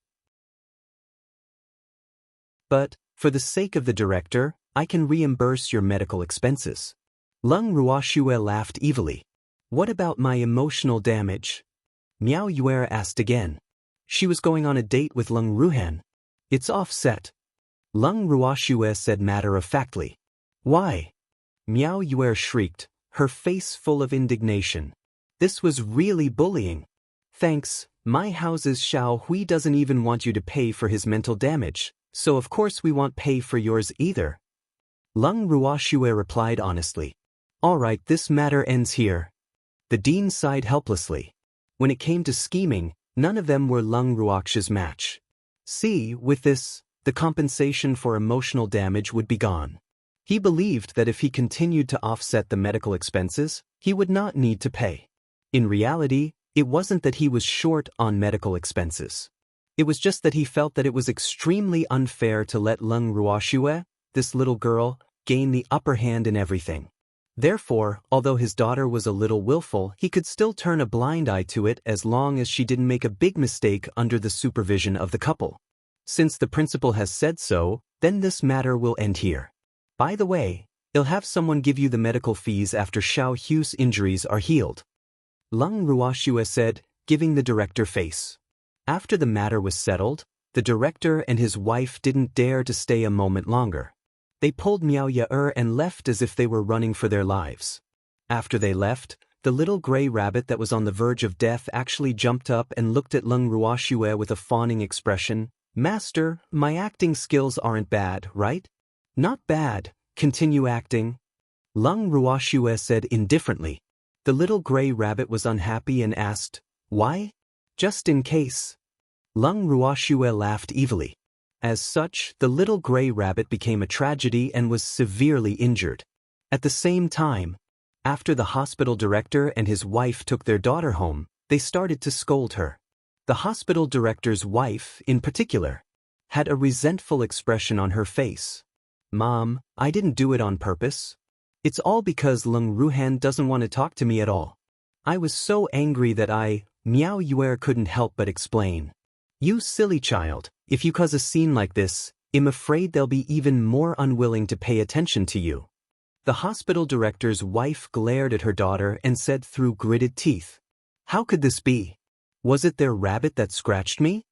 But, for the sake of the director, I can reimburse your medical expenses. Lung Ruoxue laughed evilly. What about my emotional damage? Miao Yue asked again. She was going on a date with Lung Ruhan. It's offset. Lung Ruoxue said matter-of-factly. Why? Miao Yue shrieked, her face full of indignation. This was really bullying. Thanks, my house's Xiao Hui doesn't even want you to pay for his mental damage, so of course we won't pay for yours either. Leng Ruoxue replied honestly. Alright, this matter ends here. The dean sighed helplessly. When it came to scheming, none of them were Leng Ruoxue's match. See, with this, the compensation for emotional damage would be gone. He believed that if he continued to offset the medical expenses, he would not need to pay. In reality, it wasn't that he was short on medical expenses. It was just that he felt that it was extremely unfair to let Leng Ruoxue, this little girl, gain the upper hand in everything. Therefore, although his daughter was a little willful, he could still turn a blind eye to it as long as she didn't make a big mistake under the supervision of the couple. Since the principal has said so, then this matter will end here. By the way, I'll have someone give you the medical fees after Xiao Hu's injuries are healed. Leng Ruoxue said, giving the director face. After the matter was settled, the director and his wife didn't dare to stay a moment longer. They pulled Miao Ye and left as if they were running for their lives. After they left, the little gray rabbit that was on the verge of death actually jumped up and looked at Leng Ruoxue with a fawning expression. Master, my acting skills aren't bad, right? Not bad, continue acting. Leng Ruoxue said indifferently. The little gray rabbit was unhappy and asked, why? Just in case. Leng Ruoxue laughed evilly. As such, the little gray rabbit became a tragedy and was severely injured. At the same time, after the hospital director and his wife took their daughter home, they started to scold her. The hospital director's wife, in particular, had a resentful expression on her face. Mom, I didn't do it on purpose. It's all because Leng Ruhan doesn't want to talk to me at all. I was so angry that Miao Yue couldn't help but explain. You silly child, if you cause a scene like this, I'm afraid they'll be even more unwilling to pay attention to you. The hospital director's wife glared at her daughter and said through gritted teeth. How could this be? Was it their rabbit that scratched me?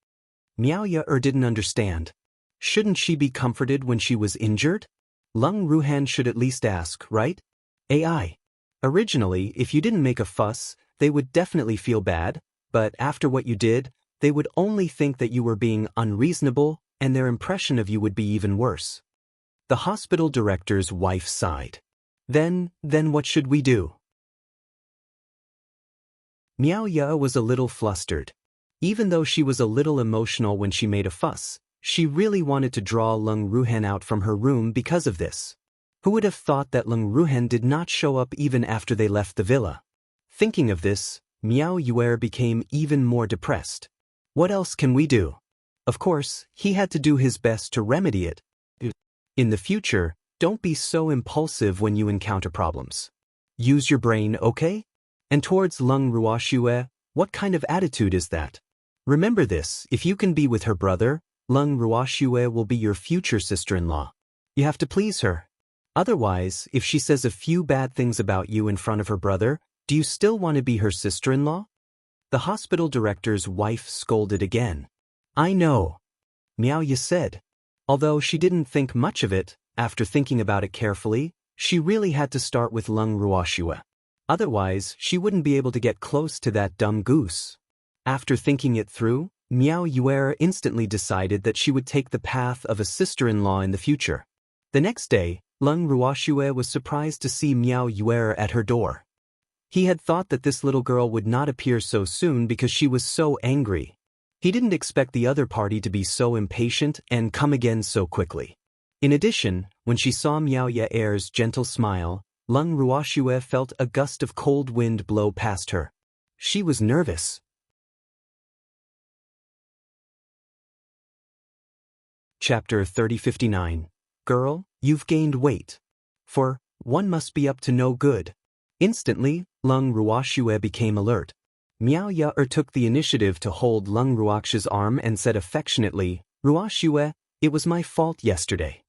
Miao Ye didn't understand. Shouldn't she be comforted when she was injured? Leng Ruhan should at least ask, right? AI. Originally, if you didn't make a fuss, they would definitely feel bad, but after what you did, they would only think that you were being unreasonable, and their impression of you would be even worse. The hospital director's wife sighed. Then what should we do? Miao Ye was a little flustered. Even though she was a little emotional when she made a fuss, she really wanted to draw Leng Ruhan out from her room because of this. Who would have thought that Leng Ruhan did not show up even after they left the villa? Thinking of this, Miao Yue became even more depressed. What else can we do? Of course, he had to do his best to remedy it. In the future, don't be so impulsive when you encounter problems. Use your brain, okay? And towards Leng Ruoxue, what kind of attitude is that? Remember this, if you can be with her brother, Leng Ruoxue will be your future sister-in-law. You have to please her. Otherwise, if she says a few bad things about you in front of her brother, do you still want to be her sister-in-law? The hospital director's wife scolded again. I know, Miao Ye said. Although she didn't think much of it, after thinking about it carefully, she really had to start with Leng Ruoxue. Otherwise, she wouldn't be able to get close to that dumb goose. After thinking it through, Miao Yue instantly decided that she would take the path of a sister-in-law in the future. The next day, Leng Ruoxue was surprised to see Miao Yue at her door. He had thought that this little girl would not appear so soon because she was so angry. He didn't expect the other party to be so impatient and come again so quickly. In addition, when she saw Miao Ye's gentle smile, Leng Ruoxue felt a gust of cold wind blow past her. She was nervous. Chapter 3059. Girl, you've gained weight. For one must be up to no good. Instantly, Leng Ruoxue became alert. Miao Ye took the initiative to hold Leng Ruoxue's arm and said affectionately, Ruoxue, it was my fault yesterday.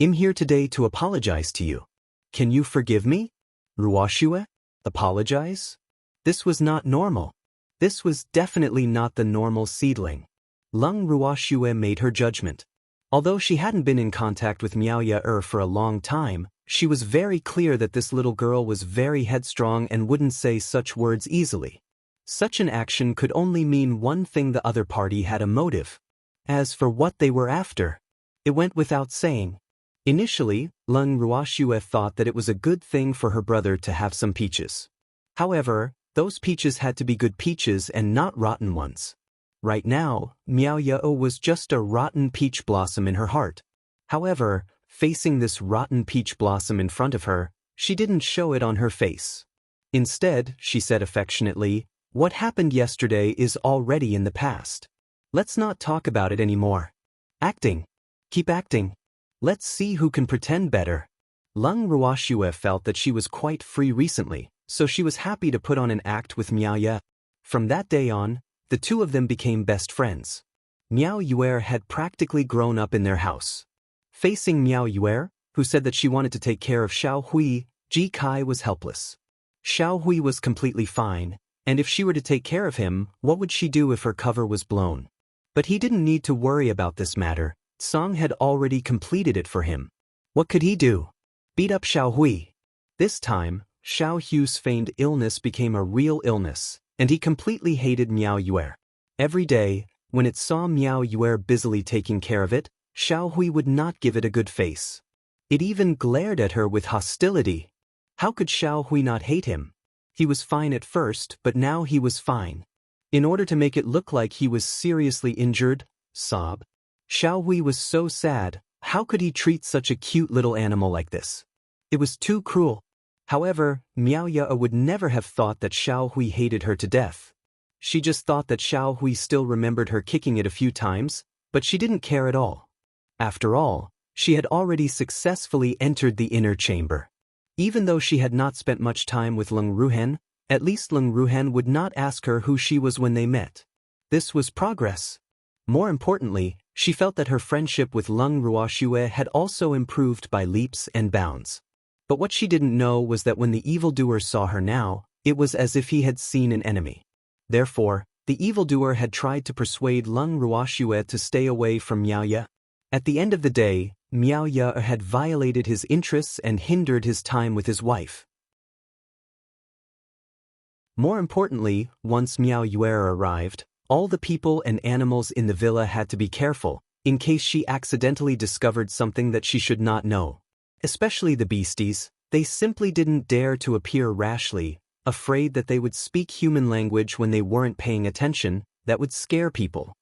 I'm here today to apologize to you. Can you forgive me? Ruoxue? Apologize? This was not normal. This was definitely not the normal seedling. Leng Ruoxue made her judgment. Although she hadn't been in contact with Miao Ye for a long time, she was very clear that this little girl was very headstrong and wouldn't say such words easily. Such an action could only mean one thing: the other party had a motive. As for what they were after, it went without saying. Initially, Lung Ruoxue thought that it was a good thing for her brother to have some peaches. However, those peaches had to be good peaches and not rotten ones. Right now, Miao Yao was just a rotten peach blossom in her heart. However, facing this rotten peach blossom in front of her, she didn't show it on her face. Instead, she said affectionately, "What happened yesterday is already in the past. Let's not talk about it anymore. Acting. Keep acting. Let's see who can pretend better." Lung Ruoxue felt that she was quite free recently, so she was happy to put on an act with Miao Ye. From that day on, the two of them became best friends. Miao Yue had practically grown up in their house. Facing Miao Yue, who said that she wanted to take care of Xiao Hui, Ji Kai was helpless. Xiao Hui was completely fine, and if she were to take care of him, what would she do if her cover was blown? But he didn't need to worry about this matter. Song had already completed it for him. What could he do? Beat up Xiao Hui. This time, Xiao Hui's feigned illness became a real illness, and he completely hated Miao Yue. Every day, when it saw Miao Yue busily taking care of it, Xiao Hui would not give it a good face. It even glared at her with hostility. How could Xiao Hui not hate him? He was fine at first, but now he was fine. In order to make it look like he was seriously injured, sob. Xiao Hui was so sad. How could he treat such a cute little animal like this? It was too cruel. However, Miao Ye would never have thought that Xiao Hui hated her to death. She just thought that Xiao Hui still remembered her kicking it a few times, but she didn't care at all. After all, she had already successfully entered the inner chamber. Even though she had not spent much time with Lung Ruhan, at least Lung Ruhan would not ask her who she was when they met. This was progress. More importantly, she felt that her friendship with Lung Ruoxue had also improved by leaps and bounds. But what she didn't know was that when the evildoer saw her now, it was as if he had seen an enemy. Therefore, the evildoer had tried to persuade Lung Ruoxue to stay away from Miao Ye. At the end of the day, Miao Ye had violated his interests and hindered his time with his wife. More importantly, once Miao Yue arrived, all the people and animals in the villa had to be careful, in case she accidentally discovered something that she should not know. Especially the beasties, they simply didn't dare to appear rashly, afraid that they would speak human language when they weren't paying attention, that would scare people.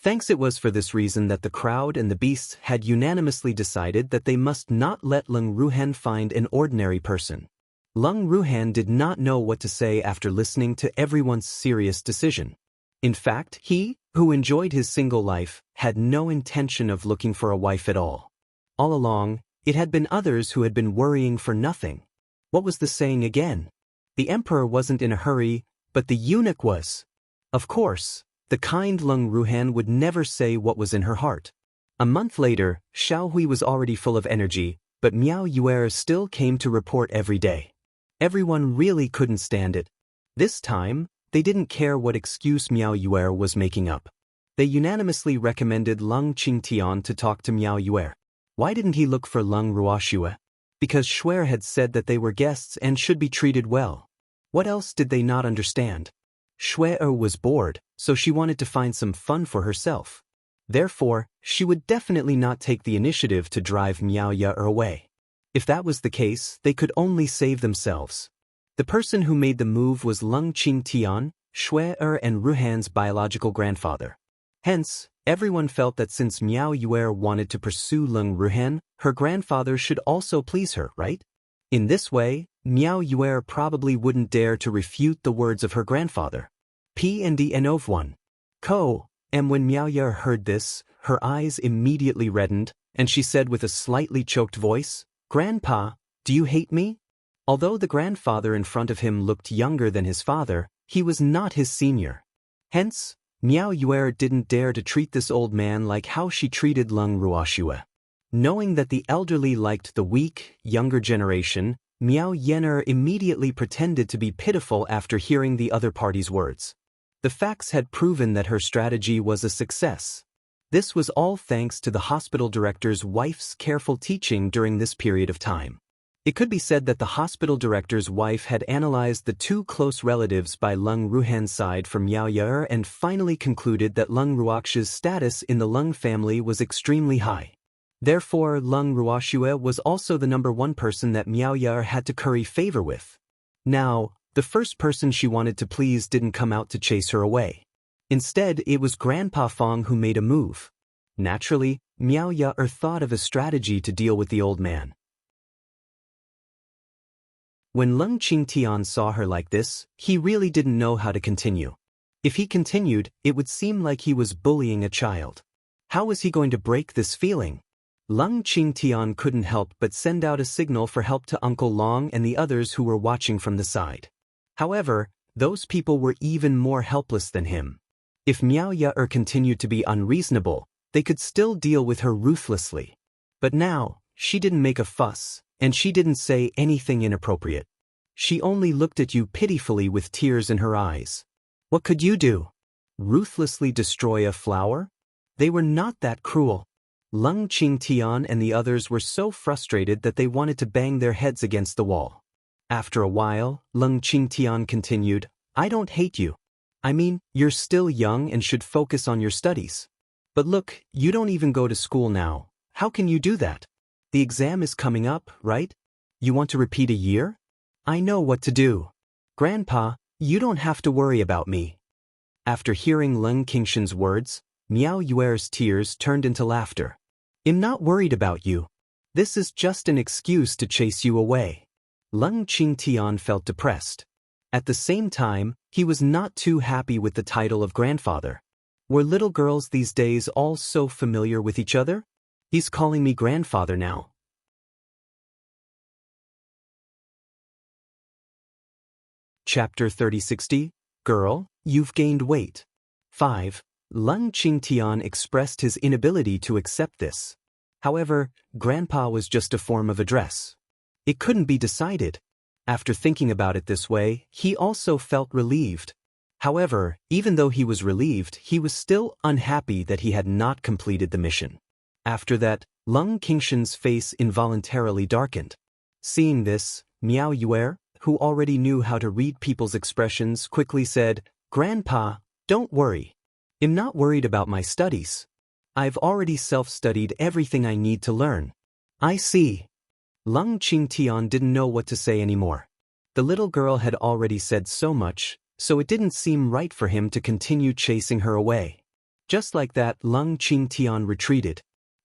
Thanks, it was for this reason that the crowd and the beasts had unanimously decided that they must not let Lung Ruhan find an ordinary person. Lung Ruhan did not know what to say after listening to everyone's serious decision. In fact, he, who enjoyed his single life, had no intention of looking for a wife at all. All along, it had been others who had been worrying for nothing. What was the saying again? The emperor wasn't in a hurry, but the eunuch was. Of course, the kind Lung Ruhan would never say what was in her heart. A month later, Xiao Hui was already full of energy, but Miao Yue still came to report every day. Everyone really couldn't stand it. This time, they didn't care what excuse Miao Yue was making up. They unanimously recommended Lung Qingtian to talk to Miao Yue. Why didn't he look for Lung Ruoxue? Because Shuer had said that they were guests and should be treated well. What else did they not understand? Shuer was bored, so she wanted to find some fun for herself. Therefore, she would definitely not take the initiative to drive Miao Ye away. If that was the case, they could only save themselves. The person who made the move was Lung Qingtian, Shuer and Ruhan's biological grandfather. Hence, everyone felt that since Miao Yue wanted to pursue Lung Ruhan, her grandfather should also please her, right? In this way, Miao Yue probably wouldn't dare to refute the words of her grandfather. P&D one. And when Miao Yue heard this, her eyes immediately reddened, and she said with a slightly choked voice, "Grandpa, do you hate me?" Although the grandfather in front of him looked younger than his father, he was not his senior. Hence, Miao Yue didn't dare to treat this old man like how she treated Lung Ruoxue. Knowing that the elderly liked the weak, younger generation, Miao Yener immediately pretended to be pitiful after hearing the other party's words. The facts had proven that her strategy was a success. This was all thanks to the hospital director's wife's careful teaching during this period of time. It could be said that the hospital director's wife had analyzed the two close relatives by Lung Ruhan's side from Miao Yaer and finally concluded that Lung Ruox's status in the Lung family was extremely high. Therefore, Lung Ruoxue was also the #1 person that Miao Yaer had to curry favor with. Now, the first person she wanted to please didn't come out to chase her away. Instead, it was Grandpa Fong who made a move. Naturally, Miao Yaer thought of a strategy to deal with the old man. When Lung Qingtian saw her like this, he really didn't know how to continue. If he continued, it would seem like he was bullying a child. How was he going to break this feeling? Lung Qingtian couldn't help but send out a signal for help to Uncle Long and the others who were watching from the side. However, those people were even more helpless than him. If Miao Yaer continued to be unreasonable, they could still deal with her ruthlessly. But now, she didn't make a fuss, and she didn't say anything inappropriate. She only looked at you pitifully with tears in her eyes. What could you do? Ruthlessly destroy a flower? They were not that cruel. Lung Qingtian and the others were so frustrated that they wanted to bang their heads against the wall. After a while, Lung Qingtian continued, I don't hate you. I mean, you're still young and should focus on your studies. But look, you don't even go to school now. How can you do that? The exam is coming up, right? You want to repeat a year? I know what to do. Grandpa, you don't have to worry about me. After hearing Lung Qingshan's words, Miao Yaer's tears turned into laughter. I'm not worried about you. This is just an excuse to chase you away. Lung Qingtian felt depressed. At the same time, he was not too happy with the title of grandfather. Were little girls these days all so familiar with each other? He's calling me grandfather now. Chapter 3060, Girl, You've Gained Weight. 5. Lung Qingtian expressed his inability to accept this. However, Grandpa was just a form of address. It couldn't be decided. After thinking about it this way, he also felt relieved. However, even though he was relieved, he was still unhappy that he had not completed the mission. After that, Lung Qingshan's face involuntarily darkened. Seeing this, Miao Yaer, who already knew how to read people's expressions, quickly said, Grandpa, don't worry. I'm not worried about my studies. I've already self-studied everything I need to learn. I see. Lung Qingtian didn't know what to say anymore. The little girl had already said so much, so it didn't seem right for him to continue chasing her away. Just like that, Lung Qingtian retreated.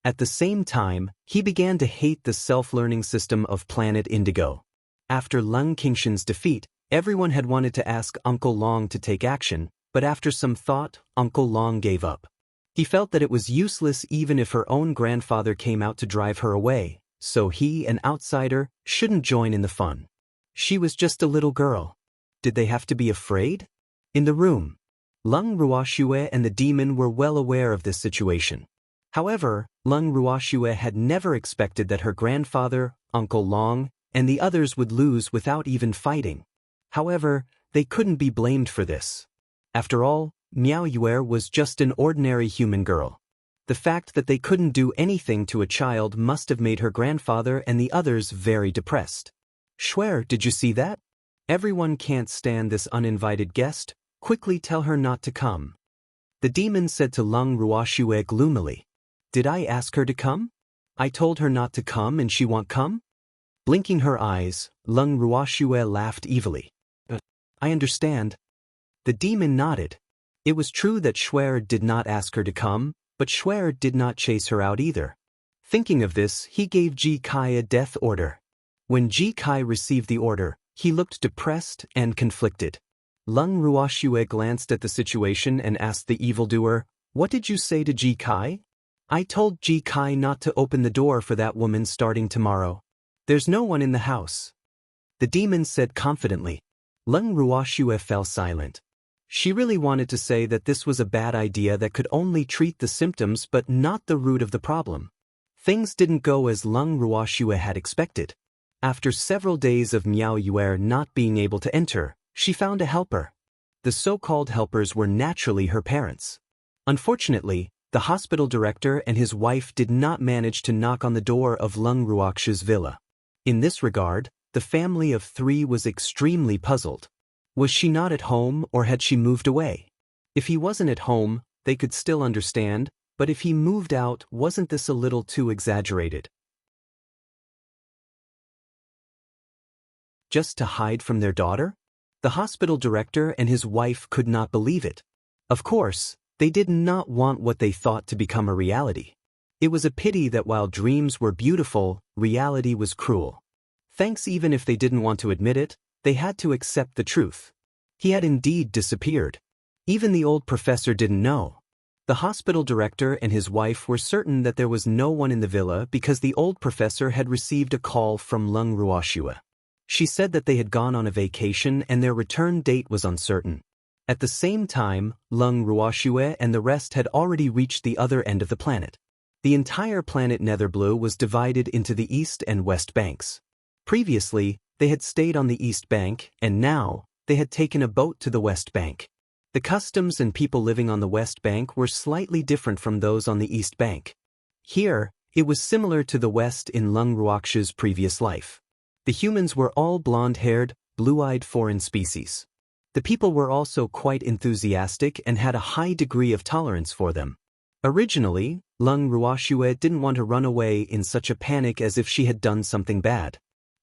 At the same time, he began to hate the self-learning system of Planet Indigo. After Lung Qingshan's defeat, everyone had wanted to ask Uncle Long to take action, but after some thought, Uncle Long gave up. He felt that it was useless even if her own grandfather came out to drive her away, so he, an outsider, shouldn't join in the fun. She was just a little girl. Did they have to be afraid? In the room, Lung Ruoxue and the demon were well aware of this situation. However, Lung Ruoxue had never expected that her grandfather, Uncle Long, and the others would lose without even fighting. However, they couldn't be blamed for this. After all, Miao Yaer was just an ordinary human girl. The fact that they couldn't do anything to a child must have made her grandfather and the others very depressed. Schwer, did you see that? Everyone can't stand this uninvited guest. Quickly tell her not to come. The demon said to Lung Ruoxue gloomily. Did I ask her to come? I told her not to come and she won't come? Blinking her eyes, Lung Ruoxue laughed evilly. I understand. The demon nodded. It was true that Schwer did not ask her to come, but Schwer did not chase her out either. Thinking of this, he gave Ji Kai a death order. When Ji Kai received the order, he looked depressed and conflicted. Lung Ruoxue glanced at the situation and asked the evildoer, What did you say to Ji Kai? I told Ji Kai not to open the door for that woman starting tomorrow. There's no one in the house. The demon said confidently. Lung Ruoxue fell silent. She really wanted to say that this was a bad idea that could only treat the symptoms but not the root of the problem. Things didn't go as Lung Ruoxue had expected. After several days of Miao Yaer not being able to enter, she found a helper. The so-called helpers were naturally her parents. Unfortunately, the hospital director and his wife did not manage to knock on the door of Lung Ruoxue's villa. In this regard, the family of 3 was extremely puzzled. Was she not at home, or had she moved away? If he wasn't at home, they could still understand, but if he moved out, wasn't this a little too exaggerated? Just to hide from their daughter? The hospital director and his wife could not believe it. Of course, they did not want what they thought to become a reality. It was a pity that while dreams were beautiful, reality was cruel. Thanks, even if they didn't want to admit it, they had to accept the truth. He had indeed disappeared. Even the old professor didn't know. The hospital director and his wife were certain that there was no one in the villa because the old professor had received a call from Lung Ruoxue. She said that they had gone on a vacation and their return date was uncertain. At the same time, Lung Ruoxue and the rest had already reached the other end of the planet. The entire planet Netherblue was divided into the east and west banks. Previously, they had stayed on the east bank, and now, they had taken a boat to the west bank. The customs and people living on the west bank were slightly different from those on the east bank. Here, it was similar to the west in Lung Ruoxue's previous life. The humans were all blonde-haired, blue-eyed foreign species. The people were also quite enthusiastic and had a high degree of tolerance for them. Originally, Lung Ruoxue didn't want to run away in such a panic as if she had done something bad.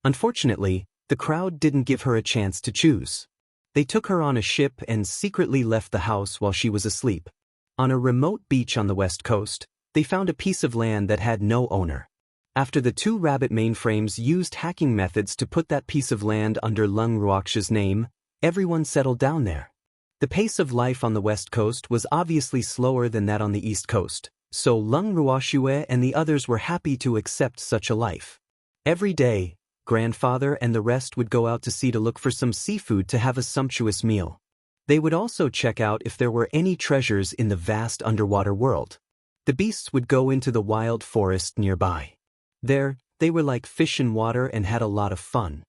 Unfortunately, the crowd didn't give her a chance to choose. They took her on a ship and secretly left the house while she was asleep. On a remote beach on the west coast, they found a piece of land that had no owner. After the 2 rabbit mainframes used hacking methods to put that piece of land under Lung Ruoxue's name, everyone settled down there. The pace of life on the west coast was obviously slower than that on the east coast, so Lung Ruoxue and the others were happy to accept such a life. Every day, grandfather and the rest would go out to sea to look for some seafood to have a sumptuous meal. They would also check out if there were any treasures in the vast underwater world. The beasts would go into the wild forest nearby. There, they were like fish in water and had a lot of fun.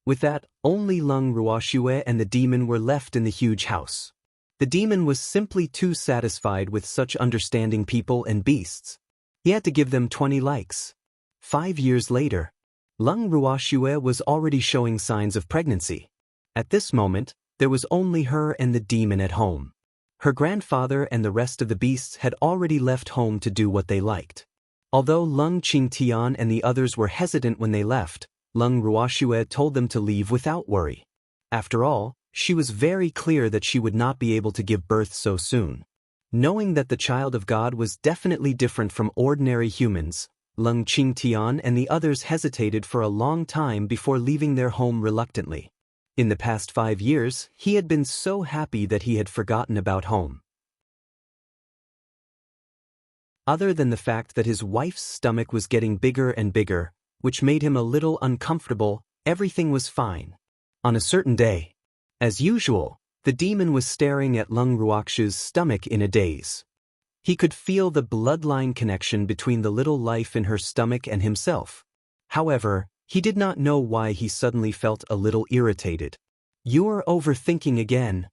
With that, only Lung Ruoxue and the demon were left in the huge house. The demon was simply too satisfied with such understanding people and beasts. He had to give them 20 likes. 5 years later, Lung Ruoxue was already showing signs of pregnancy. At this moment, there was only her and the demon at home. Her grandfather and the rest of the beasts had already left home to do what they liked. Although Lung Qingtian and the others were hesitant when they left, Lung Ruoxue told them to leave without worry. After all, she was very clear that she would not be able to give birth so soon. Knowing that the child of God was definitely different from ordinary humans, Lung Qingtian and the others hesitated for a long time before leaving their home reluctantly. In the past 5 years, he had been so happy that he had forgotten about home. Other than the fact that his wife's stomach was getting bigger and bigger, which made him a little uncomfortable, everything was fine. On a certain day, as usual, the demon was staring at Lung Ruoxue's stomach in a daze. He could feel the bloodline connection between the little life in her stomach and himself. However, he did not know why he suddenly felt a little irritated. "You're overthinking again,"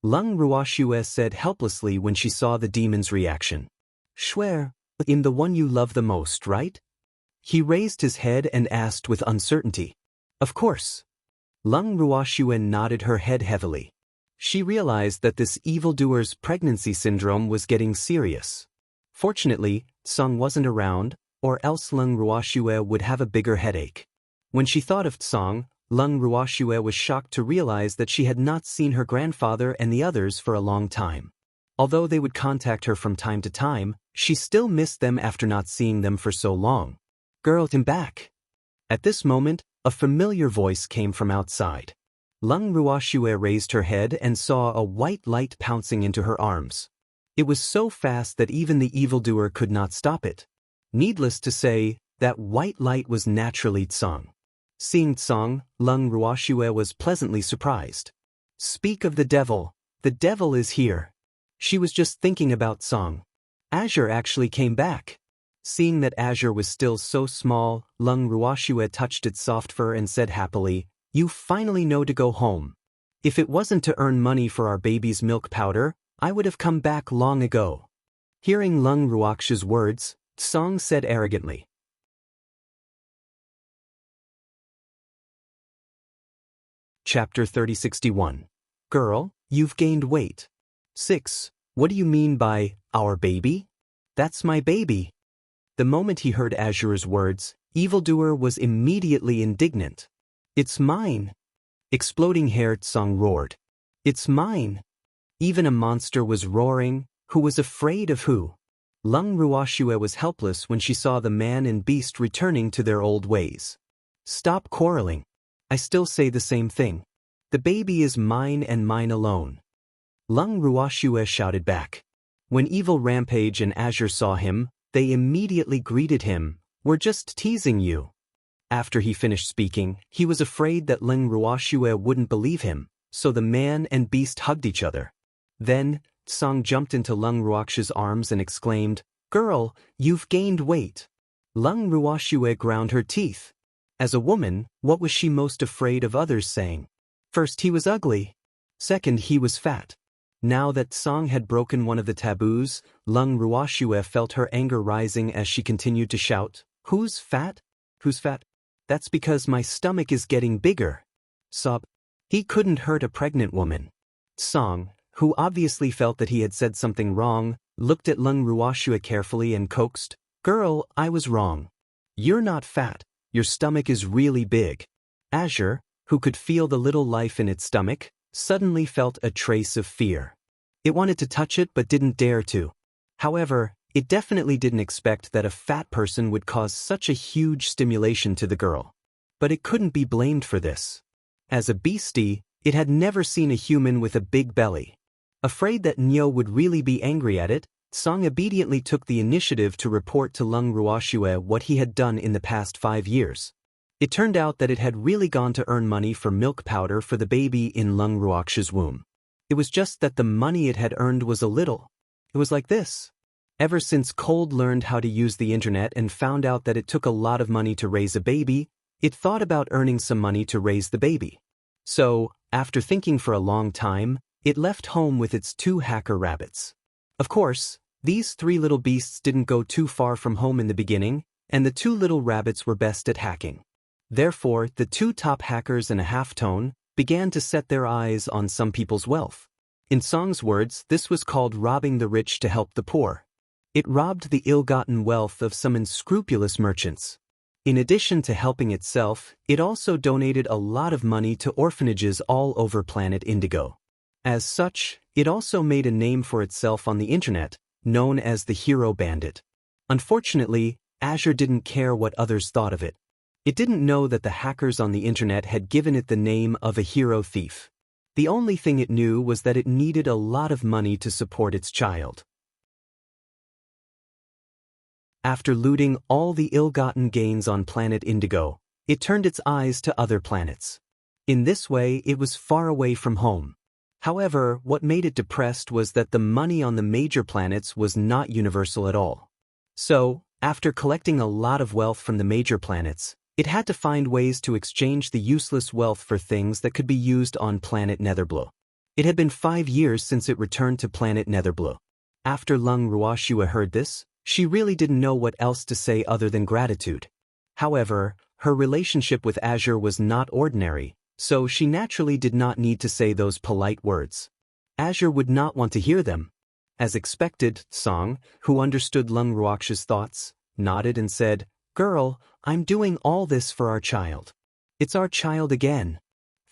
Lung Ruoxue said helplessly when she saw the demon's reaction. "Swear, in the one you love the most, right?" He raised his head and asked with uncertainty. "Of course." Lung Ruoxue nodded her head heavily. She realized that this evildoer's pregnancy syndrome was getting serious. Fortunately, Tsung wasn't around, or else Lung Ruoxue would have a bigger headache. When she thought of Tsung, Lung Ruoxue was shocked to realize that she had not seen her grandfather and the others for a long time. Although they would contact her from time to time, she still missed them after not seeing them for so long. "Girl, I'm back." At this moment, a familiar voice came from outside. Lung Ruoxue raised her head and saw a white light pouncing into her arms. It was so fast that even the evildoer could not stop it. Needless to say, that white light was naturally Tsung. Seeing Tsung, Lung Ruoxue was pleasantly surprised. "Speak of the devil is here." She was just thinking about Tsung. Azure actually came back. Seeing that Azure was still so small, Lung Ruoxue touched its soft fur and said happily, "You finally know to go home. If it wasn't to earn money for our baby's milk powder, I would have come back long ago." Hearing Lung Ruoxue's words, Tsung said arrogantly, Chapter 3061. Girl, you've gained weight. 6. What do you mean by, our baby? That's my baby. The moment he heard Azure's words, Evildoer was immediately indignant. It's mine. Exploding hair Tsang roared. It's mine. Even a monster was roaring, who was afraid of who? Lung Ruoxue was helpless when she saw the man and beast returning to their old ways. Stop quarreling. I still say the same thing. The baby is mine and mine alone. Lung Ruoxue shouted back. When Evil Rampage and Azure saw him, they immediately greeted him. We're just teasing you. After he finished speaking, he was afraid that Lung Ruoxue wouldn't believe him, so the man and beast hugged each other. Then, Tsang jumped into Lung Ruoxue's arms and exclaimed, Girl, you've gained weight. Lung Ruoxue ground her teeth. As a woman, what was she most afraid of others saying? First, he was ugly. Second, he was fat. Now that Tsang had broken one of the taboos, Lung Ruoxue felt her anger rising as she continued to shout, Who's fat? Who's fat? That's because my stomach is getting bigger. Sob. He couldn't hurt a pregnant woman. Tsang, who obviously felt that he had said something wrong, looked at Lung Ruoxue carefully and coaxed, Girl, I was wrong. You're not fat. Your stomach is really big. Azure, who could feel the little life in its stomach, suddenly felt a trace of fear. It wanted to touch it but didn't dare to. However, it definitely didn't expect that a fat person would cause such a huge stimulation to the girl. But it couldn't be blamed for this. As a beastie, it had never seen a human with a big belly. Afraid that Nyo would really be angry at it, Tsang obediently took the initiative to report to Lung Ruoxue what he had done in the past 5 years. It turned out that it had really gone to earn money for milk powder for the baby in Lung Ruoxue's womb. It was just that the money it had earned was a little. It was like this. Ever since Cold learned how to use the internet and found out that it took a lot of money to raise a baby, it thought about earning some money to raise the baby. So, after thinking for a long time, it left home with its 2 hacker rabbits. Of course, these 3 little beasts didn't go too far from home in the beginning, and the 2 little rabbits were best at hacking. Therefore, the 2 top hackers and a half-tone began to set their eyes on some people's wealth. In Tsang's words, this was called robbing the rich to help the poor. It robbed the ill-gotten wealth of some unscrupulous merchants. In addition to helping itself, it also donated a lot of money to orphanages all over planet Indigo. As such, it also made a name for itself on the internet, known as the Hero Bandit. Unfortunately, Azure didn't care what others thought of it. It didn't know that the hackers on the internet had given it the name of a hero thief. The only thing it knew was that it needed a lot of money to support its child. After looting all the ill-gotten gains on planet Indigo, it turned its eyes to other planets. In this way, it was far away from home. However, what made it depressed was that the money on the major planets was not universal at all. So, after collecting a lot of wealth from the major planets, it had to find ways to exchange the useless wealth for things that could be used on planet Netherblue. It had been 5 years since it returned to planet Netherblue. After Lung Ruoxue heard this, she really didn't know what else to say other than gratitude. However, her relationship with Azure was not ordinary, so she naturally did not need to say those polite words. Azure would not want to hear them. As expected, Tsang, who understood Lung Ruoxue's thoughts, nodded and said, Girl, I'm doing all this for our child. It's our child again.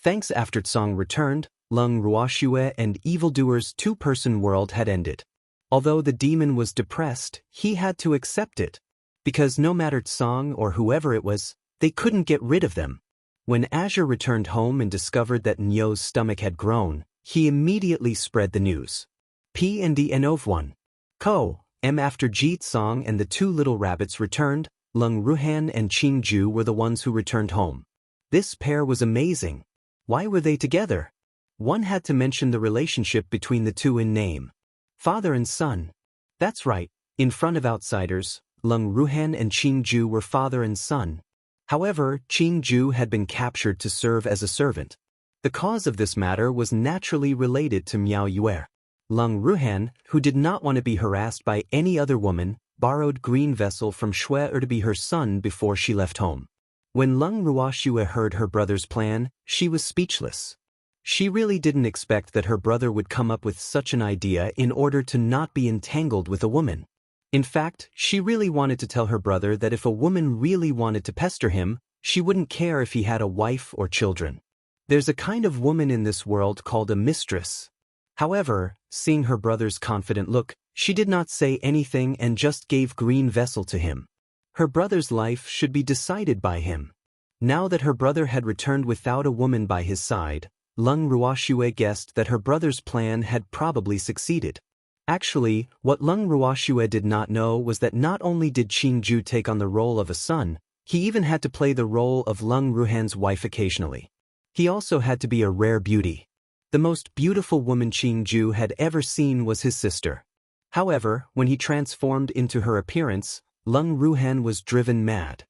Thanks. After Tsang returned, Lung Ruoxue and Evildoer's 2-person world had ended. Although the demon was depressed, he had to accept it. Because no matter Tsang or whoever it was, they couldn't get rid of them. When Azure returned home and discovered that Nyo's stomach had grown, he immediately spread the news. P&D of 1. Ko, M. After Ji Tsang and the 2 little rabbits returned, Lung Ruhan and Qing Ju were the ones who returned home. This pair was amazing. Why were they together? One had to mention the relationship between the 2 in name. Father and son. That's right, in front of outsiders, Lung Ruhan and Qing Ju were father and son. However, Qing Ju had been captured to serve as a servant. The cause of this matter was naturally related to Miao Yue. Lung Ruhan, who did not want to be harassed by any other woman, borrowed Green Vessel from Shui to be her son before she left home. When Lung Ruoxue heard her brother's plan, she was speechless. She really didn't expect that her brother would come up with such an idea in order to not be entangled with a woman. In fact, she really wanted to tell her brother that if a woman really wanted to pester him, she wouldn't care if he had a wife or children. There's a kind of woman in this world called a mistress. However, seeing her brother's confident look, she did not say anything and just gave green vessel to him. Her brother's life should be decided by him. Now that her brother had returned without a woman by his side, Lung Ruoxue guessed that her brother's plan had probably succeeded. Actually, what Lung Ruoxue did not know was that not only did Qingju take on the role of a son, he even had to play the role of Lung Ruhan's wife occasionally. He also had to be a rare beauty. The most beautiful woman Qingju had ever seen was his sister. However, when he transformed into her appearance, Lung Ruhan was driven mad.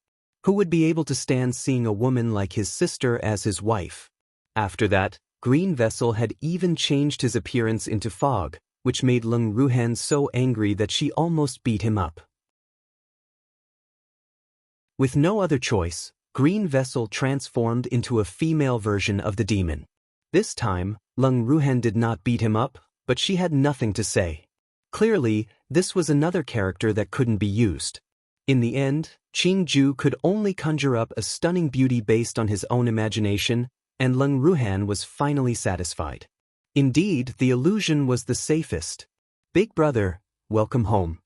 Who would be able to stand seeing a woman like his sister as his wife? After that, Green Vessel had even changed his appearance into fog, which made Lung Ruhan so angry that she almost beat him up. With no other choice, Green Vessel transformed into a female version of the demon. This time, Lung Ruhan did not beat him up, but she had nothing to say. Clearly, this was another character that couldn't be used. In the end, Qingju could only conjure up a stunning beauty based on his own imagination, and Lung Ruhan was finally satisfied. Indeed, the illusion was the safest. "Big brother, welcome home,"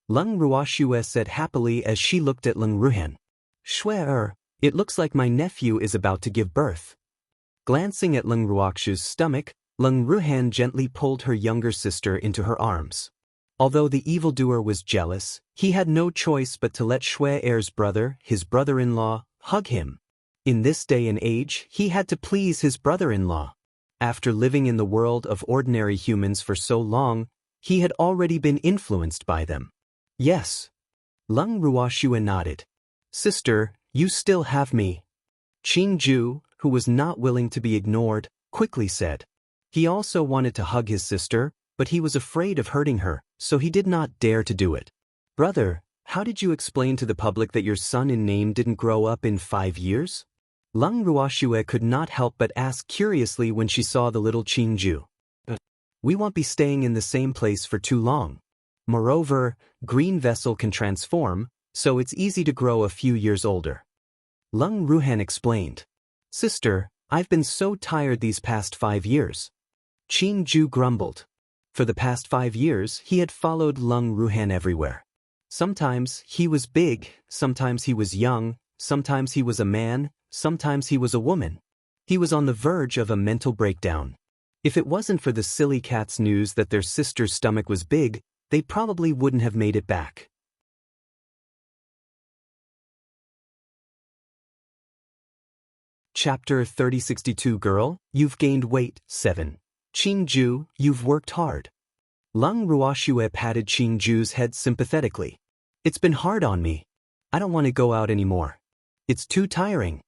Lung Ruoxue said happily as she looked at Lung Ruhan. "Shue, it looks like my nephew is about to give birth." Glancing at Lung Ruoxue's stomach, Lung Ruhan gently pulled her younger sister into her arms. Although the evildoer was jealous, he had no choice but to let Shue's brother, his brother-in-law, hug him. In this day and age, he had to please his brother-in-law. After living in the world of ordinary humans for so long, he had already been influenced by them. "Yes." Lung Ruoxue nodded. "Sister, you still have me." Qingju, who was not willing to be ignored, quickly said. He also wanted to hug his sister, but he was afraid of hurting her, so he did not dare to do it. "Brother, how did you explain to the public that your son in name didn't grow up in 5 years?" Lung Ruoxue could not help but ask curiously when she saw the little Qingju. "We won't be staying in the same place for too long. Moreover, Green Vessel can transform, so it's easy to grow a few years older." Lung Ruhan explained. "Sister, I've been so tired these past 5 years." Qingju grumbled. For the past 5 years, he had followed Lung Ruhan everywhere. Sometimes he was big, sometimes he was young, sometimes he was a man, sometimes he was a woman. He was on the verge of a mental breakdown. If it wasn't for the silly cat's news that their sister's stomach was big, they probably wouldn't have made it back. Chapter 3062 Girl, You've Gained Weight, 7. Qingju, you've worked hard. Lung Ruoxue patted Qingju's head sympathetically. "It's been hard on me. I don't want to go out anymore. It's too tiring."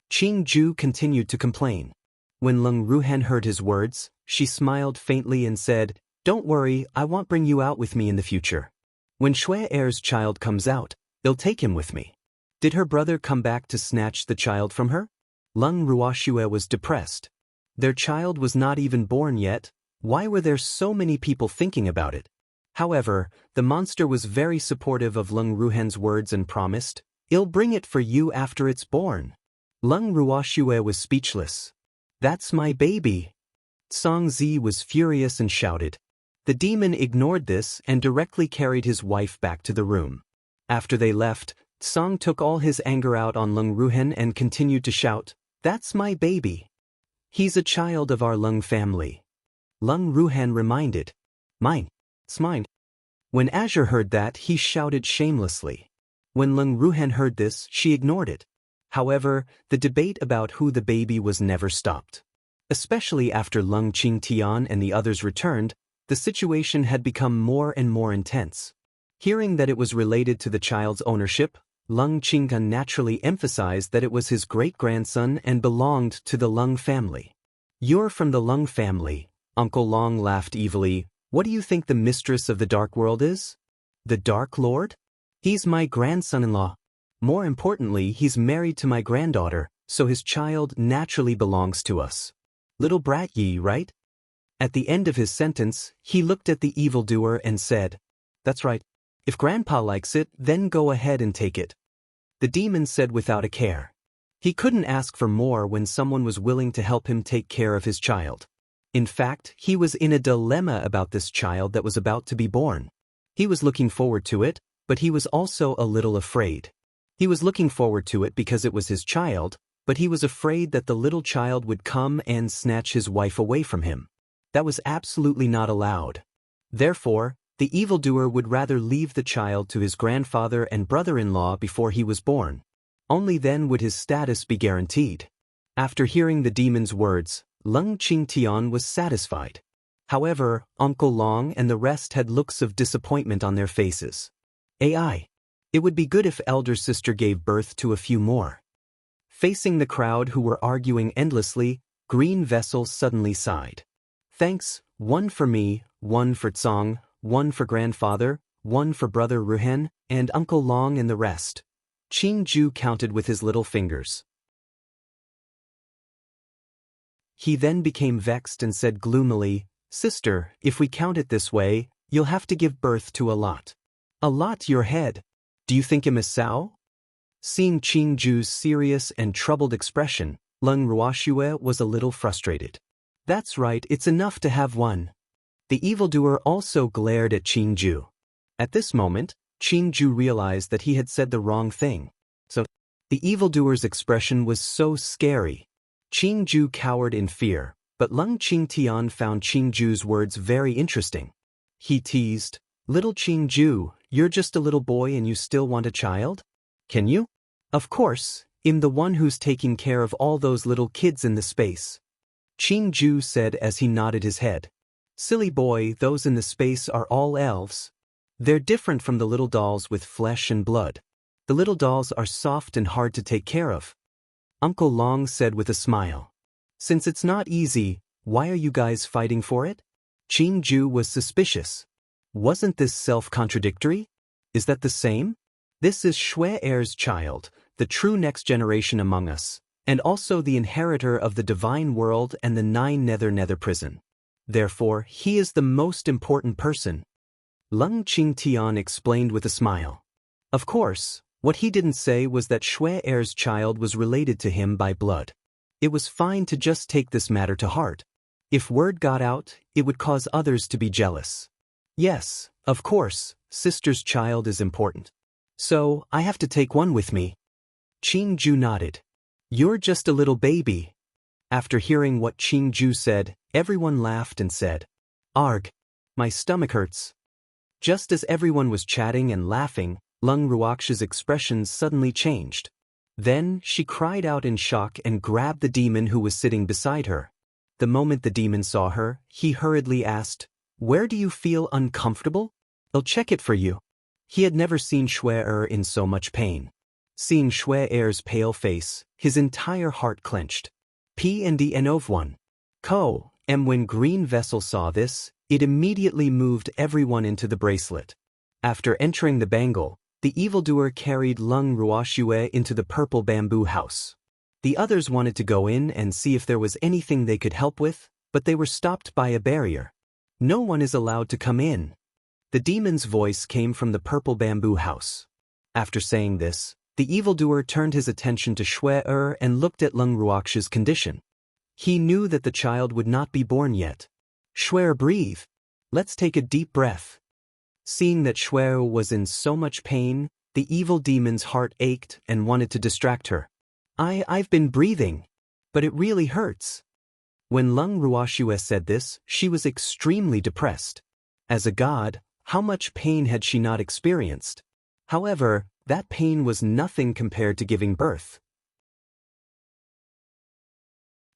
Qingju continued to complain. When Lung Ruhan heard his words, she smiled faintly and said, "Don't worry, I won't bring you out with me in the future. When Shue's child comes out, they'll take him with me." Did her brother come back to snatch the child from her? Lung Ruoxue was depressed. Their child was not even born yet. Why were there so many people thinking about it? However, the monster was very supportive of Lung Ruhan's words and promised, "I'll bring it for you after it's born." Lung Ruoxue was speechless. "That's my baby." Song Zi was furious and shouted. The demon ignored this and directly carried his wife back to the room. After they left, Song took all his anger out on Lung Ruhan and continued to shout, "That's my baby. He's a child of our Lung family." Lung Ruhan reminded, "Mine. It's mine." When Azure heard that, he shouted shamelessly. When Lung Ruhan heard this, she ignored it. However, the debate about who the baby was never stopped. Especially after Lung Qingtian and the others returned, the situation had become more and more intense. Hearing that it was related to the child's ownership, Lung Qingtian naturally emphasized that it was his great-grandson and belonged to the Lung family. "You're from the Lung family," Uncle Long laughed evilly. "What do you think the mistress of the Dark World is?" "The Dark Lord? He's my grandson-in-law." More importantly, he's married to my granddaughter, so his child naturally belongs to us. Little brat ye, right? At the end of his sentence, he looked at the evildoer and said, "That's right. If Grandpa likes it, then go ahead and take it." The demon said without a care. He couldn't ask for more when someone was willing to help him take care of his child. In fact, he was in a dilemma about this child that was about to be born. He was looking forward to it, but he was also a little afraid. He was looking forward to it because it was his child, but he was afraid that the little child would come and snatch his wife away from him. That was absolutely not allowed. Therefore, the evildoer would rather leave the child to his grandfather and brother-in-law before he was born. Only then would his status be guaranteed. After hearing the demon's words, Lung Qingtian was satisfied. However, Uncle Long and the rest had looks of disappointment on their faces. Ai. It would be good if elder sister gave birth to a few more. Facing the crowd who were arguing endlessly, Green Vessel suddenly sighed. Thanks, one for me, one for Tsong, one for grandfather, one for brother Ruhen, and Uncle Long and the rest. Qing Ju counted with his little fingers. He then became vexed and said gloomily, "Sister, if we count it this way, you'll have to give birth to a lot. A lot your head. Do you think him a sow?" Seeing Qing Ju's serious and troubled expression, Lung Ruoxue was a little frustrated. "That's right, it's enough to have one." The evildoer also glared at Qing Ju. At this moment, Qing Ju realized that he had said the wrong thing. So, the evildoer's expression was so scary. Qing Ju cowered in fear, but Lung Qingtian found Qing Ju's words very interesting. He teased, "Little Qing Ju, you're just a little boy and you still want a child? Can you?" "Of course, I'm the one who's taking care of all those little kids in the space," Qing Ju said as he nodded his head. "Silly boy, those in the space are all elves. They're different from the little dolls with flesh and blood. The little dolls are soft and hard to take care of." Uncle Long said with a smile, "Since it's not easy, why are you guys fighting for it?" Qing Ju was suspicious. Wasn't this self-contradictory? Is that the same? This is Shui Er's child, the true next generation among us, and also the inheritor of the divine world and the 9 nether prison. Therefore, he is the most important person. Lung Qingtian explained with a smile. Of course, what he didn't say was that Shui Er's child was related to him by blood. It was fine to just take this matter to heart. If word got out, it would cause others to be jealous. Yes, of course, sister's child is important. So, I have to take one with me. Qing Ju nodded. You're just a little baby. After hearing what Qing Ju said, everyone laughed and said, "Arg, my stomach hurts." Just as everyone was chatting and laughing, Lung Ruoxue's expression suddenly changed. Then, she cried out in shock and grabbed the demon who was sitting beside her. The moment the demon saw her, he hurriedly asked, "Where do you feel uncomfortable? I'll check it for you." He had never seen Shui Er in so much pain. Seeing Shui Er's pale face, his entire heart clenched. P&D1. Ko, and when Green Vessel saw this, it immediately moved everyone into the bracelet. After entering the bangle, the evildoer carried Lung Ruoxue into the purple bamboo house. The others wanted to go in and see if there was anything they could help with, but they were stopped by a barrier. No one is allowed to come in. The demon's voice came from the purple bamboo house. After saying this, the evildoer turned his attention to Shui Er and looked at Lung Ruoxue's condition. He knew that the child would not be born yet. "Shui Er, breathe. Let's take a deep breath." Seeing that Shui Er was in so much pain, the evil demon's heart ached and wanted to distract her. I've been breathing, but it really hurts." When Lung Ruoxue said this, she was extremely depressed. As a god, how much pain had she not experienced? However, that pain was nothing compared to giving birth.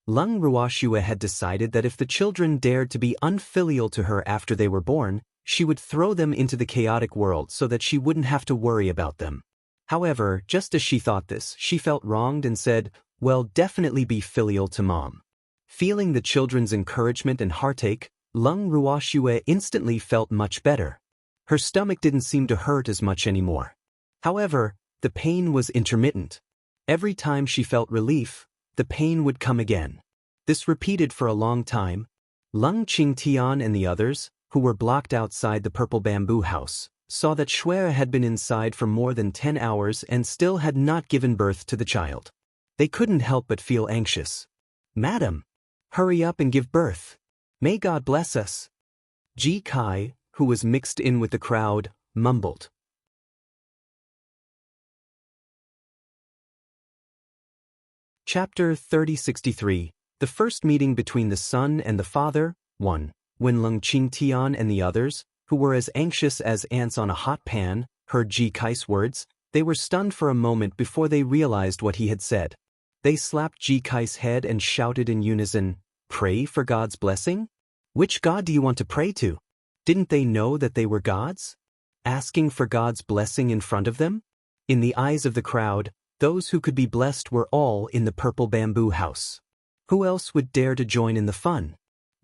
Lung Ruoxue had decided that if the children dared to be unfilial to her after they were born, she would throw them into the chaotic world so that she wouldn't have to worry about them. However, just as she thought this, she felt wronged and said, "Well, definitely be filial to mom." Feeling the children's encouragement and heartache, Lung Ruoxue instantly felt much better. Her stomach didn't seem to hurt as much anymore. However, the pain was intermittent. Every time she felt relief, the pain would come again. This repeated for a long time. Lung Qingtian and the others, who were blocked outside the purple bamboo house, saw that Shui had been inside for more than 10 hours and still had not given birth to the child. They couldn't help but feel anxious. "Madam, hurry up and give birth. May God bless us." Ji Kai, who was mixed in with the crowd, mumbled. Chapter 3063. The first meeting between the son and the father. 1. When Lung Qingtian and the others, who were as anxious as ants on a hot pan, heard Ji Kai's words, they were stunned for a moment before they realized what he had said. They slapped Ji Kai's head and shouted in unison, "Pray for God's blessing? Which God do you want to pray to?" Didn't they know that they were gods? Asking for God's blessing in front of them? In the eyes of the crowd, those who could be blessed were all in the purple bamboo house. Who else would dare to join in the fun?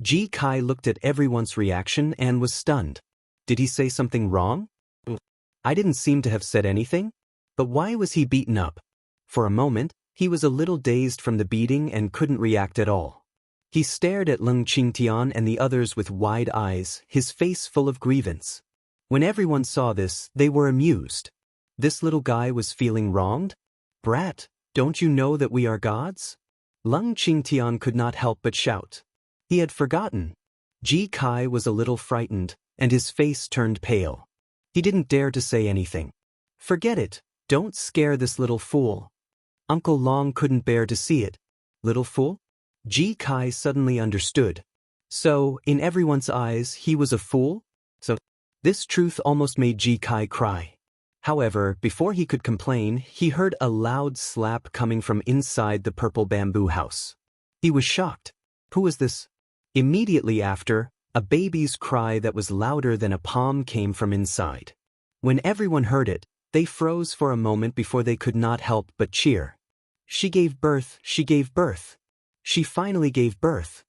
Ji Kai looked at everyone's reaction and was stunned. Did he say something wrong? I didn't seem to have said anything. But why was he beaten up? For a moment, he was a little dazed from the beating and couldn't react at all. He stared at Lung Qingtian and the others with wide eyes, his face full of grievance. When everyone saw this, they were amused. This little guy was feeling wronged? "Brat, don't you know that we are gods?" Lung Qingtian could not help but shout. He had forgotten. Ji Kai was a little frightened, and his face turned pale. He didn't dare to say anything. "Forget it, don't scare this little fool." Uncle Long couldn't bear to see it. Little fool? Ji Kai suddenly understood. So, in everyone's eyes, he was a fool? This truth almost made Ji Kai cry. However, before he could complain, he heard a loud slap coming from inside the purple bamboo house. He was shocked. Who was this? Immediately after, a baby's cry that was louder than a palm came from inside. When everyone heard it, they froze for a moment before they could not help but cheer. She gave birth, she gave birth. She finally gave birth.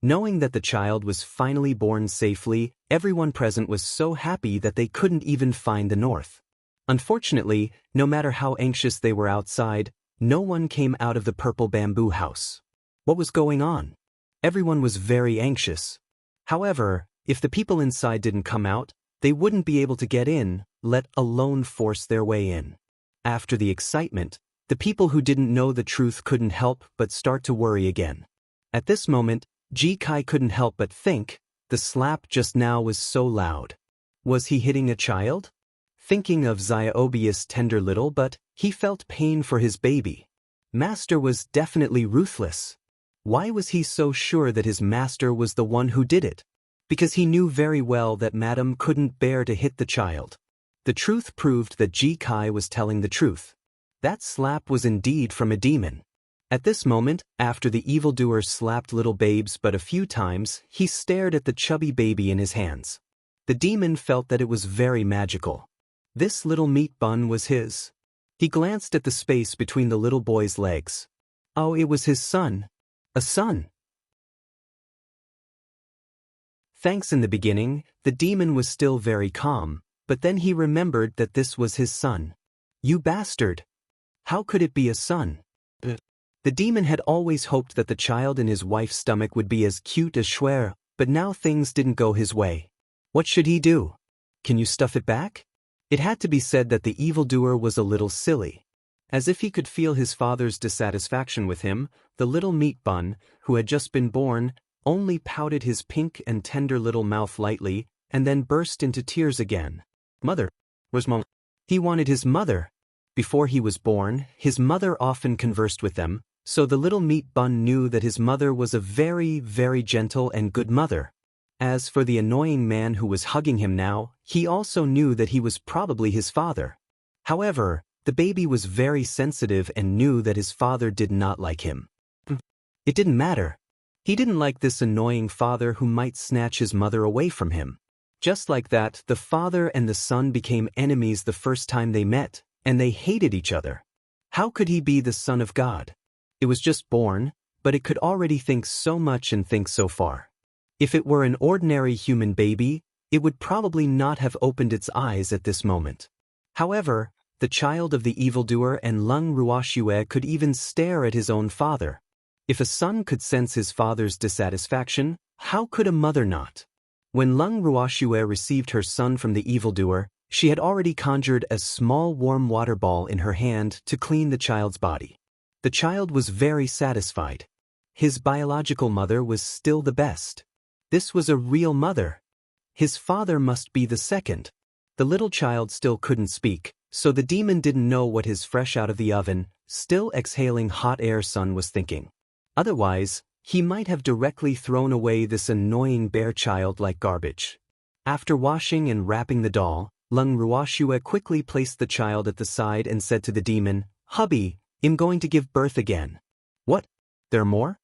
Knowing that the child was finally born safely, everyone present was so happy that they couldn't even find the north. Unfortunately, no matter how anxious they were outside, no one came out of the purple bamboo house. What was going on? Everyone was very anxious. However, if the people inside didn't come out, they wouldn't be able to get in, let alone force their way in. After the excitement, the people who didn't know the truth couldn't help but start to worry again. At this moment, Ji Kai couldn't help but think, the slap just now was so loud. Was he hitting a child? Thinking of Xiaobi's tender little but, he felt pain for his baby. Master was definitely ruthless. Why was he so sure that his master was the one who did it? Because he knew very well that Madam couldn't bear to hit the child. The truth proved that Ji Kai was telling the truth. That slap was indeed from a demon. At this moment, after the evildoer slapped little babes but a few times, he stared at the chubby baby in his hands. The demon felt that it was very magical. This little meat bun was his. He glanced at the space between the little boy's legs. Oh, it was his son. A son. Thanks. In the beginning, the demon was still very calm, but then he remembered that this was his son. You bastard! How could it be a son? The demon had always hoped that the child in his wife's stomach would be as cute as Shui, but now things didn't go his way. What should he do? Can you stuff it back? It had to be said that the evildoer was a little silly. As if he could feel his father's dissatisfaction with him, the little meat bun, who had just been born, only pouted his pink and tender little mouth lightly, and then burst into tears again. Mother. Where's Mom? He wanted his mother. Before he was born, his mother often conversed with them, so the little meat bun knew that his mother was a very, very gentle and good mother. As for the annoying man who was hugging him now, he also knew that he was probably his father. However, the baby was very sensitive and knew that his father did not like him. It didn't matter. He didn't like this annoying father who might snatch his mother away from him. Just like that, the father and the son became enemies the first time they met, and they hated each other. How could he be the son of God? It was just born, but it could already think so much and think so far. If it were an ordinary human baby, it would probably not have opened its eyes at this moment. However, The child of the evildoer and Lung Ruoxue could even stare at his own father. If a son could sense his father's dissatisfaction, how could a mother not? When Lung Ruoxue received her son from the evildoer, she had already conjured a small warm water ball in her hand to clean the child's body. The child was very satisfied. His biological mother was still the best. This was a real mother. His father must be the second. The little child still couldn't speak, so the demon didn't know what his fresh out of the oven, still exhaling hot air son was thinking. Otherwise, he might have directly thrown away this annoying bear child like garbage. After washing and wrapping the doll, Lung Ruoxue quickly placed the child at the side and said to the demon, "Hubby, I'm going to give birth again." "What? There more?"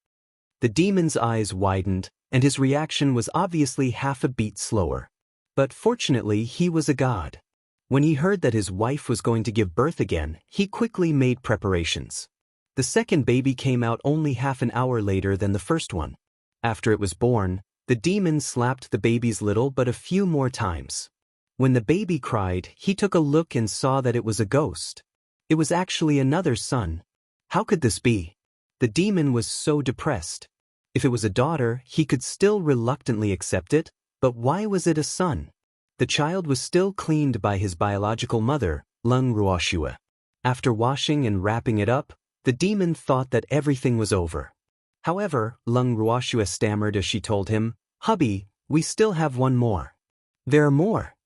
The demon's eyes widened, and his reaction was obviously half a beat slower. But fortunately he was a god. When he heard that his wife was going to give birth again, he quickly made preparations. The second baby came out only half an hour later than the first one. After it was born, the demon slapped the baby's little but a few more times. When the baby cried, he took a look and saw that it was a ghost. It was actually another son. How could this be? The demon was so depressed. If it was a daughter, he could still reluctantly accept it, but why was it a son? The child was still cleaned by his biological mother, Lung Ruoxue. After washing and wrapping it up, the demon thought that everything was over. However, Lung Ruoxue stammered as she told him, "Hubby, we still have one more." "There are more."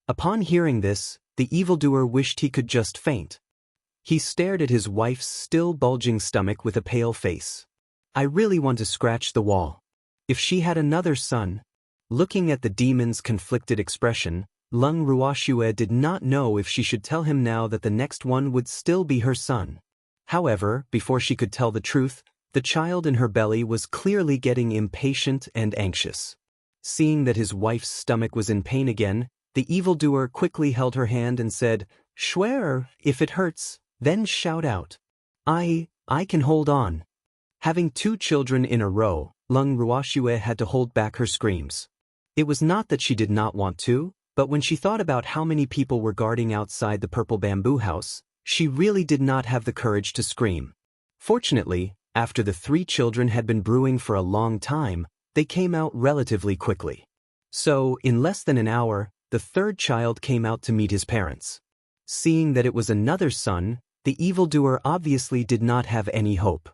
Upon hearing this, the evildoer wished he could just faint. He stared at his wife's still bulging stomach with a pale face. "I really want to scratch the wall. If she had another son." Looking at the demon's conflicted expression, Lung Ruoxue did not know if she should tell him now that the next one would still be her son. However, before she could tell the truth, the child in her belly was clearly getting impatient and anxious. Seeing that his wife's stomach was in pain again, the evildoer quickly held her hand and said, "Swear, if it hurts, then shout out. I can hold on." Having 2 children in a row, Lung Ruoxue had to hold back her screams. It was not that she did not want to, but when she thought about how many people were guarding outside the purple bamboo house, she really did not have the courage to scream. Fortunately, after the 3 children had been brewing for a long time, they came out relatively quickly. So, in less than an hour, the 3rd child came out to meet his parents. Seeing that it was another son, the evildoer obviously did not have any hope.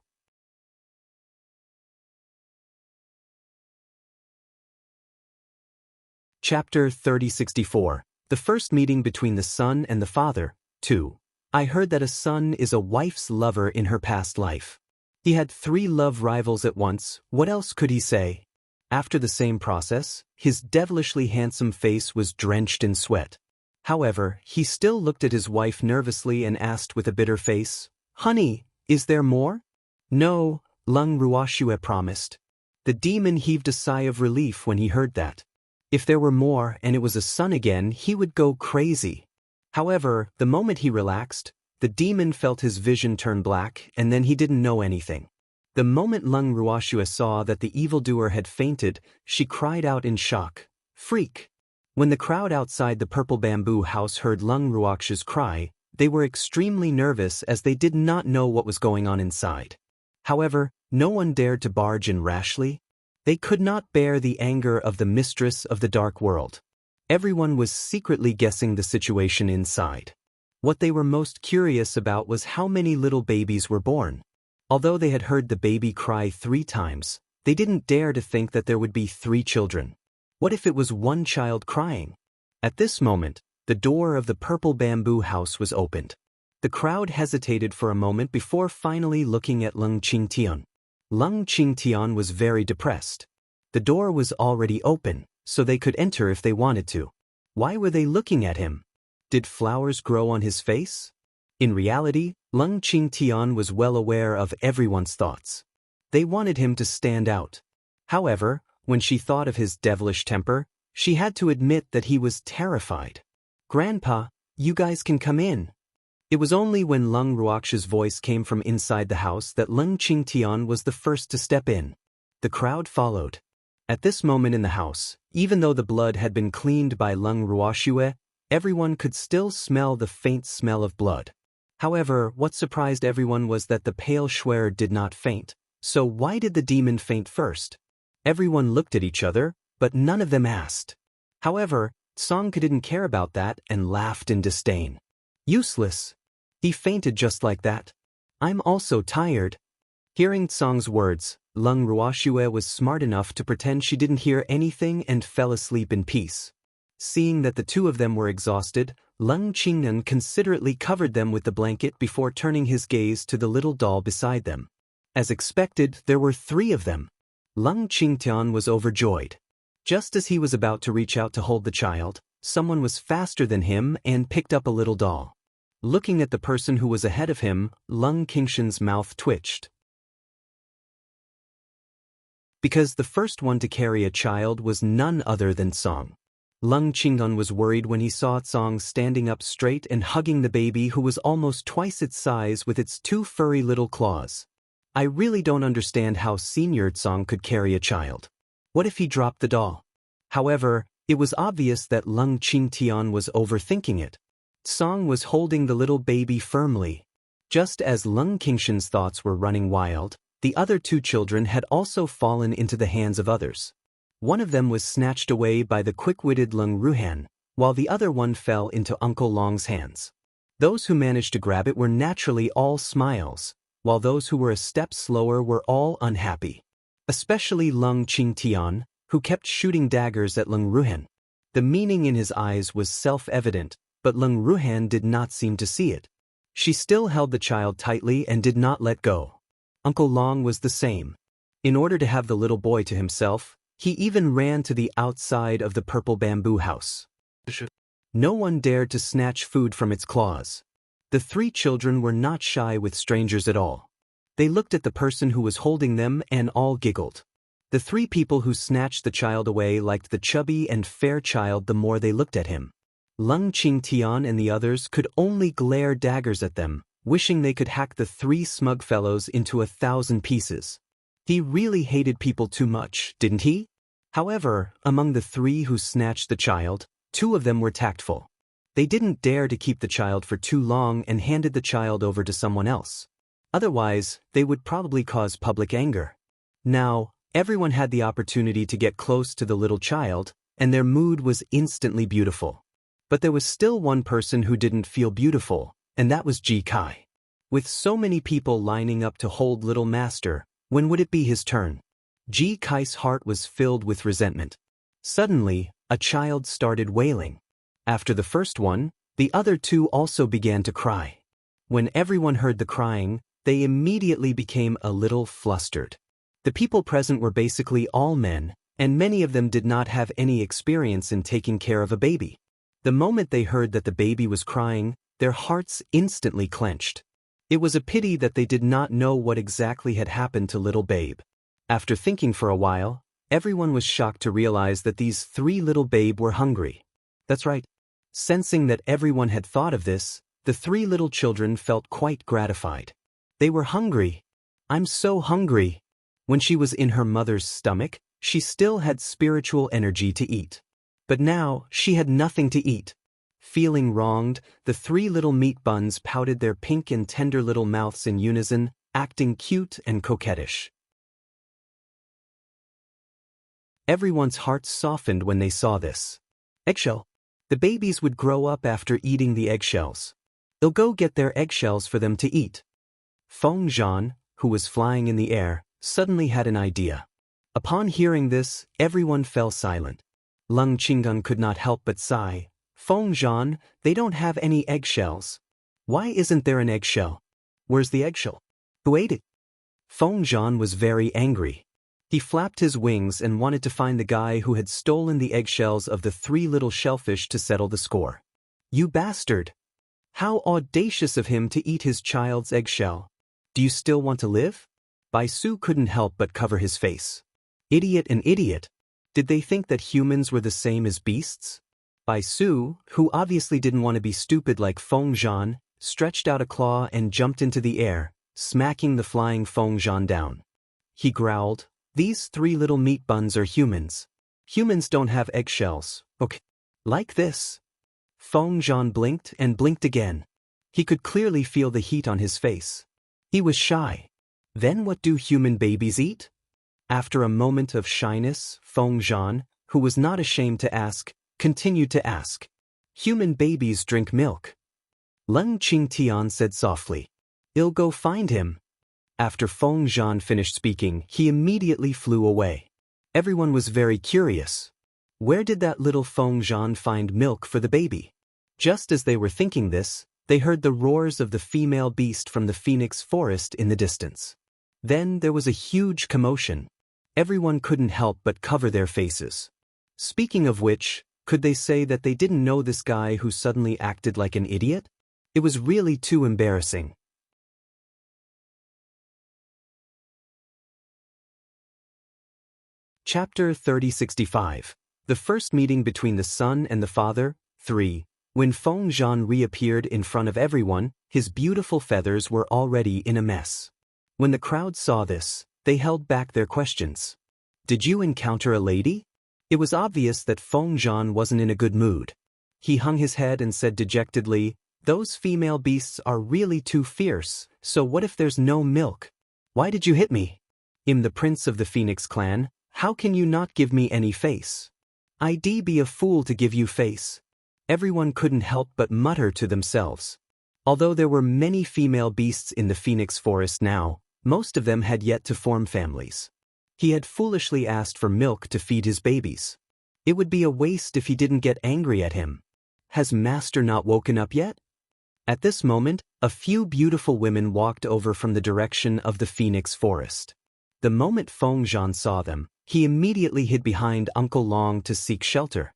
Chapter 3064. The first meeting between the son and the father. 2. I heard that a son is a wife's lover in her past life. He had 3 love rivals at once, what else could he say? After the same process, his devilishly handsome face was drenched in sweat. However, he still looked at his wife nervously and asked with a bitter face, "Honey, is there more?" "No," Lung Ruoxue promised. The demon heaved a sigh of relief when he heard that. If there were more and it was a son again, he would go crazy. However, the moment he relaxed, the demon felt his vision turn black and then he didn't know anything. The moment Lung Ruoxue saw that the evildoer had fainted, she cried out in shock, "Freak!" When the crowd outside the purple bamboo house heard Lung Ruoxue's cry, they were extremely nervous as they did not know what was going on inside. However, no one dared to barge in rashly. They could not bear the anger of the mistress of the dark world. Everyone was secretly guessing the situation inside. What they were most curious about was how many little babies were born. Although they had heard the baby cry 3 times, they didn't dare to think that there would be 3 children. What if it was one child crying? At this moment, the door of the purple bamboo house was opened. The crowd hesitated for a moment before finally looking at Lung Qingtian. Lung Qingtian was very depressed. The door was already open, so they could enter if they wanted to. Why were they looking at him? Did flowers grow on his face? In reality, Lung Qingtian was well aware of everyone's thoughts. They wanted him to stand out. However, when she thought of his devilish temper, she had to admit that he was terrified. "Grandpa, you guys can come in." It was only when Lung Ruoxue's voice came from inside the house that Lung Qingtian was the first to step in. The crowd followed. At this moment in the house, even though the blood had been cleaned by Lung Ruoxue, Everyone could still smell the faint smell of blood. However, what surprised everyone was that the pale Schwer did not faint. So why did the demon faint first? Everyone looked at each other, but none of them asked. However, Songke didn't care about that and laughed in disdain. Useless. He fainted just like that. I'm also tired. Hearing Tsong's words, Lung Ruoxue was smart enough to pretend she didn't hear anything and fell asleep in peace. Seeing that the two of them were exhausted, Lung Qingnan considerately covered them with the blanket before turning his gaze to the little doll beside them. As expected, there were 3 of them. Lung Qingtian was overjoyed. Just as he was about to reach out to hold the child, someone was faster than him and picked up a little doll. Looking at the person who was ahead of him, Lung Qingshan's mouth twitched. Because the first one to carry a child was none other than Song. Lung Qingdan was worried when he saw Song standing up straight and hugging the baby who was almost twice its size with its 2 furry little claws. I really don't understand how Senior Song could carry a child. What if he dropped the doll? However, it was obvious that Lung Qingtian was overthinking it. Song was holding the little baby firmly. Just as Lung Qingshan's thoughts were running wild, the other 2 children had also fallen into the hands of others. One of them was snatched away by the quick-witted Lung Ruhan, while the other one fell into Uncle Long's hands. Those who managed to grab it were naturally all smiles, while those who were a step slower were all unhappy. Especially Lung Qingtian, who kept shooting daggers at Lung Ruhan. The meaning in his eyes was self-evident, but Lung Ruhan did not seem to see it. She still held the child tightly and did not let go. Uncle Long was the same. In order to have the little boy to himself, he even ran to the outside of the purple bamboo house. No one dared to snatch food from its claws. The 3 children were not shy with strangers at all. They looked at the person who was holding them and all giggled. The 3 people who snatched the child away liked the chubby and fair child the more they looked at him. Lung Qingtian and the others could only glare daggers at them, wishing they could hack the 3 smug fellows into 1,000 pieces. He really hated people too much, didn't he? However, among the 3 who snatched the child, 2 of them were tactful. They didn't dare to keep the child for too long and handed the child over to someone else. Otherwise, they would probably cause public anger. Now, everyone had the opportunity to get close to the little child, and their mood was instantly beautiful. But there was still one person who didn't feel beautiful, and that was Ji Kai. With so many people lining up to hold little master, when would it be his turn? Ji Kai's heart was filled with resentment. Suddenly, a child started wailing. After the first one, the other 2 also began to cry. When everyone heard the crying, they immediately became a little flustered. The people present were basically all men, and many of them did not have any experience in taking care of a baby. The moment they heard that the baby was crying, their hearts instantly clenched. It was a pity that they did not know what exactly had happened to little babe. After thinking for a while, everyone was shocked to realize that these 3 little babe were hungry. That's right. Sensing that everyone had thought of this, the 3 little children felt quite gratified. They were hungry. I'm so hungry. When she was in her mother's stomach, she still had spiritual energy to eat. But now, she had nothing to eat. Feeling wronged, the 3 little meat buns pouted their pink and tender little mouths in unison, acting cute and coquettish. Everyone's hearts softened when they saw this. Eggshell. The babies would grow up after eating the eggshells. They'll go get their eggshells for them to eat. Feng Zhan, who was flying in the air, suddenly had an idea. Upon hearing this, everyone fell silent. Lung Qingdan could not help but sigh. Feng Zhan, they don't have any eggshells. Why isn't there an eggshell? Where's the eggshell? Who ate it? Feng Zhan was very angry. He flapped his wings and wanted to find the guy who had stolen the eggshells of the 3 little shellfish to settle the score. You bastard! How audacious of him to eat his child's eggshell. Do you still want to live? Bai Su couldn't help but cover his face. Idiot and idiot. Did they think that humans were the same as beasts? Bai Su, who obviously didn't want to be stupid like Feng Zhan, stretched out a claw and jumped into the air, smacking the flying Feng Zhan down. He growled, "These 3 little meat buns are humans. Humans don't have eggshells, okay? Like this." Feng Zhan blinked and blinked again. He could clearly feel the heat on his face. He was shy. Then what do human babies eat? After a moment of shyness, Feng Zhan, who was not ashamed to ask, continued to ask. Human babies drink milk. Leng Qingtian said softly. I'll go find him. After Feng Zhan finished speaking, he immediately flew away. Everyone was very curious. Where did that little Feng Zhan find milk for the baby? Just as they were thinking this, they heard the roars of the female beast from the phoenix forest in the distance. Then there was a huge commotion. Everyone couldn't help but cover their faces. Speaking of which, could they say that they didn't know this guy who suddenly acted like an idiot? It was really too embarrassing. Chapter 3065. The first meeting between the son and the father. 3. When Feng Zhan reappeared in front of everyone, his beautiful feathers were already in a mess. When the crowd saw this, they held back their questions. Did you encounter a lady? It was obvious that Feng Zhan wasn't in a good mood. He hung his head and said dejectedly, those female beasts are really too fierce, so what if there's no milk? Why did you hit me? I'm the prince of the Phoenix clan, how can you not give me any face? I'd be a fool to give you face. Everyone couldn't help but mutter to themselves. Although there were many female beasts in the Phoenix forest now, most of them had yet to form families. He had foolishly asked for milk to feed his babies. It would be a waste if he didn't get angry at him. Has Master not woken up yet? At this moment, a few beautiful women walked over from the direction of the Phoenix forest. The moment Feng Zhan saw them, he immediately hid behind Uncle Long to seek shelter.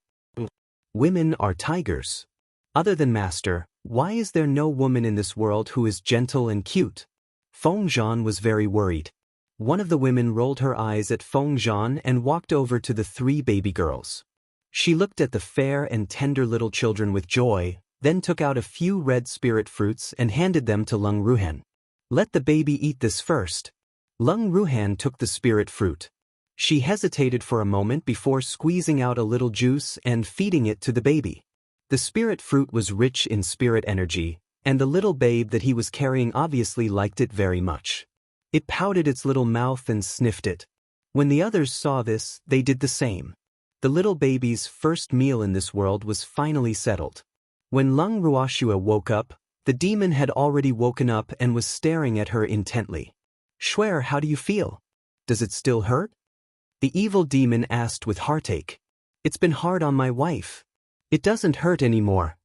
Women are tigers. Other than Master, why is there no woman in this world who is gentle and cute? Feng Zhan was very worried. One of the women rolled her eyes at Feng Zhan and walked over to the 3 baby girls. She looked at the fair and tender little children with joy, then took out a few red spirit fruits and handed them to Leng Ruhan. Let the baby eat this first. Leng Ruhan took the spirit fruit. She hesitated for a moment before squeezing out a little juice and feeding it to the baby. The spirit fruit was rich in spirit energy, and the little babe that he was carrying obviously liked it very much. It pouted its little mouth and sniffed it. When the others saw this, they did the same. The little baby's first meal in this world was finally settled. When Leng Ruoxue woke up, the demon had already woken up and was staring at her intently. Shuer, how do you feel? Does it still hurt? The evil demon asked with heartache. It's been hard on my wife. It doesn't hurt anymore.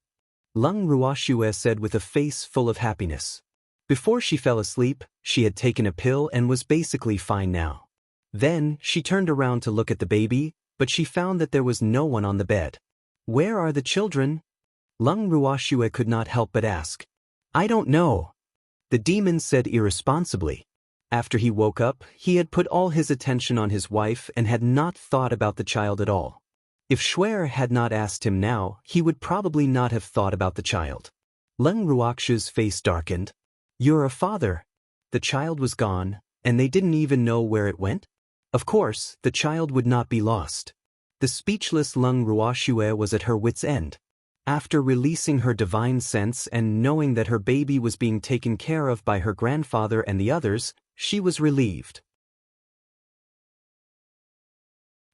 Leng Ruoxue said with a face full of happiness. Before she fell asleep, she had taken a pill and was basically fine now. Then, she turned around to look at the baby, but she found that there was no one on the bed. Where are the children? Leng Ruoxue could not help but ask. I don't know. The demon said irresponsibly. After he woke up, he had put all his attention on his wife and had not thought about the child at all. If Shuer had not asked him now, he would probably not have thought about the child. Leng Ruoxue's face darkened. You're a father. The child was gone, and they didn't even know where it went? Of course, the child would not be lost. The speechless Leng Ruoxue was at her wit's end. After releasing her divine sense and knowing that her baby was being taken care of by her grandfather and the others, she was relieved.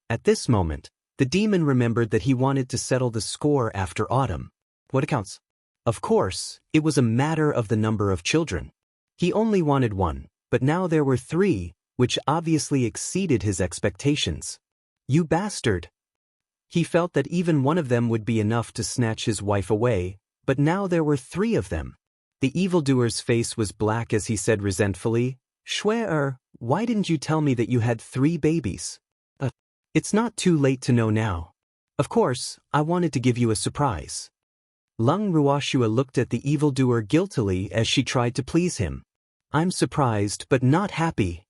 At this moment, the demon remembered that he wanted to settle the score after autumn. What accounts? Of course, it was a matter of the number of children. He only wanted 1, but now there were 3, which obviously exceeded his expectations. You bastard! He felt that even one of them would be enough to snatch his wife away, but now there were 3 of them. The evildoer's face was black as he said resentfully, Shuer, why didn't you tell me that you had 3 babies? It's not too late to know now. Of course, I wanted to give you a surprise. Leng Ruoxue looked at the evildoer guiltily as she tried to please him. I'm surprised but not happy.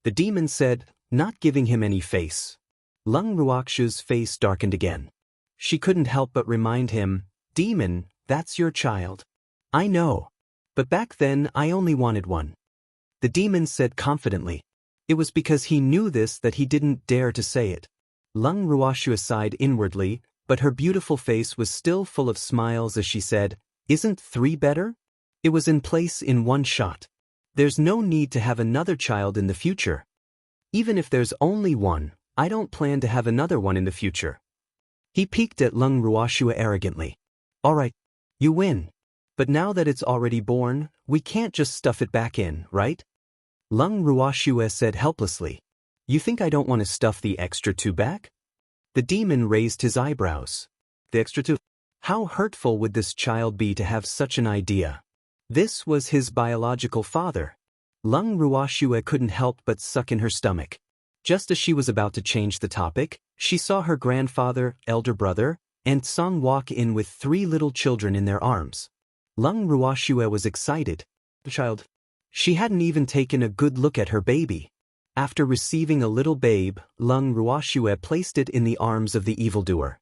The demon said, not giving him any face. Leng Ruoxue's face darkened again. She couldn't help but remind him, Demon, that's your child. I know. But back then I only wanted 1. The demon said confidently. It was because he knew this that he didn't dare to say it. Leng Ruoxue sighed inwardly, but her beautiful face was still full of smiles as she said, "Isn't 3 better?" It was in place in one shot. "There's no need to have another child in the future. Even if there's only one, I don't plan to have another one in the future." He peeked at Lung Ruoxue arrogantly. "Alright, you win. But now that it's already born, we can't just stuff it back in, right?" Lung Ruoxue said helplessly. "You think I don't want to stuff the extra 2 back?" The demon raised his eyebrows. "The extra 2? How hurtful would this child be to have such an idea?" This was his biological father. Lung Ruoxue couldn't help but suck in her stomach. Just as she was about to change the topic, she saw her grandfather, elder brother, and Song walk in with 3 little children in their arms. Lung Ruoxue was excited. The child. She hadn't even taken a good look at her baby. After receiving a little babe, Lung Ruoxue placed it in the arms of the evildoer.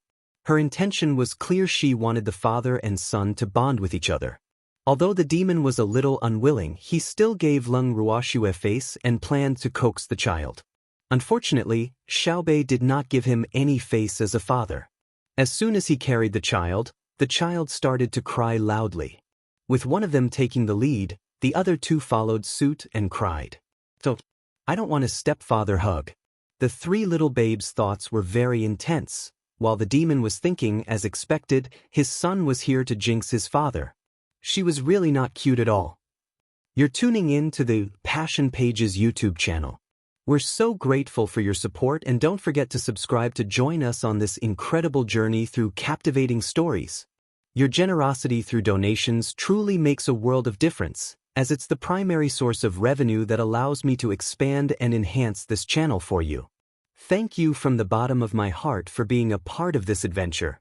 Her intention was clear: she wanted the father and son to bond with each other. Although the demon was a little unwilling, he still gave Lung Ruoxue face and planned to coax the child. Unfortunately, Xiaobei did not give him any face as a father. As soon as he carried the child started to cry loudly. With one of them taking the lead, the other 2 followed suit and cried. "So, I don't want a stepfather hug." The 3 little babes' thoughts were very intense. While the demon was thinking, as expected, his son was here to jinx his father. She was really not cute at all. You're tuning in to the Passion Pages YouTube channel. We're so grateful for your support, and don't forget to subscribe to join us on this incredible journey through captivating stories. Your generosity through donations truly makes a world of difference, as it's the primary source of revenue that allows me to expand and enhance this channel for you. Thank you from the bottom of my heart for being a part of this adventure.